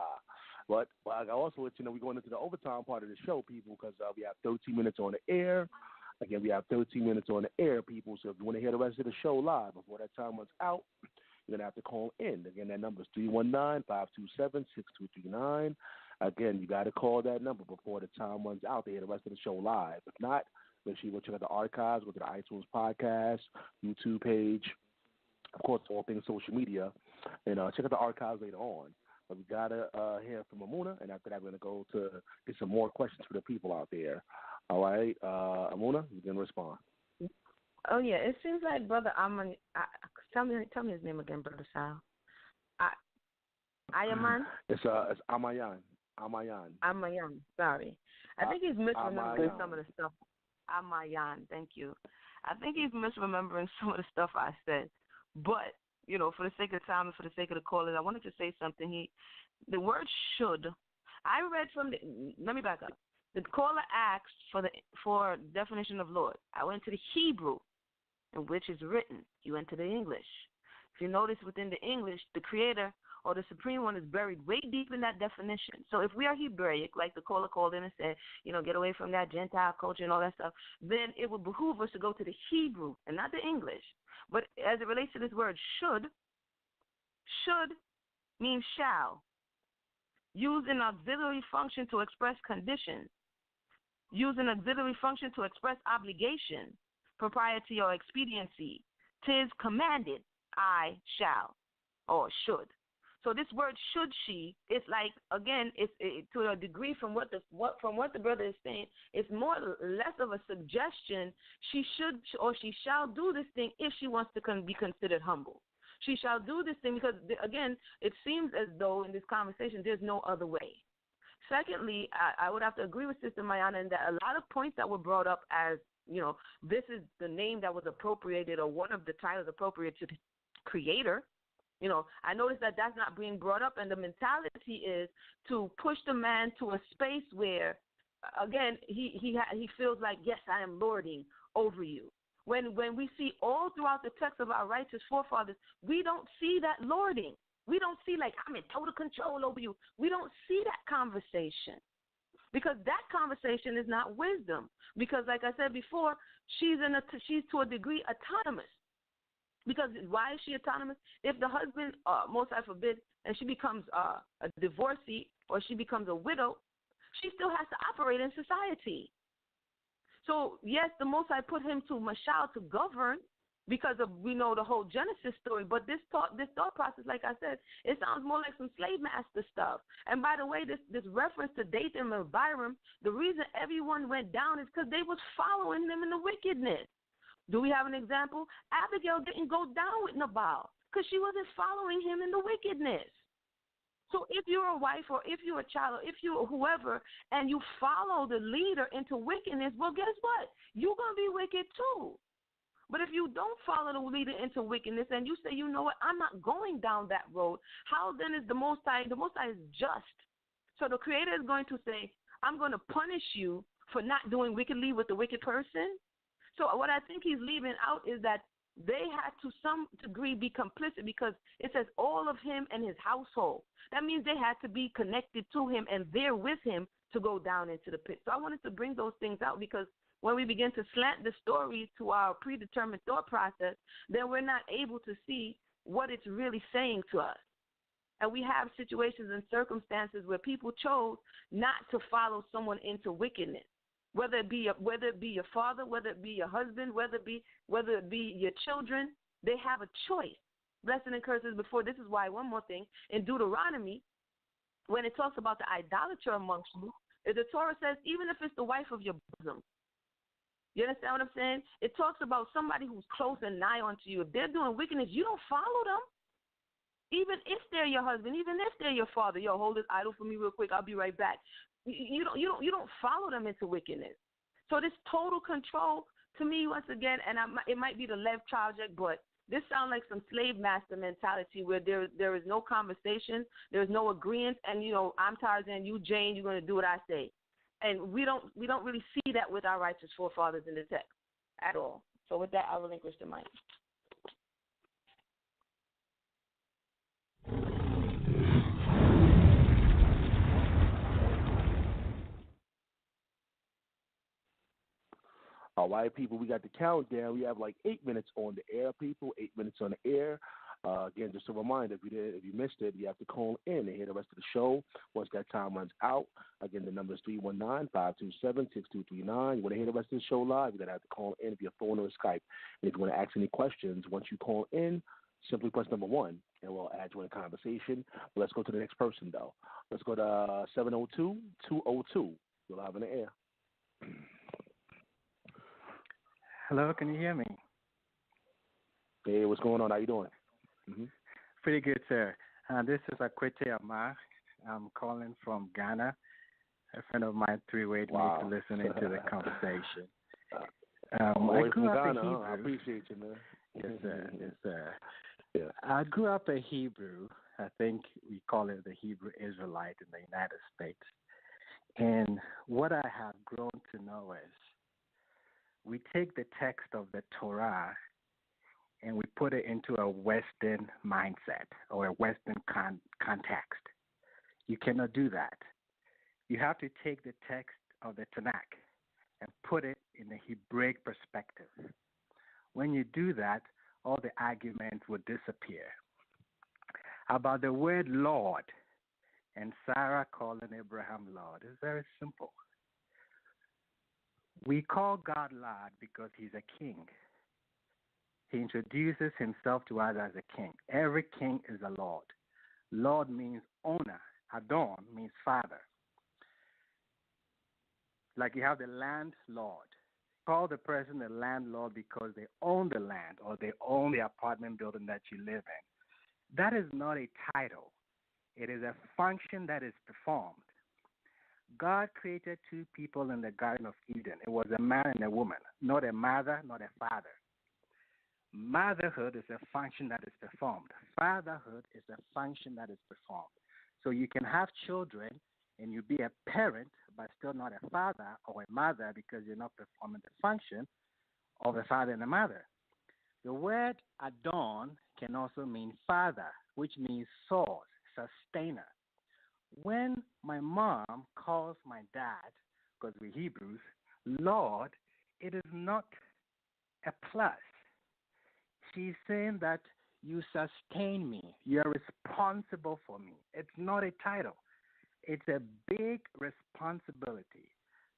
But I also let you know we're going into the overtime part of the show, people, because we have 13 minutes on the air. Again, we have 13 minutes on the air, people. So if you want to hear the rest of the show live before that time runs out, you're gonna have to call in. Again, that number is 319-527-6239. Again, you got to call that number before the time runs out to hear the rest of the show live. If not, make sure you go check out the archives, go to the iTunes podcast, YouTube page, of course, all things social media, and check out the archives later on. But we got to hear from Emunah, and after that, we're going to go to get some more questions for the people out there. All right, Emunah, you can respond. Oh, yeah, it seems like Brother Aman, tell me his name again, Brother Sal. Ayaman? It's Wahmayan. Wahmayan, sorry. I think he's misremembering some of the stuff. Wahmayan, thank you. I think he's misremembering some of the stuff I said. But, for the sake of time and for the sake of the callers, I wanted to say something. The word should, I read from let me back up. The caller asked for definition of Lord. I went to the Hebrew, in which is written. He went to the English. If you notice within the English, the Creator or the Supreme One is buried way deep in that definition. So if we are Hebraic, like the caller called in and said, get away from that Gentile culture and all that stuff, then it would behoove us to go to the Hebrew and not the English. But as it relates to this word should means shall. Use an auxiliary function to express conditions. Use an auxiliary function to express obligation, propriety, or expediency. 'Tis commanded, I shall, or should. So this word should she, it's like, again, it's to a degree from what the brother is saying, it's more or less of a suggestion. She should or she shall do this thing if she wants to be considered humble. She shall do this thing because, again, it seems as though in this conversation there's no other way. Secondly, I would have to agree with Sister Mayana in that a lot of points that were brought up as, this is the name that was appropriated or one of the titles appropriate to the Creator. I noticed that that's not being brought up, and the mentality is to push the man to a space where, again, he feels like, yes, I am lording over you. When we see all throughout the text of our righteous forefathers, we don't see that lording. We don't see like, I'm in total control over you. We don't see that conversation because that conversation is not wisdom. Because, like I said before, she's to a degree autonomous. Because why is she autonomous? If the husband, most I forbid, and she becomes a divorcee or she becomes a widow, she still has to operate in society. So, yes, the Most High put him to Mashal to govern because we know the whole Genesis story. But this thought process, like I said, it sounds more like some slave master stuff. And by the way, this reference to Dathan and Abiram, the reason everyone went down is because they was following them in the wickedness. Do we have an example? Abigail didn't go down with Nabal because she wasn't following him in the wickedness. So if you're a wife or if you're a child or if you're whoever and you follow the leader into wickedness, well, guess what? You're going to be wicked too. But if you don't follow the leader into wickedness and you say, you know what, I'm not going down that road, how then is the Most High? The Most High is just. So the Creator is going to say, I'm going to punish you for not doing wickedly with the wicked person. So what I think he's leaving out is that they had to some degree be complicit, because it says all of him and his household. That means they had to be connected to him and there with him to go down into the pit. So I wanted to bring those things out, because when we begin to slant the stories to our predetermined thought process, then we're not able to see what it's really saying to us. And we have situations and circumstances where people chose not to follow someone into wickedness, whether it be your father, whether it be your husband, whether it be your children. They have a choice. Blessing and curses before. This is why, one more thing, in Deuteronomy, when it talks about the idolater amongst you, the Torah says, even if it's the wife of your bosom. You understand what I'm saying? It talks about somebody who's close and nigh unto you. If they're doing wickedness, you don't follow them. Even if they're your husband, even if they're your father. Yo, hold this idol for me real quick. I'll be right back. You don't follow them into wickedness. So this total control, to me, once again, and it might be the Lev project, but this sounds like some slave master mentality where there is no conversation, there's no agreement, and I'm Tarzan, you Jane, you're going to do what I say. And we don't really see that with our righteous forefathers in the text at all. So with that, I relinquish the mic. All right, people, we got the countdown. We have like 8 minutes on the air, people, 8 minutes on the air. Again, just a reminder, if you missed it, you have to call in and hear the rest of the show once that time runs out. Again, the number is 319-527-6239. You want to hear the rest of the show live, you're going to have to call in via phone or Skype. And if you want to ask any questions, once you call in, simply press number 1, and we'll add you in the conversation. But let's go to the next person, though. Let's go to 702-202. You're live in the air. Hello, can you hear me? Hey, what's going on? How you doing? Mm-hmm. Pretty good, sir. This is Akwete Amar. I'm calling from Ghana. A friend of mine three-wayed me to listen into the conversation. I grew up a Hebrew. I appreciate you, man. Yes, sir. Yes, sir. Yeah. I grew up a Hebrew. I think we call it the Hebrew Israelite in the United States. And what I have grown to know is we take the text of the Torah and we put it into a Western mindset or a Western context. You cannot do that. You have to take the text of the Tanakh and put it in the Hebraic perspective. When you do that, all the arguments will disappear. About the word Lord and Sarah calling Abraham Lord, it's very simple. We call God Lord because he's a king. He introduces himself to us as a king. Every king is a Lord. Lord means owner. Adon means father. Like you have the landlord. Call the person the landlord because they own the land or they own the apartment building that you live in. That is not a title. It is a function that is performed. God created two people in the Garden of Eden. It was a man and a woman, not a mother, not a father. Motherhood is a function that is performed. Fatherhood is a function that is performed. So you can have children and you be a parent but still not a father or a mother because you're not performing the function of a father and a mother. The word Adon can also mean father, which means source, sustainer. When my mom calls my dad, because we're Hebrews, Lord, it is not a plus. She's saying that you sustain me. You're responsible for me. It's not a title. It's a big responsibility.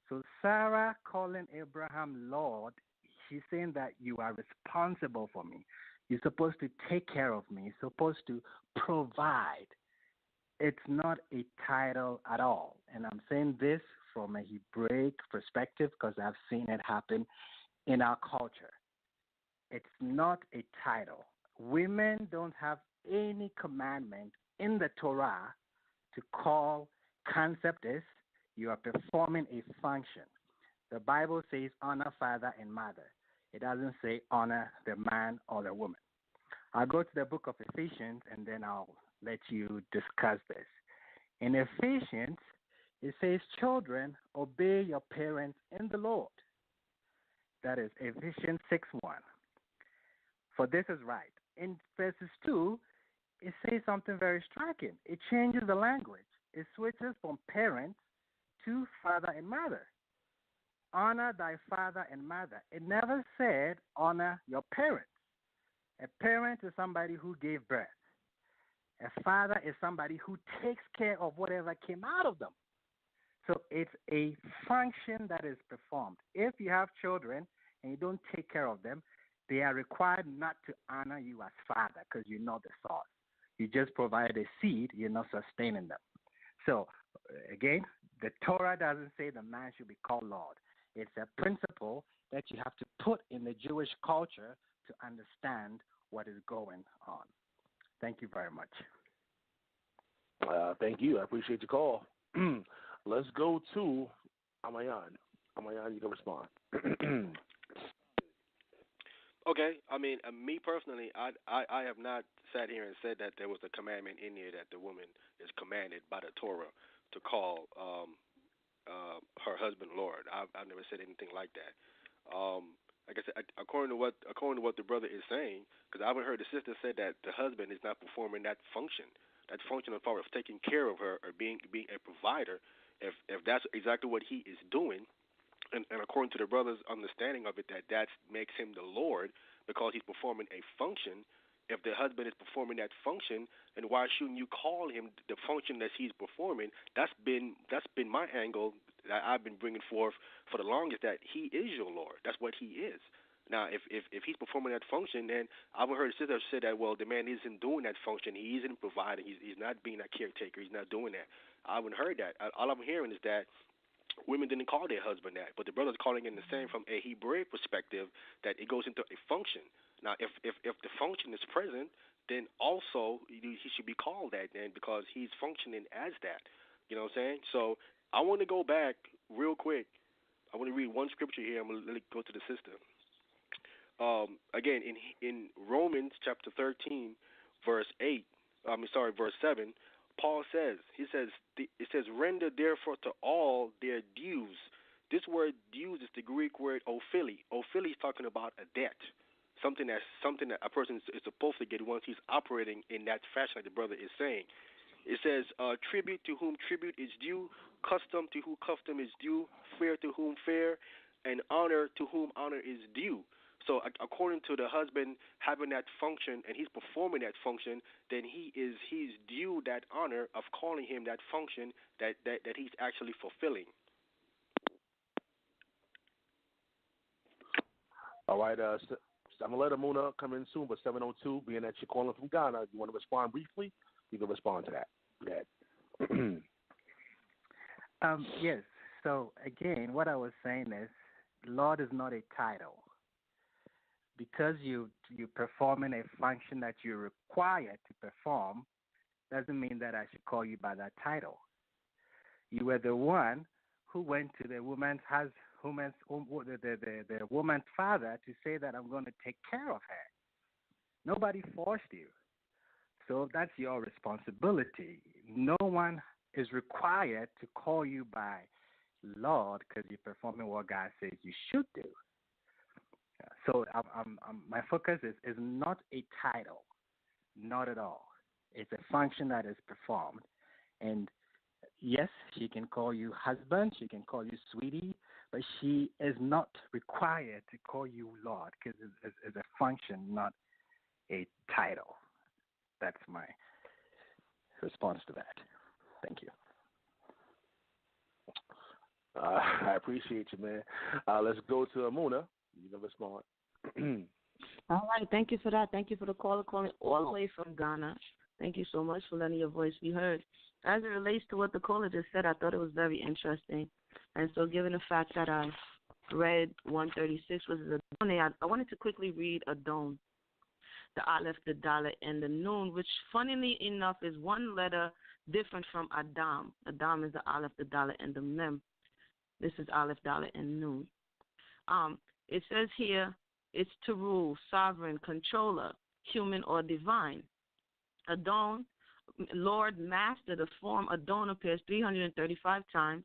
So Sarah calling Abraham Lord, she's saying that you are responsible for me. You're supposed to take care of me. You're supposed to provide. It's not a title at all. And I'm saying this from a Hebraic perspective because I've seen it happen in our culture. It's not a title. Women don't have any commandment in the Torah to call concept is you are performing a function. The Bible says honor father and mother. It doesn't say honor the man or the woman. I'll go to the book of Ephesians and then I'll let you discuss this. In Ephesians, It says, children, obey your parents in the Lord. That is Ephesians 6:1. For this is right. In verses 2, it says something very striking. It changes the language. It switches from parents to father and mother. Honor thy father and mother. It never said honor your parents. A parent is somebody who gave birth. A father is somebody who takes care of whatever came out of them. So it's a function that is performed. If you have children and you don't take care of them, they are required not to honor you as father because you're not the source. You just provide a seed, you're not sustaining them. So, again, the Torah doesn't say the man should be called Lord. It's a principle that you have to put in the Jewish culture to understand what is going on. Thank you very much. Thank you. I appreciate your call. Let's go to Wahmayan. Wahmayan, you can respond. Okay, I mean, me personally, I have not sat here and said that there was a commandment in here that the woman is commanded by the Torah to call her husband Lord. I've never said anything like that. Like I said, according to what the brother is saying, because I haven't heard the sister say that the husband is not performing that function as far as taking care of her or being a provider. If that's exactly what he is doing. And according to the brother's understanding of it, that makes him the Lord because he's performing a function. If the husband is performing that function, then why shouldn't you call him the function that he's performing? That's been my angle that I've been bringing forth for the longest, that he is your Lord. That's what he is. Now, if he's performing that function, then I've heard a sister say that, well, the man isn't doing that function. He isn't providing. He's not being a caretaker. He's not doing that. I haven't heard that. All I'm hearing is that women didn't call their husband that, but the brother's calling it the same from a Hebrew perspective, that it goes into a function. Now, if the function is present, then also he should be called that then because he's functioning as that. You know what I'm saying? So I want to go back real quick. I want to read one scripture here. I'm going to go to the sister. Again, in Romans chapter 13, verse 7, Paul says, it says, render therefore to all their dues. This word dues is the Greek word ophili. Ophili is talking about a debt, something that a person is supposed to get once he's operating in that fashion, like the brother is saying. It says, tribute to whom tribute is due, custom to whom custom is due, fair to whom fair, and honor to whom honor is due. So according to the husband having that function and he's performing that function, then he's due that honor of calling him that function that he's actually fulfilling. All right, I'm going to let Emunah come in soon, but 702, being that you're calling from Ghana, you want to respond briefly? You can respond to that. Go ahead. Yes. So, again, what I was saying is, Lord is not a title. Because you're performing a function that you're required to perform, doesn't mean that I should call you by that title. You were the one who went to the woman's the woman's father to say that I'm going to take care of her. Nobody forced you. So that's your responsibility. No one is required to call you by Lord because you're performing what God says you should do. So my focus is not a title, not at all. It's a function that is performed. And yes, she can call you husband, she can call you sweetie, but she is not required to call you Lord because it's a function, not a title. That's my response to that. Thank you. I appreciate you, man. Let's go to Emunah. You can respond. All right. Thank you for that. Thank you for the caller calling all the way from Ghana. Thank you so much for letting your voice be heard. As it relates to what the caller just said, I thought it was very interesting. And so given the fact that I read 136, which is a Adon, I wanted to quickly read Adon, the Aleph, the Dalet, and the Nun, which funnily enough is one letter different from Adam. Adam is the Aleph, the Dalet, and the Mem. This is Aleph, Dalet, and Nun. It says here, it's to rule, sovereign, controller, human or divine. Adon, Lord, Master, the form Adon appears 335 times,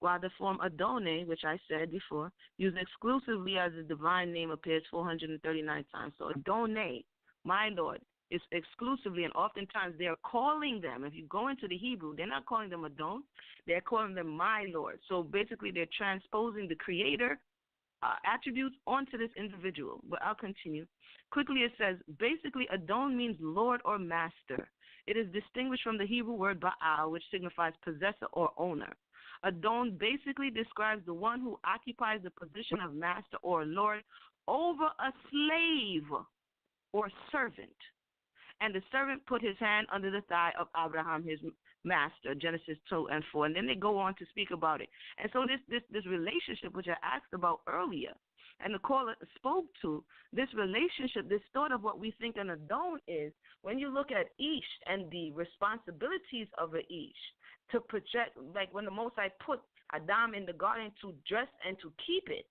while the form Adonai, which I said before, used exclusively as a divine name, appears 439 times. So Adonai, my Lord, is exclusively, and oftentimes they're calling them, if you go into the Hebrew, they're not calling them Adon, they're calling them my Lord. So basically they're transposing the Creator attributes onto this individual. But I'll continue. Quickly it says, basically Adon means Lord or Master. It is distinguished from the Hebrew word Baal, which signifies possessor or owner. Adon basically describes the one who occupies the position of master or lord over a slave or servant. And the servant put his hand under the thigh of Abraham, his master, Genesis 2 and 4. And then they go on to speak about it. And so this relationship, which I asked about earlier, and the caller spoke to, this relationship, this thought of what we think an Adon is, when you look at Ish and the responsibilities of an Ish, to project, like when the Most High put Adam in the garden to dress and to keep it,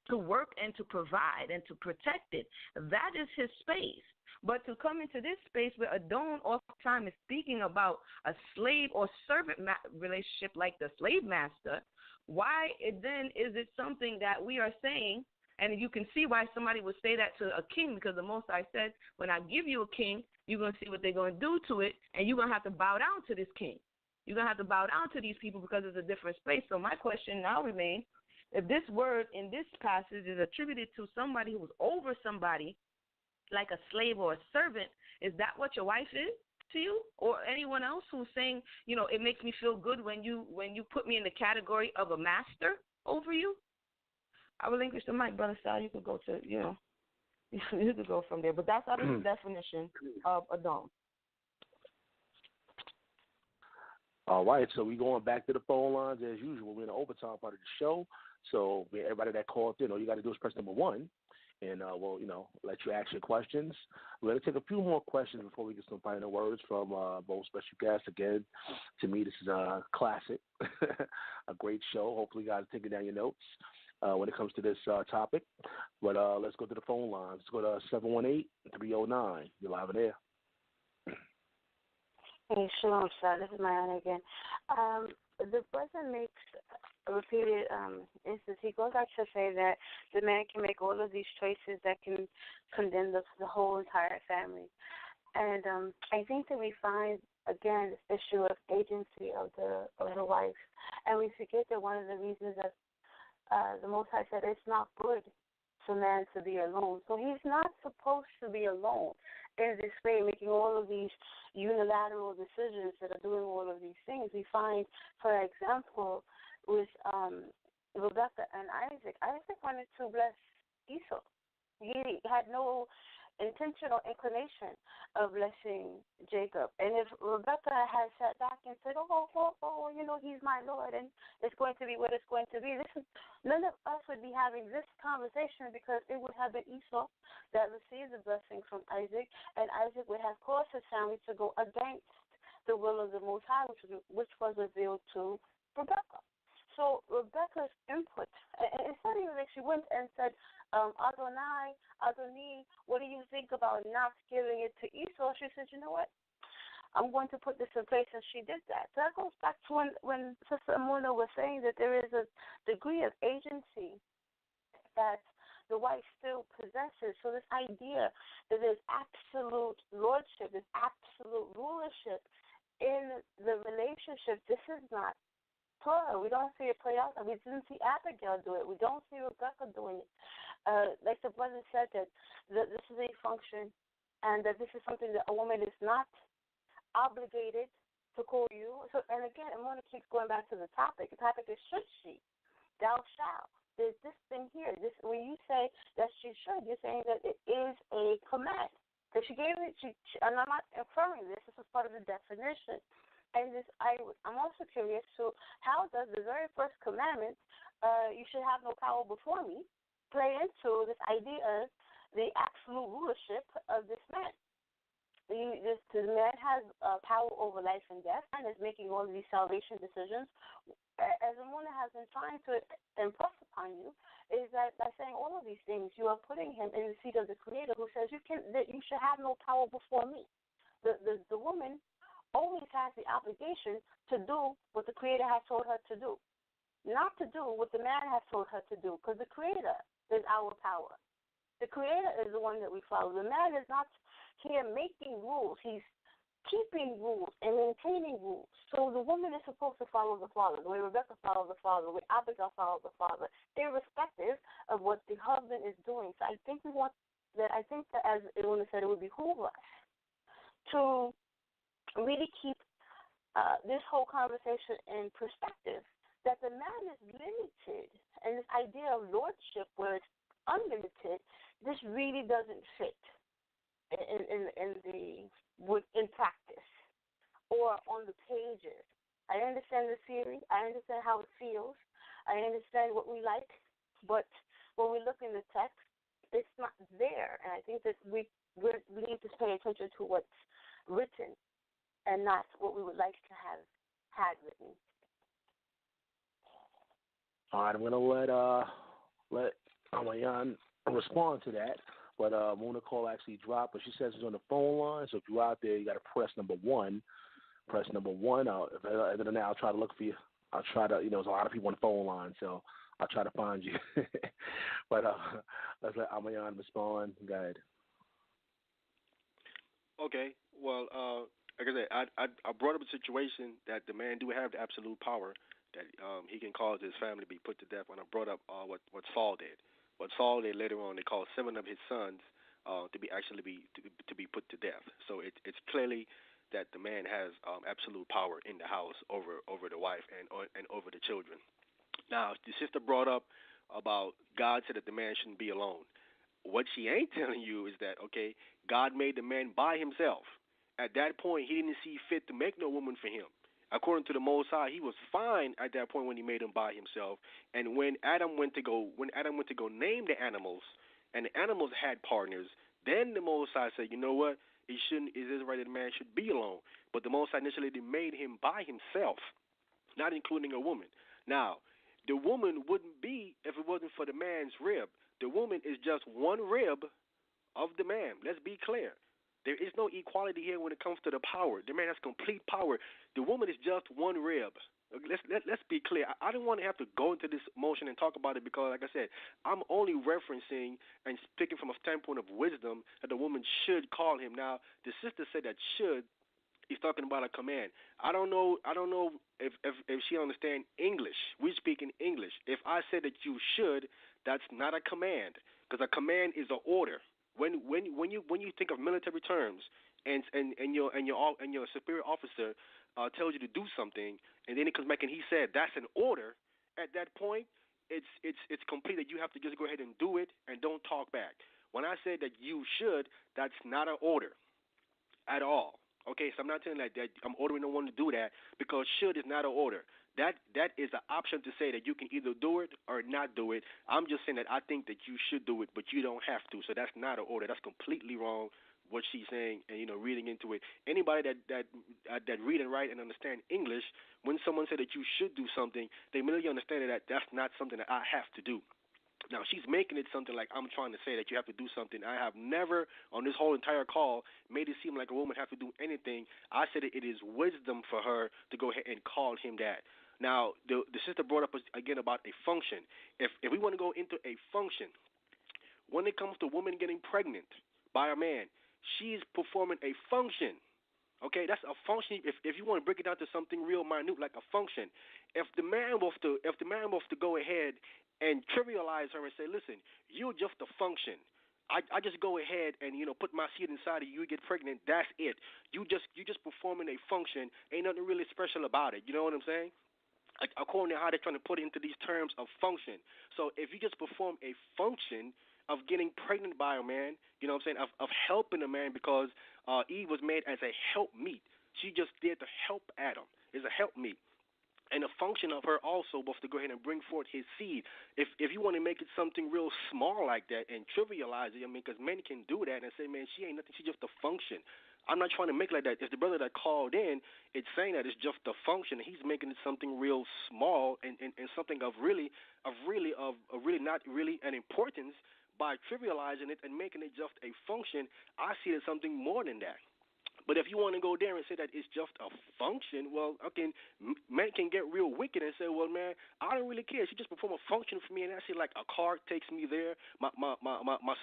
to work and to provide and to protect it, that is his space. But to come into this space where Adon oftentimes is speaking about a slave or servant relationship like the slave master, why then is it something that we are saying, and you can see why somebody would say that to a king, because the Most High said, when I give you a king, you're going to see what they're going to do to it, and you're going to have to bow down to this king. You're going to have to bow down to these people because it's a different space. So my question now remains, if this word in this passage is attributed to somebody who was over somebody, like a slave or a servant, is that what your wife is to you? Or anyone else who's saying, you know, it makes me feel good when you put me in the category of a master over you? I relinquish the mic, Brother Sal. You could go to, you know, you could go from there. But that's out of the definition of Adon. All right, so we're going back to the phone lines as usual. We're in the overtime part of the show. So everybody that called in, all you got to do is press number 1, and we'll, you know, let you ask your questions. We're going to take a few more questions before we get some final words from both special guests. Again, to me, this is a classic, a great show. Hopefully you guys are taking down your notes when it comes to this topic. But let's go to the phone lines. Let's go to 718-309. You're live in air. Hey, shalom, sir. This is Mariana again. The brother makes a repeated instance. He goes out to say that the man can make all of these choices that can condemn the whole entire family. And I think that we find, again, this issue of agency of the wife. And we forget that one of the reasons that the Most High said it's not good for man to be alone. So he's not supposed to be alone in this way, making all of these unilateral decisions that are doing all of these things. We find, for example, with Rebecca and Isaac, Isaac wanted to bless Esau. He had no intentional inclination of blessing Jacob. And if Rebecca had sat back and said, oh, you know, he's my Lord, and it's going to be what it's going to be, none of us would be having this conversation, because it would have been Esau that received the blessing from Isaac, and Isaac would have caused his family to go against the will of the Most High, which was revealed to Rebecca. So Rebecca's input, and it's not even like she went and said, Adonai, what do you think about not giving it to Esau? She said, you know what? I'm going to put this in place, and she did that. So that goes back to when Sister Emunah was saying that there is a degree of agency that the wife still possesses. So this idea that there's absolute lordship, there's absolute rulership in the relationship, this is not Torah. We don't see it play out. We didn't see Abigail do it. We don't see Rebecca doing it. Like the brother said, that this is a function, and that this is something that a woman is not obligated to call you. So, and again, I'm going to keep going back to the topic. The topic is should she? Thou shalt. There's this thing here. This, when you say that she should, you're saying that it is a command. That she gave it. And I'm not inferring this. This is part of the definition. And I'm also curious, so how does the very first commandment, you should have no power before me, play into this idea of the absolute rulership of this man? The man has power over life and death and is making all of these salvation decisions. As Emunah has been trying to impress upon you, is that by saying all of these things, you are putting him in the seat of the Creator, who says that you should have no power before me. The woman always has the obligation to do what the Creator has told her to do, not to do what the man has told her to do, because the Creator is our power. The Creator is the one that we follow. The man is not here making rules. He's keeping rules and maintaining rules. So the woman is supposed to follow the Father, the way Rebecca followed the Father, the way Abigail followed the Father, irrespective of what the husband is doing. So I think that as Emunah said, it would behoove us to really keep this whole conversation in perspective, that the man is limited, and this idea of lordship where it's unlimited, this really doesn't fit in practice or on the pages. I understand the theory. I understand how it feels. I understand what we like, but when we look in the text, it's not there. And I think that we need to pay attention to what's written and not what we would like to have had written. All right, I'm going to let wAhmayan respond to that. But Mona call actually dropped, but she says it's on the phone line. So if you're out there, you got to press number one. Press number one. Other than that, I'll try to look for you. I'll try to, there's a lot of people on the phone line, so I'll try to find you. But let's let wAhmayan respond. Go ahead. Okay. Well, like I said, I brought up a situation that the man do have the absolute power that he can cause his family to be put to death. When I brought up what Saul did. What Saul did later on, they called 7 of his sons to be put to death. So it's clearly that the man has absolute power in the house over the wife and over the children. Now, the sister brought up about God said that the man shouldn't be alone. What she ain't telling you is that, okay, God made the man by himself. At that point, he didn't see fit to make no woman for him. According to the Most High, he was fine at that point when he made him by himself. And when Adam went to go name the animals, and the animals had partners, then the Most High said, you know what? It is right that the man should be alone. But the Most High initially made him by himself, not including a woman. Now, the woman wouldn't be if it wasn't for the man's rib. The woman is just one rib of the man. Let's be clear. There is no equality here when it comes to the power. The man has complete power. The woman is just one rib. Let's be clear. I don't want to have to go into this motion and talk about it because, like I said, I'm only referencing and speaking from a standpoint of wisdom that the woman should call him. Now, the sister said that should. He's talking about a command. I don't know if she understands English. We speak in English. If I said that you should, that's not a command because a command is an order. When you think of military terms and your superior officer tells you to do something and then he comes back and he said that's an order, at that point it's complete that you have to just go ahead and do it and don't talk back. When I said that you should, that's not an order at all. Okay, so I'm not telling that I'm ordering no one to do that because should is not an order. That is an option to say that you can either do it or not do it. I'm just saying that I think that you should do it, but you don't have to. So that's not an order. That's completely wrong what she's saying and reading into it. Anybody that read and write and understand English, when someone said that you should do something, they immediately understand that that's not something that I have to do. Now, she's making it something like I'm trying to say that you have to do something. I have never, on this whole entire call, made it seem like a woman have to do anything. I said it is wisdom for her to go ahead and call him that. Now, the sister brought up again about a function. If we want to go into a function, when it comes to women getting pregnant by a man, she's performing a function. Okay, that's a function. If you want to break it down to something real minute, like a function, if the man wants to go ahead and trivialize her and say, listen, you're just a function. I just go ahead and put my seed inside of you, you get pregnant. That's it. You just performing a function. Ain't nothing really special about it. You know what I'm saying? According to how they're trying to put it into these terms of function. So if you just perform a function of getting pregnant by a man, you know what I'm saying, of helping a man because Eve was made as a helpmeet. She just did to help Adam. It's a helpmeet. And a function of her also was to go ahead and bring forth his seed. If you want to make it something real small like that and trivialize it, because men can do that and say, man, she ain't nothing, she's just a function. I'm not trying to make it like that. It's the brother that called in, it's saying that it's just a function. He's making it something real small and something of really not really an importance by trivializing it and making it just a function. I see it as something more than that. But if you want to go there and say that it's just a function, well, okay, man can get real wicked and say, well, man, I don't really care. She just perform a function for me, and that's it. Like a car takes me there, my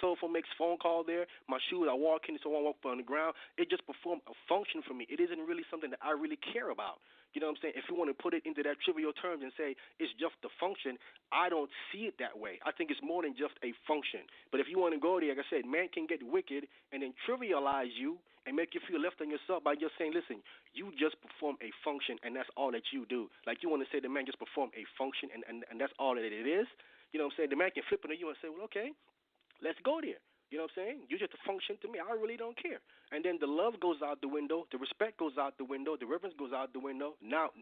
cell phone makes phone call there, my shoes, I walk in, so I walk on the ground. It just perform a function for me. It isn't really something that I really care about. You know what I'm saying? If you want to put it into that trivial terms and say it's just a function, I don't see it that way. I think it's more than just a function. But if you want to go there, like I said, man can get wicked and then trivialize you and make you feel left on yourself by just saying, listen, you just perform a function and that's all that you do. Like you want to say the man just perform a function and that's all that it is. You know what I'm saying? The man can flip it on you and say, well, okay, let's go there. You know what I'm saying? You're just a function to me. I really don't care. And then the love goes out the window. The respect goes out the window. The reverence goes out the window. Now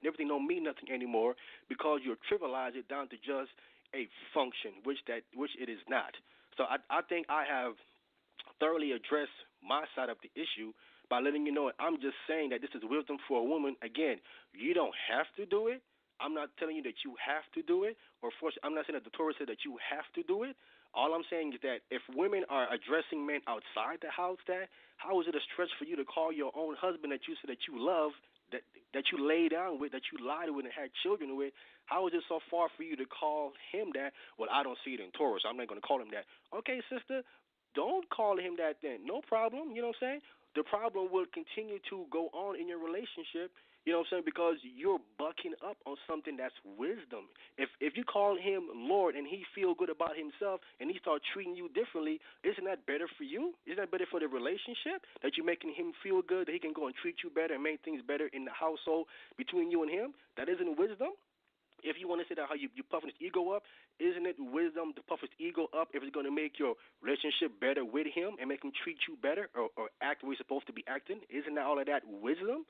everything don't mean nothing anymore because you trivialize it down to just a function, which it is not. So I think I have thoroughly addressed my side of the issue by letting you know I'm just saying that this is wisdom for a woman. Again, you don't have to do it. I'm not telling you that you have to do it, or I'm not saying that the Torah said that you have to do it. All I'm saying is that if women are addressing men outside the house, how is it a stretch for you to call your own husband that you said that you love, that you lay down with, that you lied with and had children with? How is it so far for you to call him that? Well, I don't see it in Torah, so I'm not going to call him that. Okay, sister, don't call him that then. No problem. You know what I'm saying? The problem will continue to go on in your relationship. You know what I'm saying? Because you're bucking up on something that's wisdom. If you call him Lord and he feel good about himself and he start treating you differently, isn't that better for you? Isn't that better for the relationship? That you're making him feel good, that he can go and treat you better and make things better in the household between you and him? That isn't wisdom? If you want to say that how you puffing his ego up, isn't it wisdom to puff his ego up if it's going to make your relationship better with him and make him treat you better or act the way he's supposed to be acting? Isn't that all of that wisdom?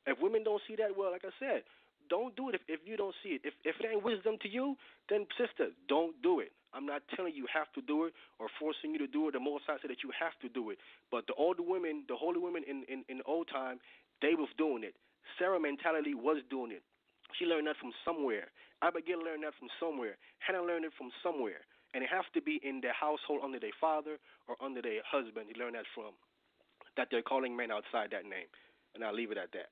If women don't see that, well, like I said, don't do it if you don't see it. If it ain't wisdom to you, then, sister, don't do it. I'm not telling you have to do it or forcing you to do it. The Most High said that you have to do it. But the older women, the holy women in the old time, they was doing it. Sarah mentality was doing it. She learned that from somewhere. Abigail learned that from somewhere. Hannah learned it from somewhere. And it has to be in their household under their father or under their husband. You learn that from, that they're calling men outside that name. And I'll leave it at that.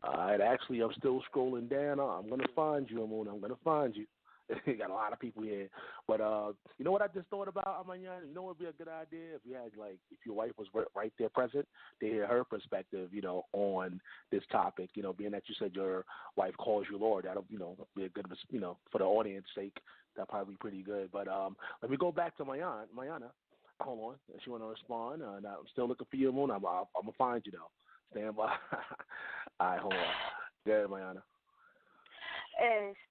All right, actually, I'm still scrolling down. I'm going to find you, Emunah. I'm going to find you. You got a lot of people here. But you know what I just thought about, Wahmayan? You know what would be a good idea? If your wife was right there present, to hear her perspective, on this topic. Being that you said your wife calls you Lord, that'll, be a good, for the audience sake, that'll probably be pretty good. But let me go back to Mayana. Hold on. If she want to respond. I'm still looking for you, Emunah. I'm going to find you, though. Stand by. All right, hold on. Good, Mayana.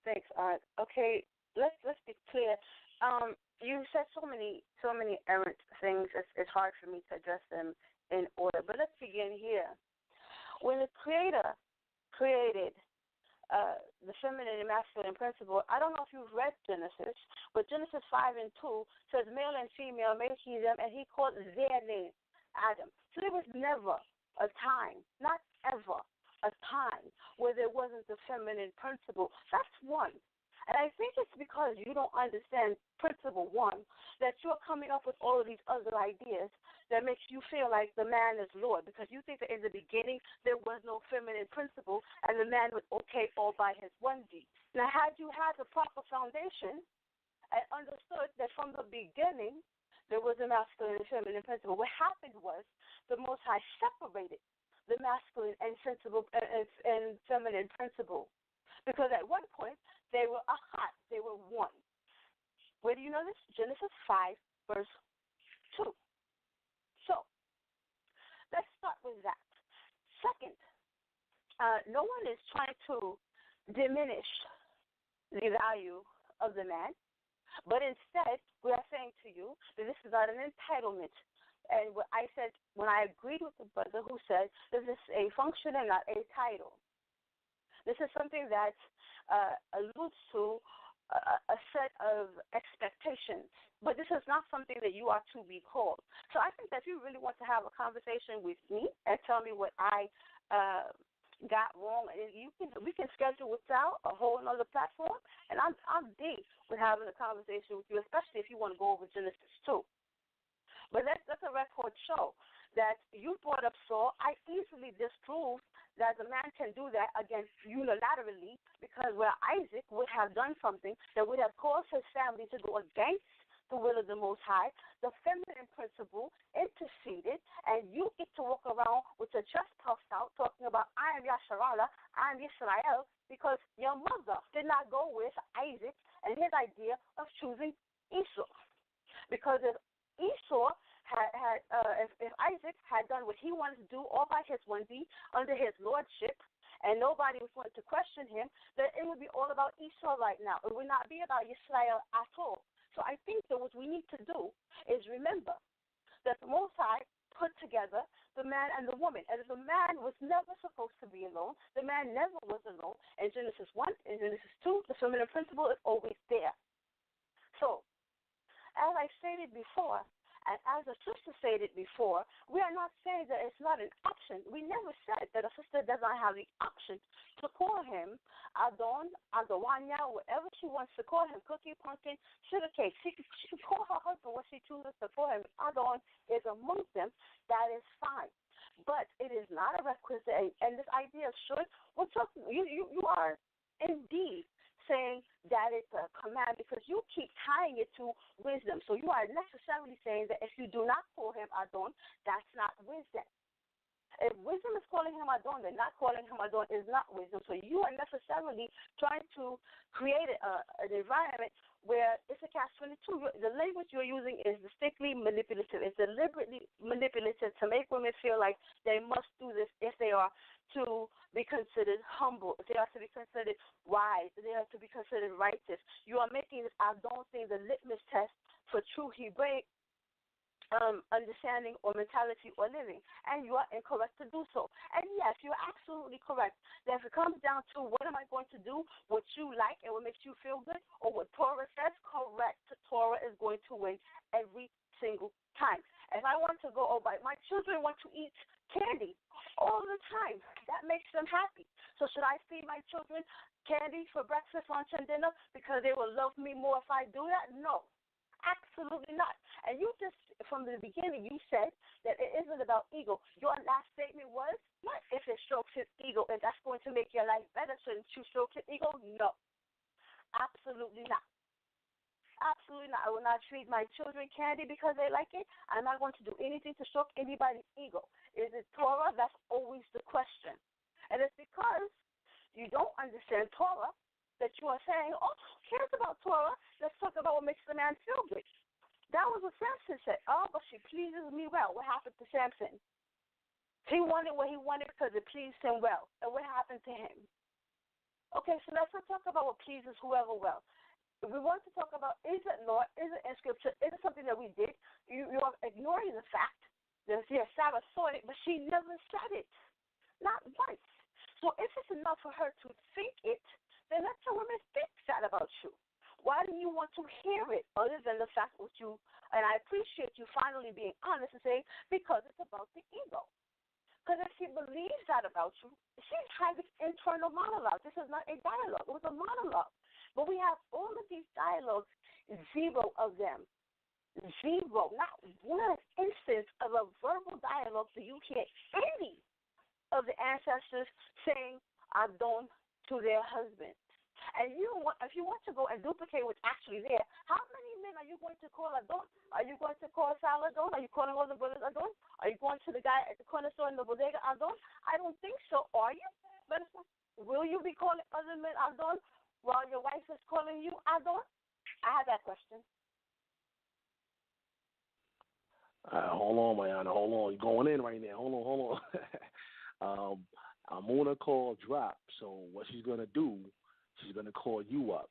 Thanks, Art. Okay, let's be clear. You said so many errant things. It's hard for me to address them in order. But let's begin here. When the Creator created the feminine and masculine principle, I don't know if you've read Genesis, but Genesis 5:2 says male and female made he them, and he called their name Adam. So there was never a time, not ever, a time where there wasn't the feminine principle. That's one. And I think it's because you don't understand principle one that you're coming up with all of these other ideas that makes you feel like the man is Lord, because you think that in the beginning there was no feminine principle and the man was okay all by his onesie. Now, had you had the proper foundation and understood that from the beginning there was a masculine and feminine principle, what happened was the Most High separated the masculine and feminine principle, because at one point they were ahad, they were one. Where do you know this? Genesis 5:2. So let's start with that. Second, no one is trying to diminish the value of the man, but instead we are saying to you that this is not an entitlement. And what I said when I agreed with the brother who said this is a function and not a title. This is something that alludes to a set of expectations, but this is not something that you are to be called. So I think that if you really want to have a conversation with me and tell me what I got wrong, we can schedule without a whole another platform, and I'm deep with having a conversation with you, especially if you want to go over Genesis 2. But that's a record show that you brought up, Saul. I easily disprove that the man can do that against unilaterally, because where Isaac would have done something that would have caused his family to go against the will of the Most High, the feminine principle interceded, and you get to walk around with your chest puffed out talking about, I am Yasharala, I am Israel, because your mother did not go with Isaac and his idea of choosing Esau. Because if Esau if Isaac had done what he wanted to do all by his onesie under his lordship, and nobody was going to question him, then it would be all about Esau right now. It would not be about Israel at all. So I think that what we need to do is remember that the Most High put together the man and the woman, and the man was never supposed to be alone. The man never was alone. In Genesis 1, in Genesis 2, the feminine principle is always there. So, as I stated before, and as a sister stated before, we are not saying that it's not an option. We never said that a sister does not have the option to call him Adon, Adawanya, whatever she wants to call him, cookie, pumpkin, sugar cake. She can call her husband what she chooses to call him. Adon is amongst them. That is fine. But it is not a requisite. And this idea of should, we're talking, you are indeed saying that it's a command because you keep tying it to wisdom. So you are necessarily saying that if you do not call him Adon, that's not wisdom. If wisdom is calling him Adon, then not calling him Adon is not wisdom. So you are necessarily trying to create an environment where it's a catch-22. The language you're using is distinctly manipulative. It's deliberately manipulative to make women feel like they must do this if they are to be considered humble, if they are to be considered wise, if they are to be considered righteous. You are making this Adon thing the litmus test for true Hebraic understanding or mentality or living, and you are incorrect to do so. And yes, you're absolutely correct that if it comes down to what am I going to do, what you like and what makes you feel good, or what Torah says, correct, Torah is going to win every single time. If I want to go, my children want to eat candy all the time. That makes them happy. So should I feed my children candy for breakfast, lunch, and dinner because they will love me more if I do that? No. Absolutely not. And you just, from the beginning, you said that it isn't about ego. Your last statement was, what if it strokes his ego, and that's going to make your life better, shouldn't you stroke his ego? No. Absolutely not. Absolutely not. I will not feed my children candy because they like it. I'm not going to do anything to stroke anybody's ego. Is it Torah? That's always the question. And it's because you don't understand Torah that you are saying, oh, who cares about Torah? Let's talk about what makes the man feel good. That was what Samson said. Oh, but she pleases me well. What happened to Samson? He wanted what he wanted because it pleased him well. And what happened to him? Okay, so let's not talk about what pleases whoever well. If we want to talk about, is it law, is it in Scripture, is it something that we did? You are ignoring the fact that Sarah saw it, but she never said it. Not once. So if it's enough for her to think it, then let the women think that about you. Why do you want to hear it other than the fact that you, and I appreciate you finally being honest and saying, because it's about the ego. Because if she believes that about you, she has this internal monologue. This is not a dialogue. It was a monologue. But we have all of these dialogues, zero of them. Zero. Not one instance of a verbal dialogue that you hear any of the ancestors saying Adon to their husband. And if you want to go and duplicate what's actually there, how many men are you going to call Adon? Are you going to call Sal Adon? Are you calling all the brothers Adon? Are you going to the guy at the corner store in the bodega Adon? I don't think so. Are you? But will you be calling other men Adon while your wife is calling you Adon? I have that question. Hold on, Mayana. Hold on. You're going in right now. Hold on. Emunah call drop. So what she's going to do, she's going to call you up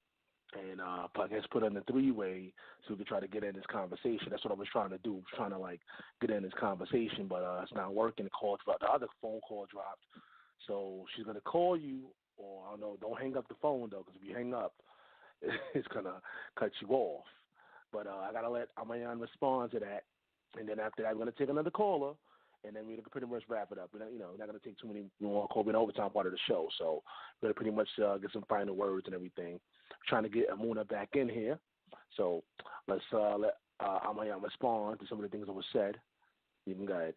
and I guess put in the three-way so we can try to get in this conversation. That's what I was trying to do. I was trying to, get in this conversation, but it's not working. The call dropped. The other phone call dropped. So she's going to call you, or I don't know, don't hang up the phone, though, because if you hang up, it's going to cut you off. But I got to let Wahmayan respond to that. And then after that, I'm going to take another caller, and then we're going to pretty much wrap it up. We're not going to take too many more calls. We're overtime part of the show, so we're going to pretty much get some final words and everything. Trying to get Emunah back in here. So let's let I'm going to respond to some of the things that were said. You can go ahead.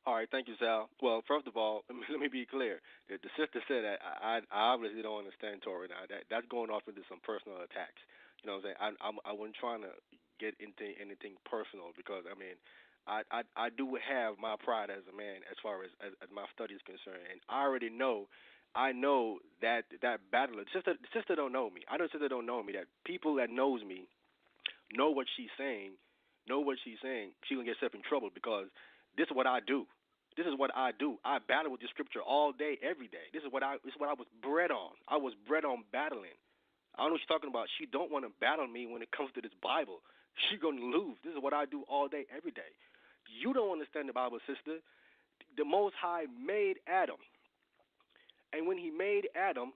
All right, thank you, Sal. Well, first of all, let me be clear. The sister said that I obviously don't understand Torah now. That's going off into some personal attacks. You know what I'm saying? I wasn't trying to get into anything personal because, I mean, I do have my pride as a man as far as my study is concerned. And I know that battler, the sister don't know me. I know the sister don't know me, that people that knows me know what she's saying, she's going to get herself in trouble because this is what I do. I battle with the scripture all day, every day. This is what I was bred on. I was bred on battling. I don't know what she's talking about. She don't want to battle me when it comes to this Bible. She's going to lose. This is what I do all day, every day. You don't understand the Bible, sister. The Most High made Adam. And when he made Adam,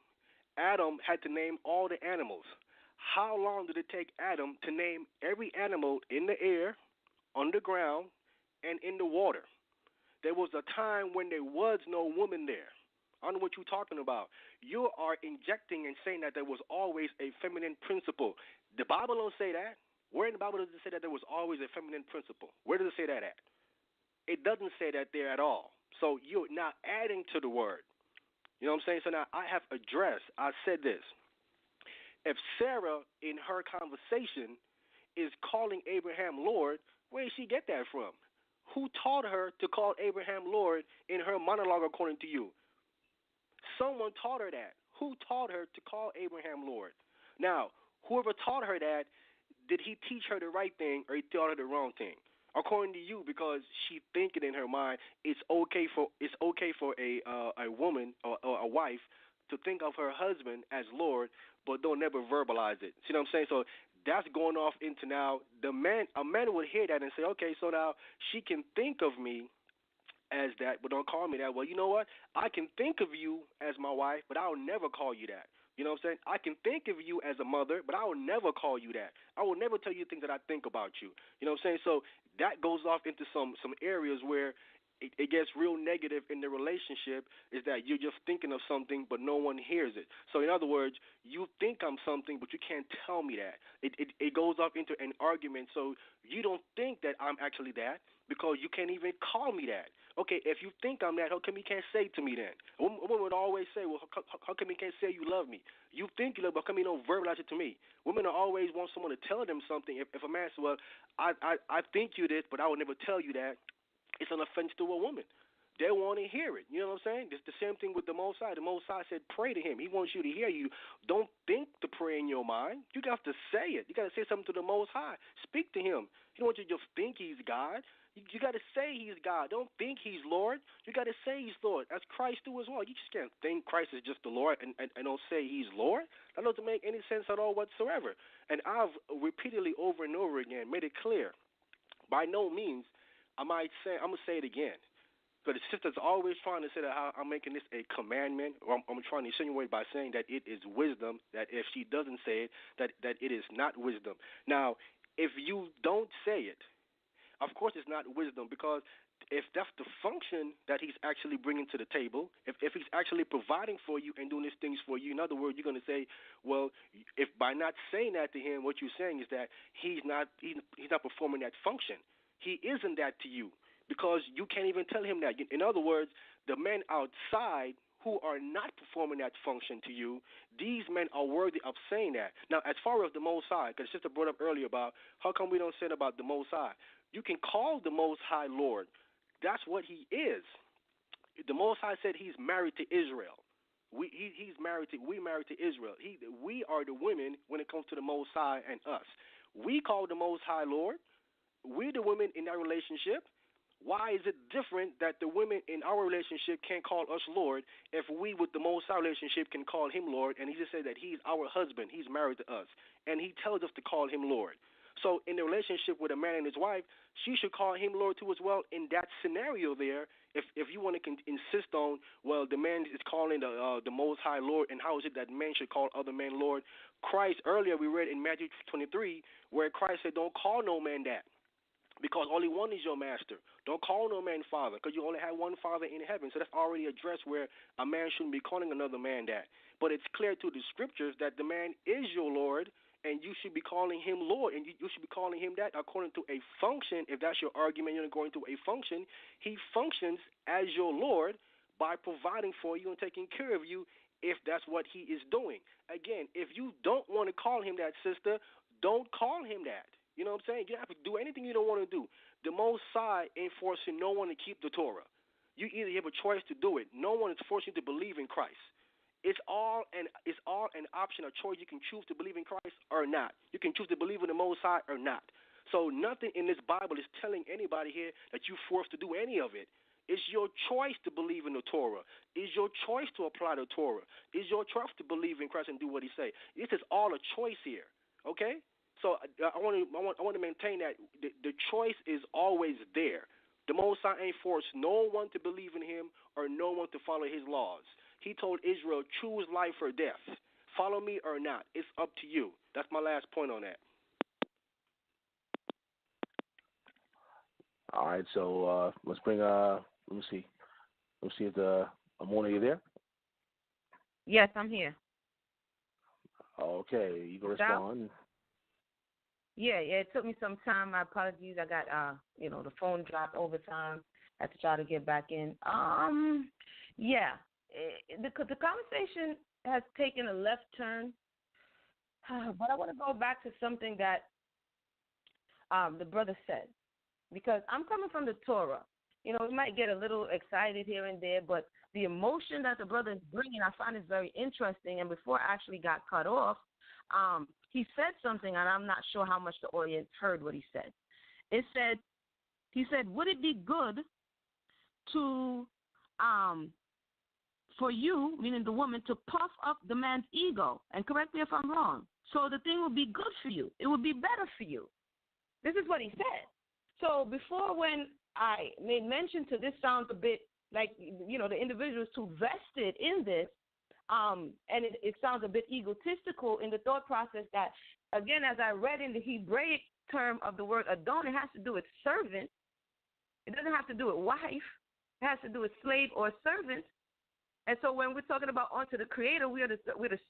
Adam had to name all the animals. How long did it take Adam to name every animal in the air, underground, and in the water? There was a time when there was no woman there. I don't know what you're talking about. You are injecting and saying that there was always a feminine principle. The Bible don't say that. Where in the Bible does it say that there was always a feminine principle? Where does it say that at? It doesn't say that there at all. So you're now adding to the word. You know what I'm saying? So now I have addressed, I said this. If Sarah, in her conversation, is calling Abraham Lord, where did she get that from? Who taught her to call Abraham Lord in her monologue, according to you? Someone taught her that. Who taught her to call Abraham Lord? Now, whoever taught her that, did he teach her the right thing or he taught her the wrong thing? According to you, because she thinking in her mind it's okay for a woman or a wife to think of her husband as Lord, but don't never verbalize it. See what I'm saying? So that's going off into now a man would hear that and say, okay, so now she can think of me as that, but don't call me that. Well, you know what? I can think of you as my wife, but I'll never call you that. You know what I'm saying? I can think of you as a mother, but I will never call you that. I will never tell you things that I think about you. You know what I'm saying? So that goes off into some areas where it gets real negative in the relationship, is that you're just thinking of something, but no one hears it. So in other words, you think I'm something, but you can't tell me that. It goes off into an argument. So you don't think that I'm actually that because you can't even call me that. Okay, if you think I'm that, how come you can't say to me then? A woman would always say, well, how come you can't say you love me? You think you love me, how come you don't verbalize it to me? Women always want someone to tell them something. If a man says, well, I think you this, but I would never tell you that, it's an offense to a woman. They want to hear it. You know what I'm saying? It's the same thing with the Most High. The Most High said, pray to him. He wants you to hear you. Don't think to pray in your mind. You got to say it. You got to say something to the Most High. Speak to him. You don't want you to just think he's God. You got to say he's God. Don't think he's Lord. You got to say he's Lord, as Christ do as well. You just can't think Christ is just the Lord and don't say he's Lord. That doesn't make any sense at all whatsoever. And I've repeatedly over and over again made it clear, by no means I'm going to say it again. But the sister's always trying to say that how I'm making this a commandment, or I'm trying to insinuate by saying that it is wisdom, that if she doesn't say it, that it is not wisdom. Now, if you don't say it, of course it's not wisdom, because if that's the function that he's actually bringing to the table, if he's actually providing for you and doing these things for you, in other words, you're going to say, well, if by not saying that to him, what you're saying is that he's not performing that function. He isn't that to you, because you can't even tell him that. In other words, the men outside who are not performing that function to you, these men are worthy of saying that. Now, as far as the Most High, because Sister brought up earlier about how come we don't say it about the Most High. You can call the Most High Lord. That's what he is. The Most High said he's married to Israel. We married to Israel. We are the women when it comes to the Most High and us. We call the Most High Lord. We're the women in that relationship. Why is it different that the women in our relationship can't call us Lord if we with the Most High relationship can call him Lord? And he just said that he's our husband. He's married to us. And he tells us to call him Lord. So in the relationship with a man and his wife, she should call him Lord too as well. In that scenario there, if you want to insist on, well, the man is calling the Most High Lord, and how is it that men should call other men Lord? Christ, earlier we read in Matthew 23, where Christ said, don't call no man that, because only one is your master. Don't call no man father, because you only have one father in heaven. So that's already addressed where a man shouldn't be calling another man that. But it's clear to the scriptures that the man is your Lord, and you should be calling him Lord, and you should be calling him that according to a function. If that's your argument, you're going through a function. He functions as your Lord by providing for you and taking care of you if that's what he is doing. Again, if you don't want to call him that, sister, don't call him that. You know what I'm saying? You don't have to do anything you don't want to do. The Most High ain't forcing no one to keep the Torah. You either have a choice to do it. No one is forcing you to believe in Christ. It's all an option, a choice. You can choose to believe in Christ or not. You can choose to believe in the Most High or not. So nothing in this Bible is telling anybody here that you're forced to do any of it. It's your choice to believe in the Torah. It's your choice to apply the Torah. It's your choice to believe in Christ and do what he say. This is all a choice here, okay? So I want to maintain that the choice is always there. The Most High ain't forced no one to believe in him or no one to follow his laws. He told Israel, choose life or death. Follow me or not. It's up to you. That's my last point on that. All right, so let's bring let me see if Emunah, you there? Yes, I'm here. Okay, you can respond. Yeah, it took me some time. My apologies. I got the phone dropped over time. I had to try to get back in. The conversation has taken a left turn, but I want to go back to something that the brother said, because I'm coming from the Torah. We might get a little excited here and there, but the emotion that the brother is bringing, I find is very interesting. And before I actually got cut off, he said something, and I'm not sure how much the audience heard what he said. He said, would it be good to, for you, meaning the woman, to puff up the man's ego? And correct me if I'm wrong. So the thing would be good for you. It would be better for you. This is what he said. So before, when I made mention to this, sounds a bit like, the individual is too vested in this, and it sounds a bit egotistical in the thought process that, again, as I read in the Hebraic term of the word adon, it has to do with servant. It doesn't have to do with wife. It has to do with slave or servant. And so when we're talking about unto the Creator, we're the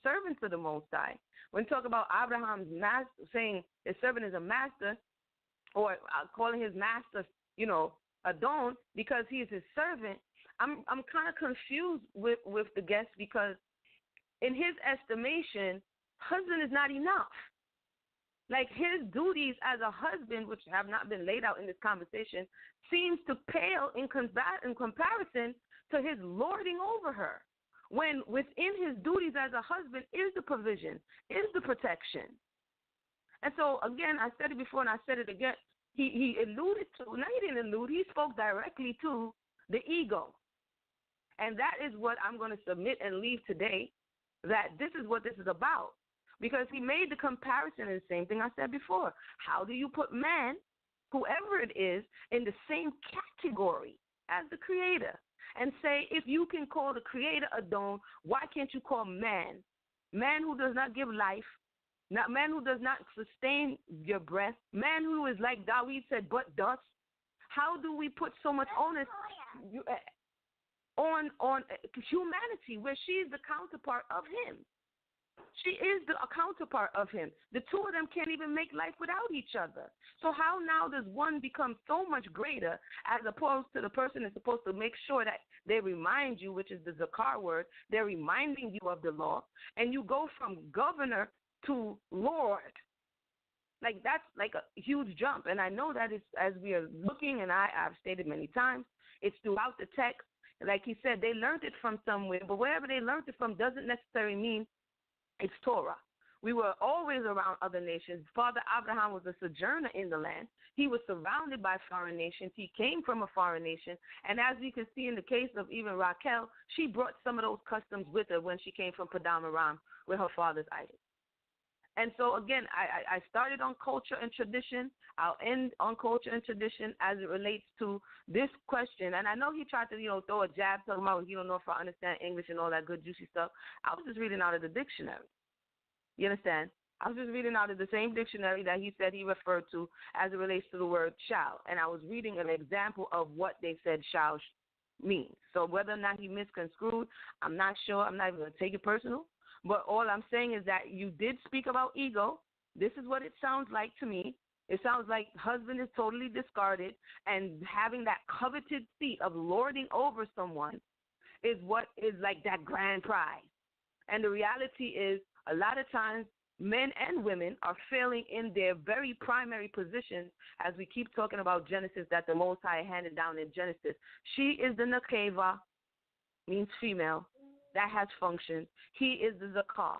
servants of the Most High. When we talk about Abraham's master, saying his servant is a master, or calling his master, adon, because he is his servant, I'm kind of confused with the guest, because in his estimation, husband is not enough. Like, his duties as a husband, which have not been laid out in this conversation, seems to pale in comparison to his lording over her, when within his duties as a husband is the provision, is the protection. And so, again, I said it before and I said it again, he alluded to, no, he didn't allude, he spoke directly to the ego. And that is what I'm going to submit and leave today, that this is what this is about. Because he made the comparison, and the same thing I said before. How do you put man, whoever it is, in the same category as the Creator? And say, if you can call the Creator Adon, why can't you call man? Man who does not give life, not man who does not sustain your breath, man who is, like Dawid said, but dust. How do we put so much onus on humanity, where she is the counterpart of him? She is the counterpart of him. The two of them can't even make life without each other. So how now does one become so much greater, as opposed to the person that's supposed to make sure that they remind you, which is the Zakar word, they're reminding you of the law, and you go from governor to Lord. Like, that's like a huge jump. And I know that it's, as we are looking, and I've stated many times, it's throughout the text. Like he said, they learned it from somewhere, but wherever they learned it from doesn't necessarily mean it's Torah. We were always around other nations. Father Abraham was a sojourner in the land. He was surrounded by foreign nations. He came from a foreign nation. And as you can see in the case of even Raquel, she brought some of those customs with her when she came from Padam Aram with her father's idols. And so, again, I started on culture and tradition. I'll end on culture and tradition as it relates to this question. And I know he tried to, throw a jab, talking about, you don't know if I understand English and all that good, juicy stuff. I was just reading out of the dictionary. You understand? I was just reading out of the same dictionary that he said he referred to as it relates to the word shall. And I was reading an example of what they said shall means. So whether or not he misconstrued, I'm not sure. I'm not even going to take it personal. But all I'm saying is that you did speak about ego, This is what it sounds like to me. It sounds like husband is totally discarded, and having that coveted seat of lording over someone is what is like that grand prize. And the reality is, a lot of times, men and women are failing in their very primary positions, as we keep talking about Genesis, that the Most High handed down in Genesis. She is the Nakeva, means female, that has functions. He is the Zakar,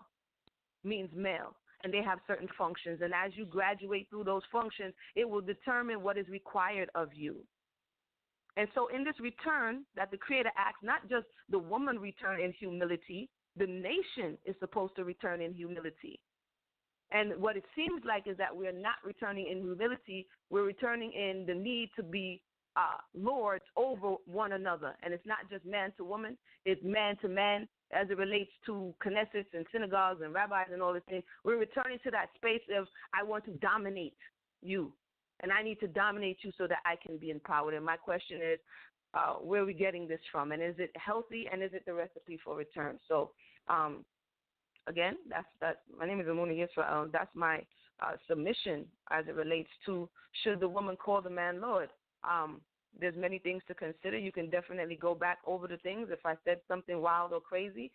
means male, and they have certain functions. And as you graduate through those functions, it will determine what is required of you. And so in this return that the Creator asks, not just the woman return in humility, the nation is supposed to return in humility. And what it seems like is that we're not returning in humility. We're returning in the need to be lords over one another. And it's not just man to woman. It's man to man as it relates to Knesset and synagogues and rabbis and all these things. We're returning to that space of, I want to dominate you. And I need to dominate you so that I can be empowered. And my question is, where are we getting this from? And is it healthy, and is it the recipe for return? So, again, that's my name is Emunah Yisrael. That's my submission as it relates to, should the woman call the man Lord? There's many things to consider. You can definitely go back over the things. If I said something wild or crazy,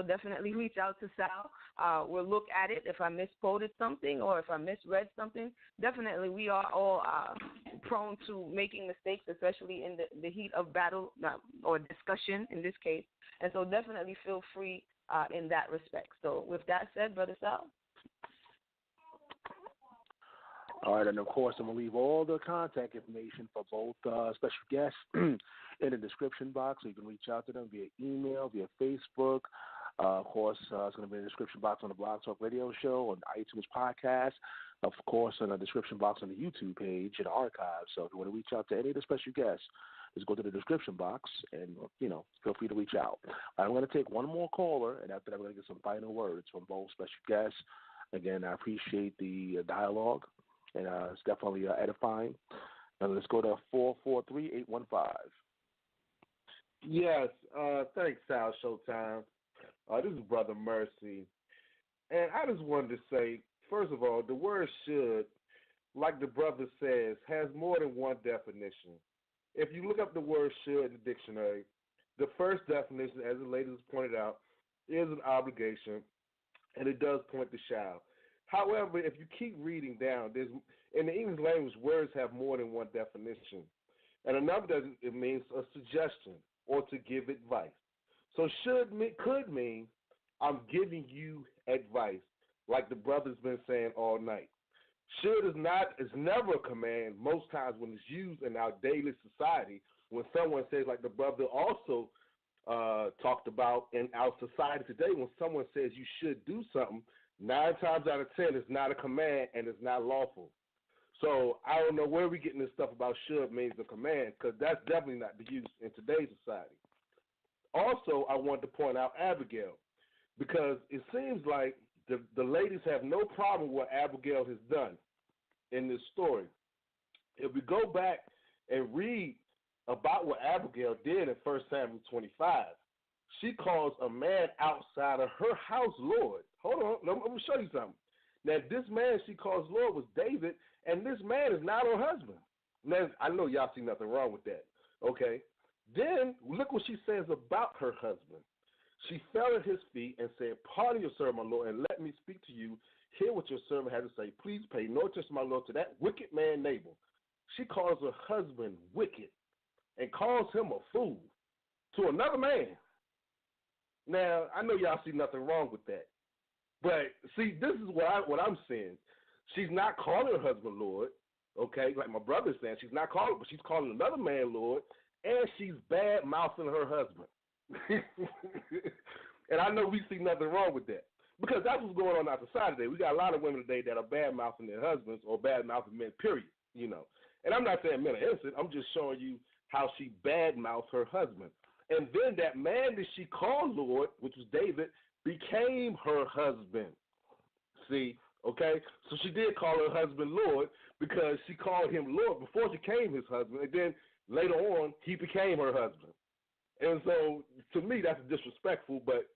definitely reach out to Sal. We'll look at it. If I misquoted something or if I misread something, definitely we are all prone to making mistakes, especially in the heat of battle or discussion in this case. And so definitely feel free in that respect. So with that said, Brother Sal. All right, and of course, I'm going to leave all the contact information for both special guests in the description box, so you can reach out to them via email, via Facebook. Of course, it's going to be in the description box on the Blog Talk Radio Show, on the iTunes podcast, of course, in the description box on the YouTube page and archive. So if you want to reach out to any of the special guests, just go to the description box and, feel free to reach out. I'm going to take one more caller, and after that, we're going to get some final words from both special guests. Again, I appreciate the dialogue. And it's definitely edifying. And let's go to 443-815. Yes, thanks, Sal Showtime. This is Brother Mercy. And I just wanted to say, first of all, the word should, like the brother says, has more than one definition. If you look up the word should in the dictionary, the first definition, as the lady has pointed out, is an obligation, and it does point to shall. However, if you keep reading down, in the English language, words have more than one definition. And another, it means a suggestion or to give advice. So could mean I'm giving you advice, like the brother's been saying all night. Should is never a command most times when it's used in our daily society. When someone says, like the brother also talked about in our society today, when someone says you should do something, 9 times out of 10, it's not a command and it's not lawful. So I don't know where we're getting this stuff about should means a command, because that's definitely not the use in today's society. Also, I want to point out Abigail, because it seems like the ladies have no problem with what Abigail has done in this story. If we go back and read about what Abigail did in 1 Samuel 25, she calls a man outside of her house Lord. Hold on, I'm going to show you something. Now, this man she calls Lord was David, and this man is not her husband. Now, I know y'all see nothing wrong with that, okay? Then, look what she says about her husband. She fell at his feet and said, "Pardon your servant, my Lord, and let me speak to you. Hear what your servant has to say. Please pay no attention, my Lord, to that wicked man Nabal." She calls her husband wicked and calls him a fool to another man. Now, I know y'all see nothing wrong with that. But, see, this is what I'm saying. She's not calling her husband Lord, okay, like my brother's saying. She's not calling, but she's calling another man Lord, and she's bad-mouthing her husband. And I know we see nothing wrong with that, because that's what's going on in our society today. We got a lot of women today that are bad-mouthing their husbands or bad-mouthing men, period, And I'm not saying men are innocent. I'm just showing you how she bad-mouthed her husband. And then that man that she called Lord, which was David, became her husband. See, okay? So she did call her husband Lord because she called him Lord before she became his husband. And then later on, he became her husband. And so to me, that's disrespectful. But,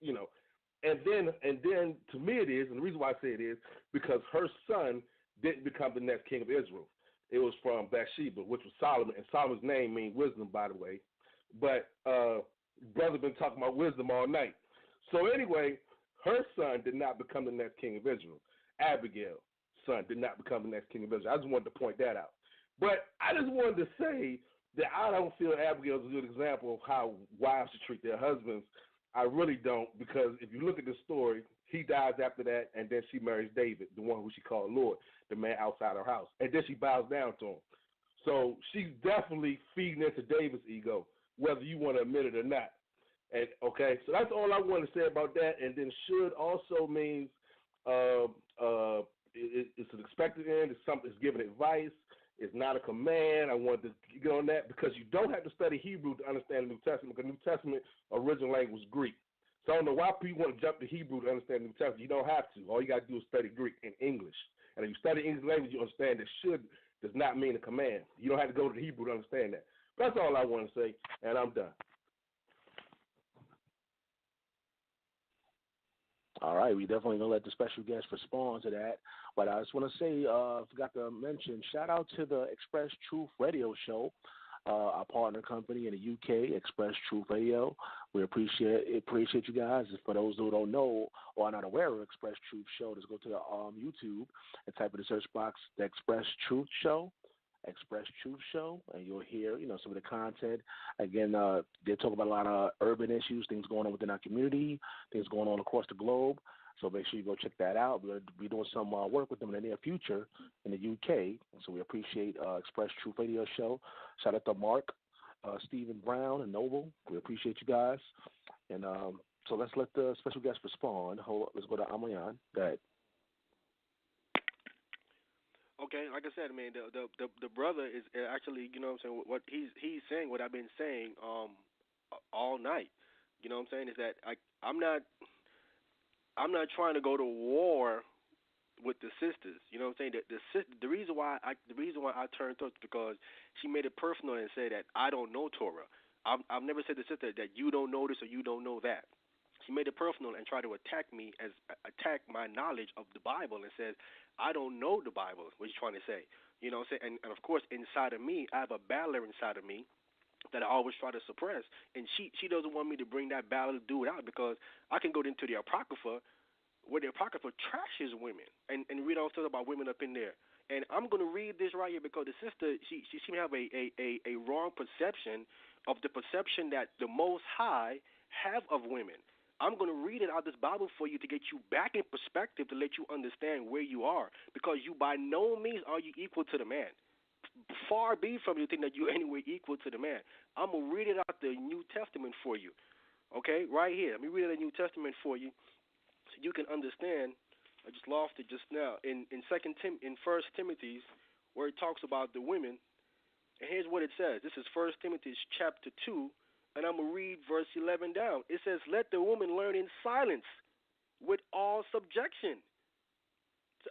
And then to me it is, and the reason why I say it is because her son didn't become the next king of Israel. It was from Bathsheba, which was Solomon, and Solomon's name means wisdom, by the way. But brother been talking about wisdom all night. So anyway, her son did not become the next king of Israel. Abigail's son did not become the next king of Israel. I just wanted to point that out. But I just wanted to say that I don't feel Abigail is a good example of how wives should treat their husbands. I really don't, because if you look at the story, he dies after that, and then she marries David, the one who she called Lord, the man outside her house. And then she bows down to him. So she's definitely feeding into David's ego, whether you want to admit it or not. And okay, so that's all I want to say about that. And then should also means it's an expected end. It's something that's giving advice. It's not a command. I wanted to get on that because you don't have to study Hebrew to understand the New Testament, because the New Testament original language was Greek. So I don't know why people want to jump to Hebrew to understand the New Testament. You don't have to. All you got to do is study Greek and English. And if you study English language, you understand that should does not mean a command. You don't have to go to the Hebrew to understand that. But that's all I want to say, and I'm done. All right, we definitely going to let the special guest respond to that. But I just want to say, forgot to mention, shout out to the Express Truth Radio Show, our partner company in the UK, Express Truth Radio. We appreciate you guys. For those who don't know or are not aware of Express Truth Show, just go to the YouTube and type in the search box, the Express Truth Show. Express Truth Show, and you'll hear, some of the content. Again, they talk about a lot of urban issues, things going on within our community, things going on across the globe. So make sure you go check that out. We'll be doing some work with them in the near future in the UK. So we appreciate Express Truth Radio Show. Shout out to Mark, Stephen Brown, and Noble. We appreciate you guys. And so let's let the special guest respond. Let's go to wAhmayan. Go ahead. Okay, like I said, man, the brother is actually, what I'm saying, what he's saying, what I've been saying all night. You know what I'm saying, is that I'm not trying to go to war with the sisters. You know what I'm saying? The reason why I turned to her is because she made it personal and said that I don't know Torah. I've never said to the sister that you don't know this or you don't know that. She made it personal and tried to attack my knowledge of the Bible and said, I don't know the Bible, what she's trying to say. You know what I'm saying? And of course, inside of me, I have a battler inside of me that I always try to suppress. And she doesn't want me to bring that battle, do it out, because I can go into the Apocrypha where the Apocrypha trashes women and read all stuff about women up in there. And I'm going to read this right here because the sister, she seems to have a wrong perception of the perception that the Most High have of women. I'm going to read it out of this Bible for you to get you back in perspective, to let you understand where you are, because you by no means are you equal to the man. Far be from you think that you're anywhere equal to the man. I'm going to read it out the New Testament for you, okay, right here. Let me read it the New Testament for you so you can understand. I just lost it just now. In 1 Timothy, where it talks about the women, and here's what it says. This is 1 Timothy chapter 2, and I'm going to read verse 11 down. It says, let the woman learn in silence with all subjection. So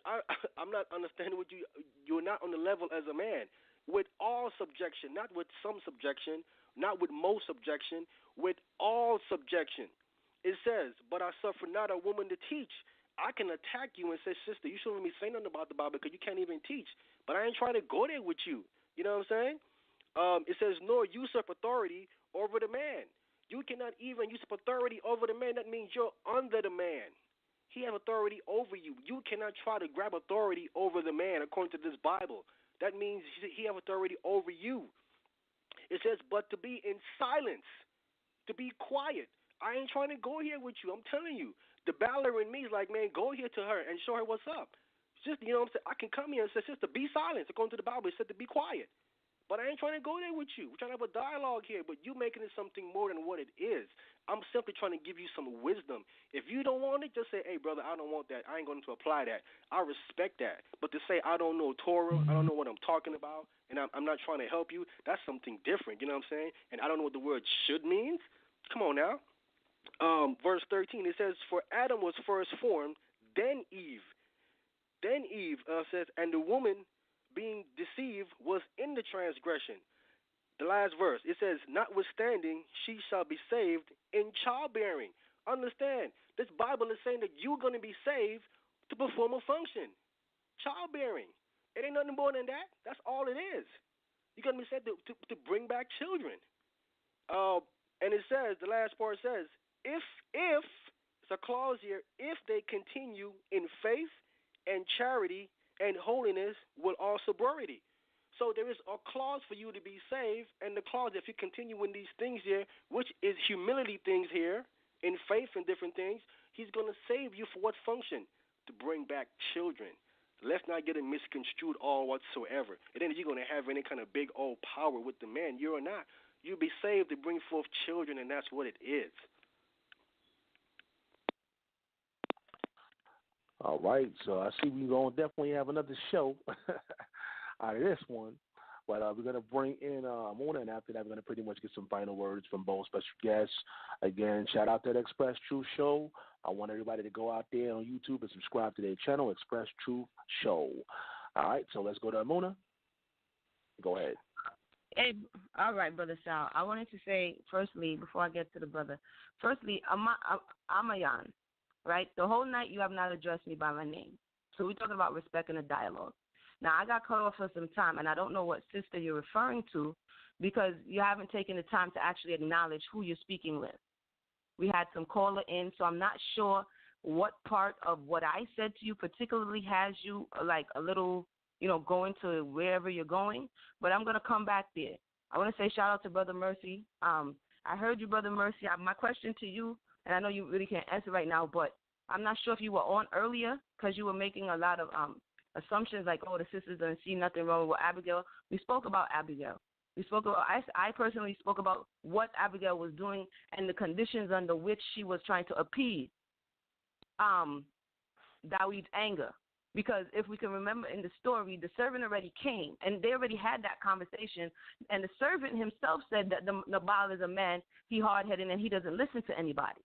I'm not understanding what you're not on the level as a man. With all subjection, not with some subjection, not with most subjection, with all subjection. It says, but I suffer not a woman to teach. I can attack you and say, sister, you shouldn't be saying nothing about the Bible because you can't even teach. But I ain't trying to go there with you. You know what I'm saying? It says, nor usurp authority over the man. You cannot even usurp authority over the man. That means you're under the man. He has authority over you. You cannot try to grab authority over the man according to this Bible. That means he has authority over you. It says, but to be in silence, to be quiet. I ain't trying to go here with you. I'm telling you. The battler in me is like, man, go here to her and show her what's up. Just, you know what I'm saying? I can come here and say, sister, be silent. According to the Bible, it said to be quiet. But I ain't trying to go there with you. We're trying to have a dialogue here, but you making it something more than what it is. I'm simply trying to give you some wisdom. If you don't want it, just say, hey, brother, I don't want that. I ain't going to apply that. I respect that. But to say I don't know Torah, I don't know what I'm talking about, and I'm not trying to help you, that's something different. You know what I'm saying? And I don't know what the word should means. Come on now. Verse 13, it says, for Adam was first formed, then Eve. Then Eve says, and the woman being deceived was in the transgression. The last verse, it says, notwithstanding, she shall be saved in childbearing. Understand, this Bible is saying that you're going to be saved to perform a function. Childbearing. It ain't nothing more than that. That's all it is. You're going to be saved to bring back children. And it says, the last part says, if, it's a clause here, if they continue in faith and charity and holiness with all sobriety. So there is a clause for you to be saved, and the clause, if you continue in these things here, which is humility things here, in faith and different things, he's going to save you for what function? To bring back children. Let's not get it misconstrued all whatsoever. And then you're going to have any kind of big old power with the man. You're not. You'll be saved to bring forth children, and that's what it is. All right, so I see we're going to definitely have another show out of this one. But we're going to bring in Emunah, and after that, we're going to pretty much get some final words from both special guests. Again, shout out to the Express Truth Show. I want everybody to go out there on YouTube and subscribe to their channel, Express Truth Show. All right, so let's go to Emunah. Go ahead. Hey, all right, Brother Sal. I wanted to say, firstly, before I get to the brother, wAhmayan, right? The whole night you have not addressed me by my name. So we're talking about respect in a dialogue. Now, I got cut off for some time, and I don't know what sister you're referring to because you haven't taken the time to actually acknowledge who you're speaking with. We had some caller in, so I'm not sure what part of what I said to you particularly has you like a little, going to wherever you're going, but I'm going to come back there. I want to say shout out to Brother Mercy. I heard you, Brother Mercy. My question to you, and I know you really can't answer right now, but I'm not sure if you were on earlier because you were making a lot of assumptions like, the sisters don't see nothing wrong with Abigail. We spoke about Abigail. I personally spoke about what Abigail was doing and the conditions under which she was trying to appease David's anger. Because if we can remember in the story, the servant already came, and they already had that conversation, and the servant himself said that Nabal is a man, he hard-headed, and he doesn't listen to anybody.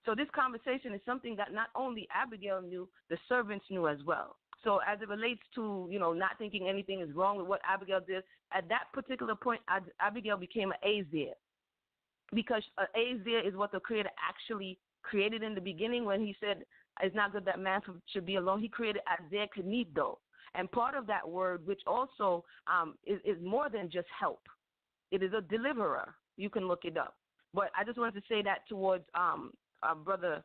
So this conversation is something that not only Abigail knew, the servants knew as well. So as it relates to, not thinking anything is wrong with what Abigail did, at that particular point, Abigail became an Azir. Because Azir is what the Creator actually created in the beginning when he said, it's not good that man should be alone. He created Azir Kenido. And part of that word, which also is more than just help. It is a deliverer. You can look it up. But I just wanted to say that towards Brother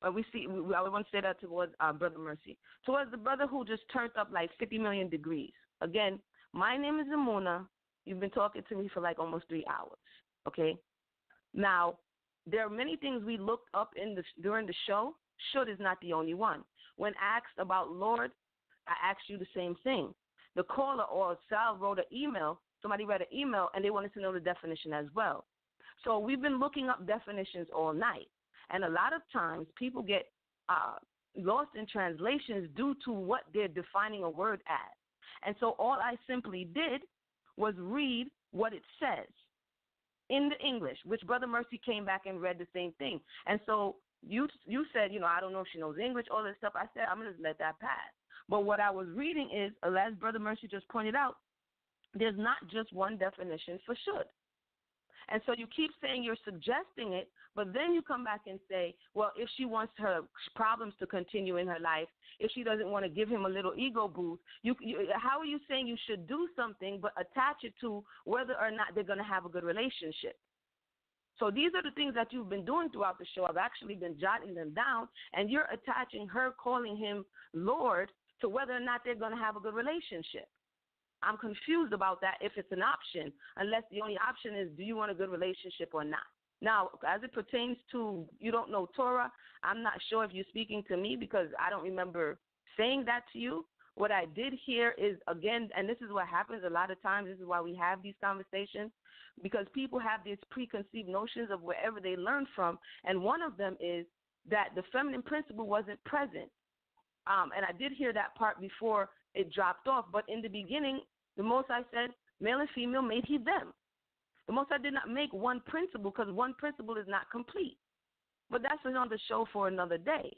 I want to say that towards Brother Mercy. Towards the brother who just turned up like 50 million degrees. Again, my name is Emunah. You've been talking to me for like almost 3 hours. Okay? Now, there are many things we looked up during the show. Should is not the only one. When asked about Lord, I asked you the same thing. The caller or Sal wrote an email. Somebody read an email, and they wanted to know the definition as well. So we've been looking up definitions all night. And a lot of times people get lost in translations due to what they're defining a word as. And so all I simply did was read what it says in the English, which Brother Mercy came back and read the same thing. And so you said, I don't know if she knows English, all this stuff. I said, I'm going to let that pass. But what I was reading is, as Brother Mercy just pointed out, there's not just one definition for should. And so you keep saying you're suggesting it, but then you come back and say, well, if she wants her problems to continue in her life, if she doesn't want to give him a little ego boost, how are you saying you should do something but attach it to whether or not they're going to have a good relationship? So these are the things that you've been doing throughout the show. I've actually been jotting them down, and you're attaching her calling him Lord to whether or not they're going to have a good relationship. I'm confused about that if it's an option, unless the only option is do you want a good relationship or not. Now, as it pertains to you don't know Torah, I'm not sure if you're speaking to me because I don't remember saying that to you. What I did hear is, again, and this is what happens a lot of times, this is why we have these conversations, because people have these preconceived notions of wherever they learn from, and one of them is that the feminine principle wasn't present. And I did hear that part before it dropped off, but in the beginning, the Most High said, male and female made he them. The Most High did not make one principle because one principle is not complete. But that's another show for another day.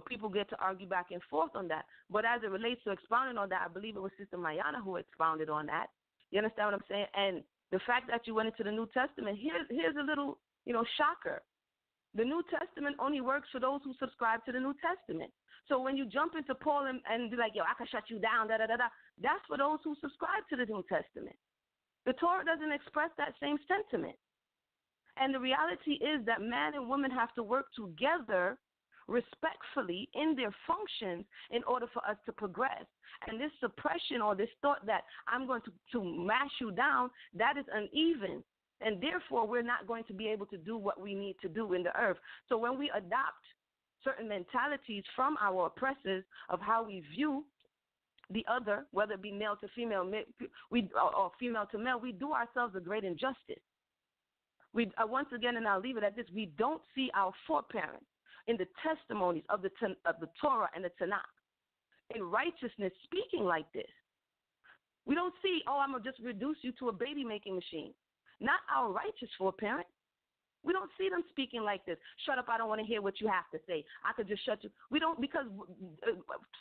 People get to argue back and forth on that. But as it relates to expounding on that, I believe it was Sister Mayana who expounded on that. You understand what I'm saying? And the fact that you went into the New Testament, here's a little, shocker. The New Testament only works for those who subscribe to the New Testament. So when you jump into Paul and be like, yo, I can shut you down, that's for those who subscribe to the New Testament. The Torah doesn't express that same sentiment. And the reality is that man and woman have to work together respectfully in their functions in order for us to progress. And this suppression or this thought that I'm going to mash you down, that is uneven. And therefore, we're not going to be able to do what we need to do in the earth. So when we adopt certain mentalities from our oppressors of how we view the other, whether it be male to female, or female to male, we do ourselves a great injustice. Once again, and I'll leave it at this, we don't see our foreparents in the testimonies of the Torah and the Tanakh in righteousness speaking like this. We don't see, I'm going to just reduce you to a baby-making machine. Not our righteous foreparent. We don't see them speaking like this. Shut up, I don't want to hear what you have to say. I could just shut you. We don't, because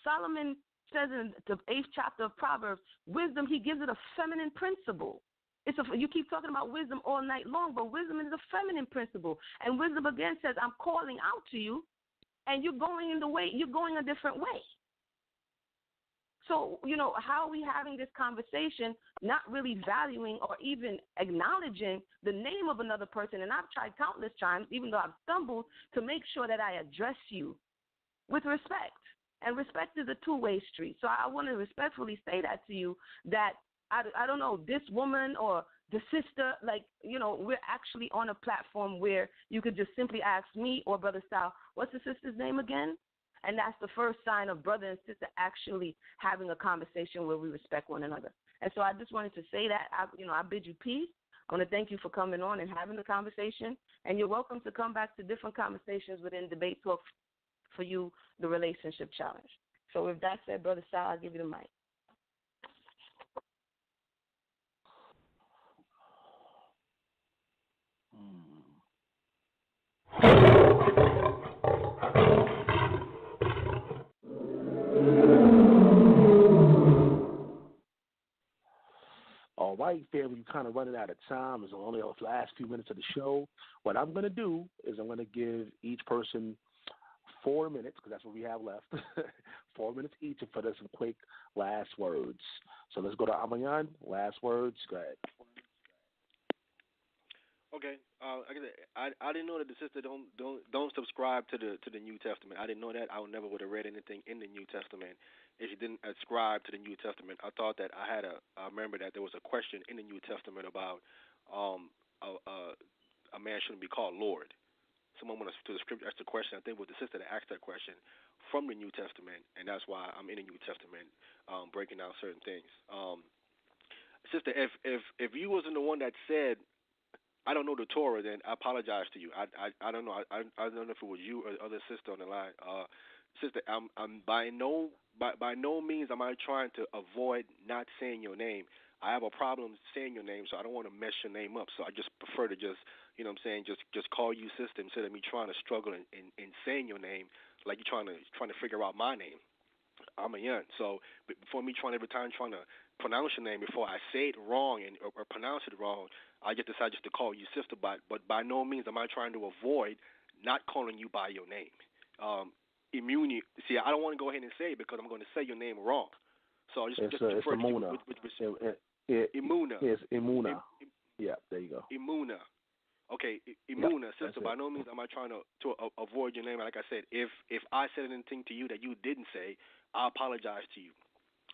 Solomon says in the 8th chapter of Proverbs, wisdom, he gives it a feminine principle. You keep talking about wisdom all night long, but wisdom is a feminine principle. And wisdom again says, I'm calling out to you, and you're going a different way. So, how are we having this conversation, not really valuing or even acknowledging the name of another person? And I've tried countless times, even though I've stumbled, to make sure that I address you with respect. And respect is a two-way street. So I want to respectfully say that to you, that I don't know, this woman or the sister, we're actually on a platform where you could just simply ask me or Brother Sal, what's the sister's name again? And that's the first sign of brother and sister actually having a conversation where we respect one another. And so I just wanted to say that, I bid you peace. I want to thank you for coming on and having the conversation. And you're welcome to come back to different conversations within Debate Talk for you, the Relationship Challenge. So with that said, Brother Sal, I'll give you the mic. All right, family, we're kind of running out of time. It's only the last few minutes of the show. What I'm going to do is I'm going to give each person 4 minutes, because that's what we have left, 4 minutes each, and for some quick last words. So let's go to wAhmayan. Last words. Go ahead. Okay, I didn't know that the sister don't subscribe to the New Testament. I didn't know that. I never would have read anything in the New Testament if she didn't ascribe to the New Testament. I thought that I remember that there was a question in the New Testament about a man shouldn't be called Lord. Someone went to the scripture asked the question. I think it was the sister that asked that question from the New Testament, and that's why I'm in the New Testament breaking down certain things. Sister, if you wasn't the one that said, I don't know the Torah, then I apologize to you. I don't know. I don't know if it was you or the other sister on the line. Sister, I'm by no means am I trying to avoid not saying your name. I have a problem saying your name, so I don't want to mess your name up. So I just prefer to just call you sister instead of me trying to struggle in saying your name like you're trying to figure out my name. I'm a young, so before me trying to pronounce your name before I say it wrong or pronounce it wrong, I just decide just to call you sister. But by no means am I trying to avoid not calling you by your name. Emunah. See, I don't want to go ahead and say it because I'm going to say your name wrong. So just refer to you with Emunah. Yes, Emunah. Yeah, there you go. Emunah. Okay, Emunah, yep, sister. By no means am I trying to avoid your name. Like I said, if I said anything to you that you didn't say, I apologize to you.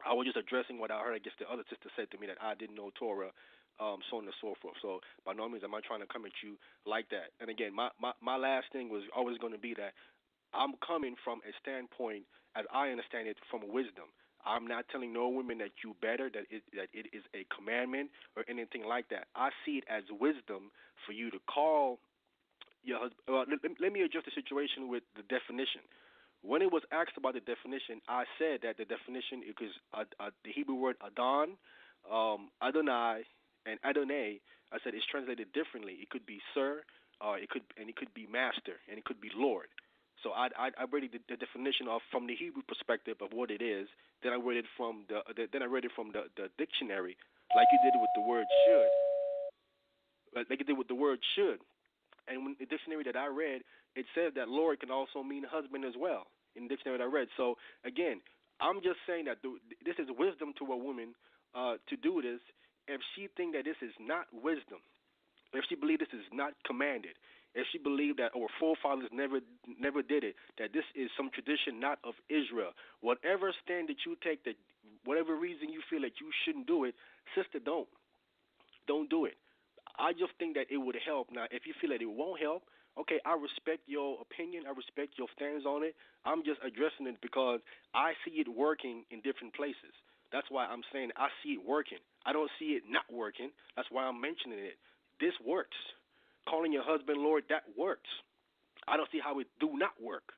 I was just addressing what I heard. I guess the other sister said to me that I didn't know Torah, so on and so forth. So by no means am I trying to come at you like that. And again, my last thing was always going to be that I'm coming from a standpoint, as I understand it, from wisdom. I'm not telling no women that you better, that it is a commandment or anything like that. I see it as wisdom for you to call your husband. Well, let me address the situation with the definition. When it was asked about the definition, I said that the definition is the Hebrew word Adon, Adonai, and Adonai. I said it's translated differently. It could be sir, it could be master, and it could be Lord. So I read the definition from the Hebrew perspective of what it is. Then I read it from the dictionary, like you did with the word should. Like you did with the word should. And when the dictionary that I read, it said that Lord can also mean husband as well in the dictionary that I read. So, again, I'm just saying that this is wisdom to a woman to do this if she think that this is not wisdom, if she believe this is not commanded, if she believe that our forefathers never did it, that this is some tradition not of Israel, whatever stand that you take, that whatever reason you feel that you shouldn't do it, sister, don't do it. I just think that it would help. Now, if you feel that it won't help, okay, I respect your opinion. I respect your stance on it. I'm just addressing it because I see it working in different places. That's why I'm saying I see it working. I don't see it not working. That's why I'm mentioning it. This works. Calling your husband Lord, that works. I don't see how it do not work.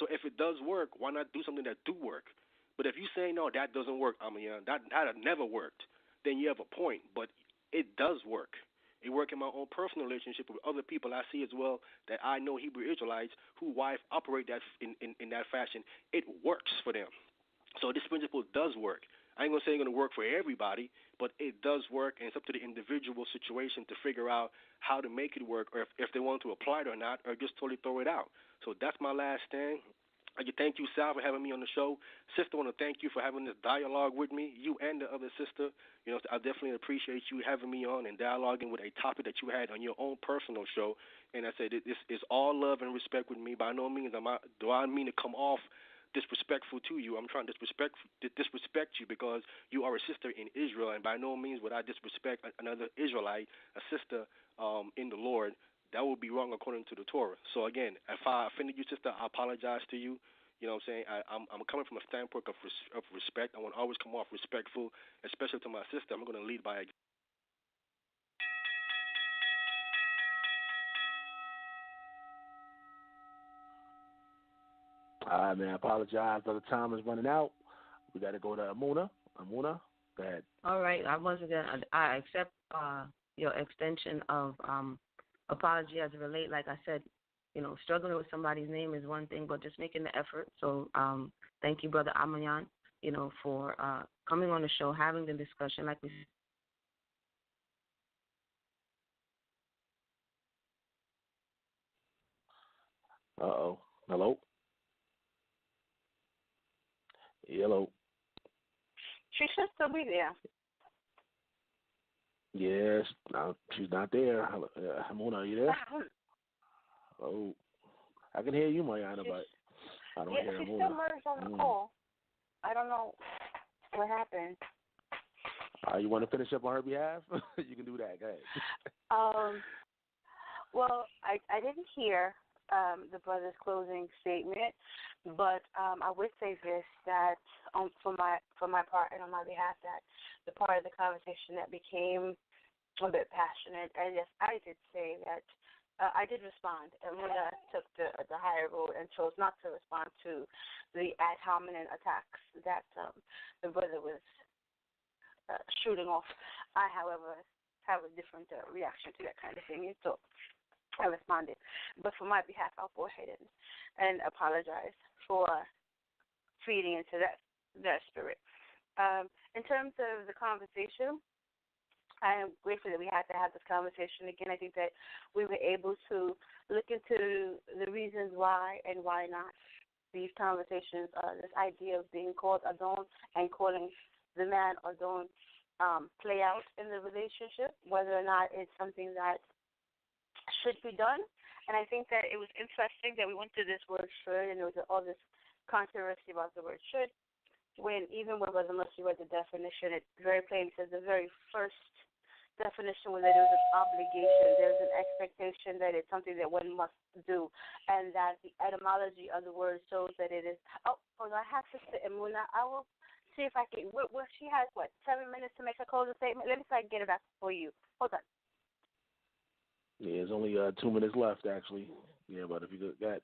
So if it does work, why not do something that do work? But if you say, no, that doesn't work, that have never worked, then you have a point. But it does work. It works in my own personal relationship with other people I see as well that I know Hebrew Israelites who wife operate that in that fashion. It works for them. So this principle does work. I ain't going to say it's going to work for everybody, but it does work, and it's up to the individual situation to figure out how to make it work, or if they want to apply it or not, or just totally throw it out. So that's my last stand. I thank you, Sal, for having me on the show. Sister, I want to thank you for having this dialogue with me, you and the other sister. You know, I definitely appreciate you having me on and dialoguing with a topic that you had on your own personal show. And I said this is all love and respect with me. By no means do I mean to come off disrespectful to you. I'm trying to disrespect you because you are a sister in Israel, and by no means would I disrespect another Israelite, a sister in the Lord. That would be wrong according to the Torah. So again, if I offended you, sister, I apologize to you. You know what I'm saying? I'm coming from a standpoint of respect. I want to always come off respectful, especially to my sister. I'm going to lead by example. All right, man. I apologize. The time is running out. We got to go to Emunah. Emunah, go ahead. All right. I accept your extension of apology as it relate. Like I said, struggling with somebody's name is one thing, but just making the effort. So thank you, Brother wAhmayan, for coming on the show, having the discussion. Like we Uh-oh. Hello? Hello. She should still be there. Yes. No, she's not there. Emunah, are you there? Oh, I can hear you, Mariana, but I don't hear She's Emunah. still merged on the call. I don't know what happened. You want to finish up on her behalf? You can do that. Go ahead. Well, I didn't hear the brother's closing statement, but I would say this, that for my part and on my behalf, that the part of the conversation that became a bit passionate, and yes, I did say that I did respond, and when I took the higher road and chose not to respond to the ad hominem attacks that the brother was shooting off. I, however, have a different reaction to that kind of thing, so I responded. But for my behalf, I'll go ahead and apologize for feeding into that spirit. In terms of the conversation, I am grateful that we had to have this conversation again. I think that we were able to look into the reasons why and why not these conversations, this idea of being called Adon and calling the man Adon play out in the relationship, whether or not it's something that should be done. And I think that it was interesting that we went to this word should, and there was all this controversy about the word should, when even when Brother Mercy read the definition, it very plainly says the very first definition was that there's an obligation, there's an expectation that it's something that one must do, and that the etymology of the word shows that it is. I have Sister Emunah. I will see if I can. Well, she has 7 minutes to make a closing statement. Let me see if I can get it back for you. Hold on. Yeah, there's only 2 minutes left, actually. Yeah, but if you got that.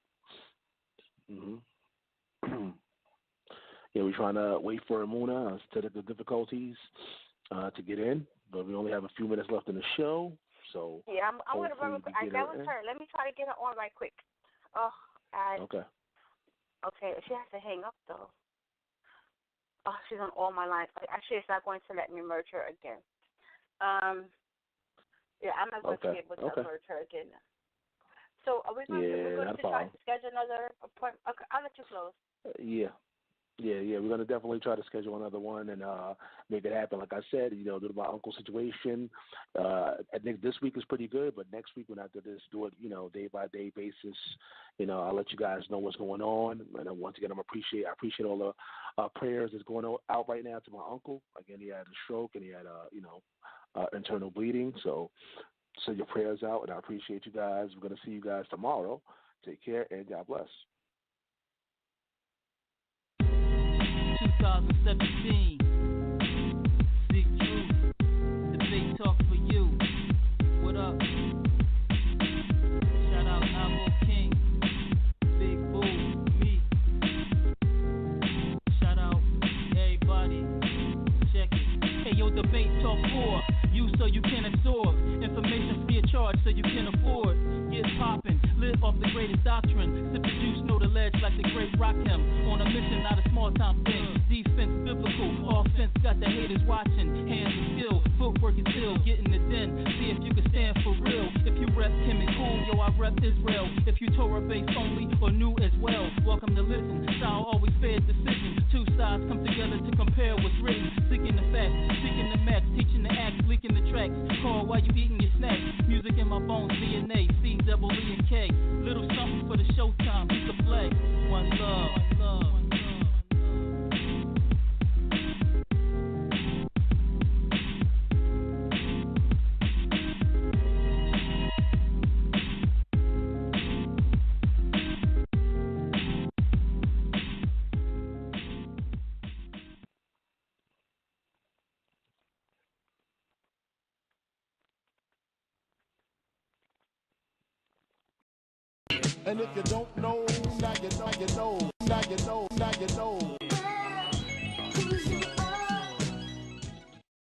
Yeah, we're trying to wait for Emunah, technical difficulties to get in, but we only have a few minutes left in the show. So yeah, I'm going to run real quick. That was her. Let me try to get her on right quick. Okay. Okay, she has to hang up, though. Oh, she's on all my lines. Actually, it's not going to let me merge her again. Yeah, I'm not going to be able to merge her again. So are we going to try problem. to schedule another appointment? Okay, I'll let you close. Yeah. We're going to definitely try to schedule another one and make it happen. Like I said, due to my uncle's situation, I think this week is pretty good, but next week when I do this, do it, day-by-day basis, I'll let you guys know what's going on. And once again, I appreciate all the prayers that's going out right now to my uncle. Again, he had a stroke and he had, internal bleeding. So send your prayers out, and I appreciate you guys. We're going to see you guys tomorrow. Take care, and God bless. 2017, Sick Truth, the big talk for you. What up? Shout out Albo King, Big Boo, me. Shout out everybody. Check it. Hey yo, debate talk 4. You so you can absorb information free of charge so you can afford. Get poppin', live off the greatest doctrine. Sip the juice, know the ledge like the great Rakim. On a mission, not a small time thing. Defense biblical, offense got the haters watching. Hands are skill, footwork is ill. Get in the den, see if you can stand for real. If you rep Kim and Cool, yo, I rep Israel. If you Torah based only or new as well, welcome to listen. Style always fair decision. Two sides come together to compare what's written. Seeking the facts, seeking the max, teaching the acts, leaking the tracks. Call while you eating your snacks. Music in my bones, DNA, C-double-E and K. Little something for the showtime, you can play. One love, one love. And if you don't know, now you know, now you know, now you know, now you know.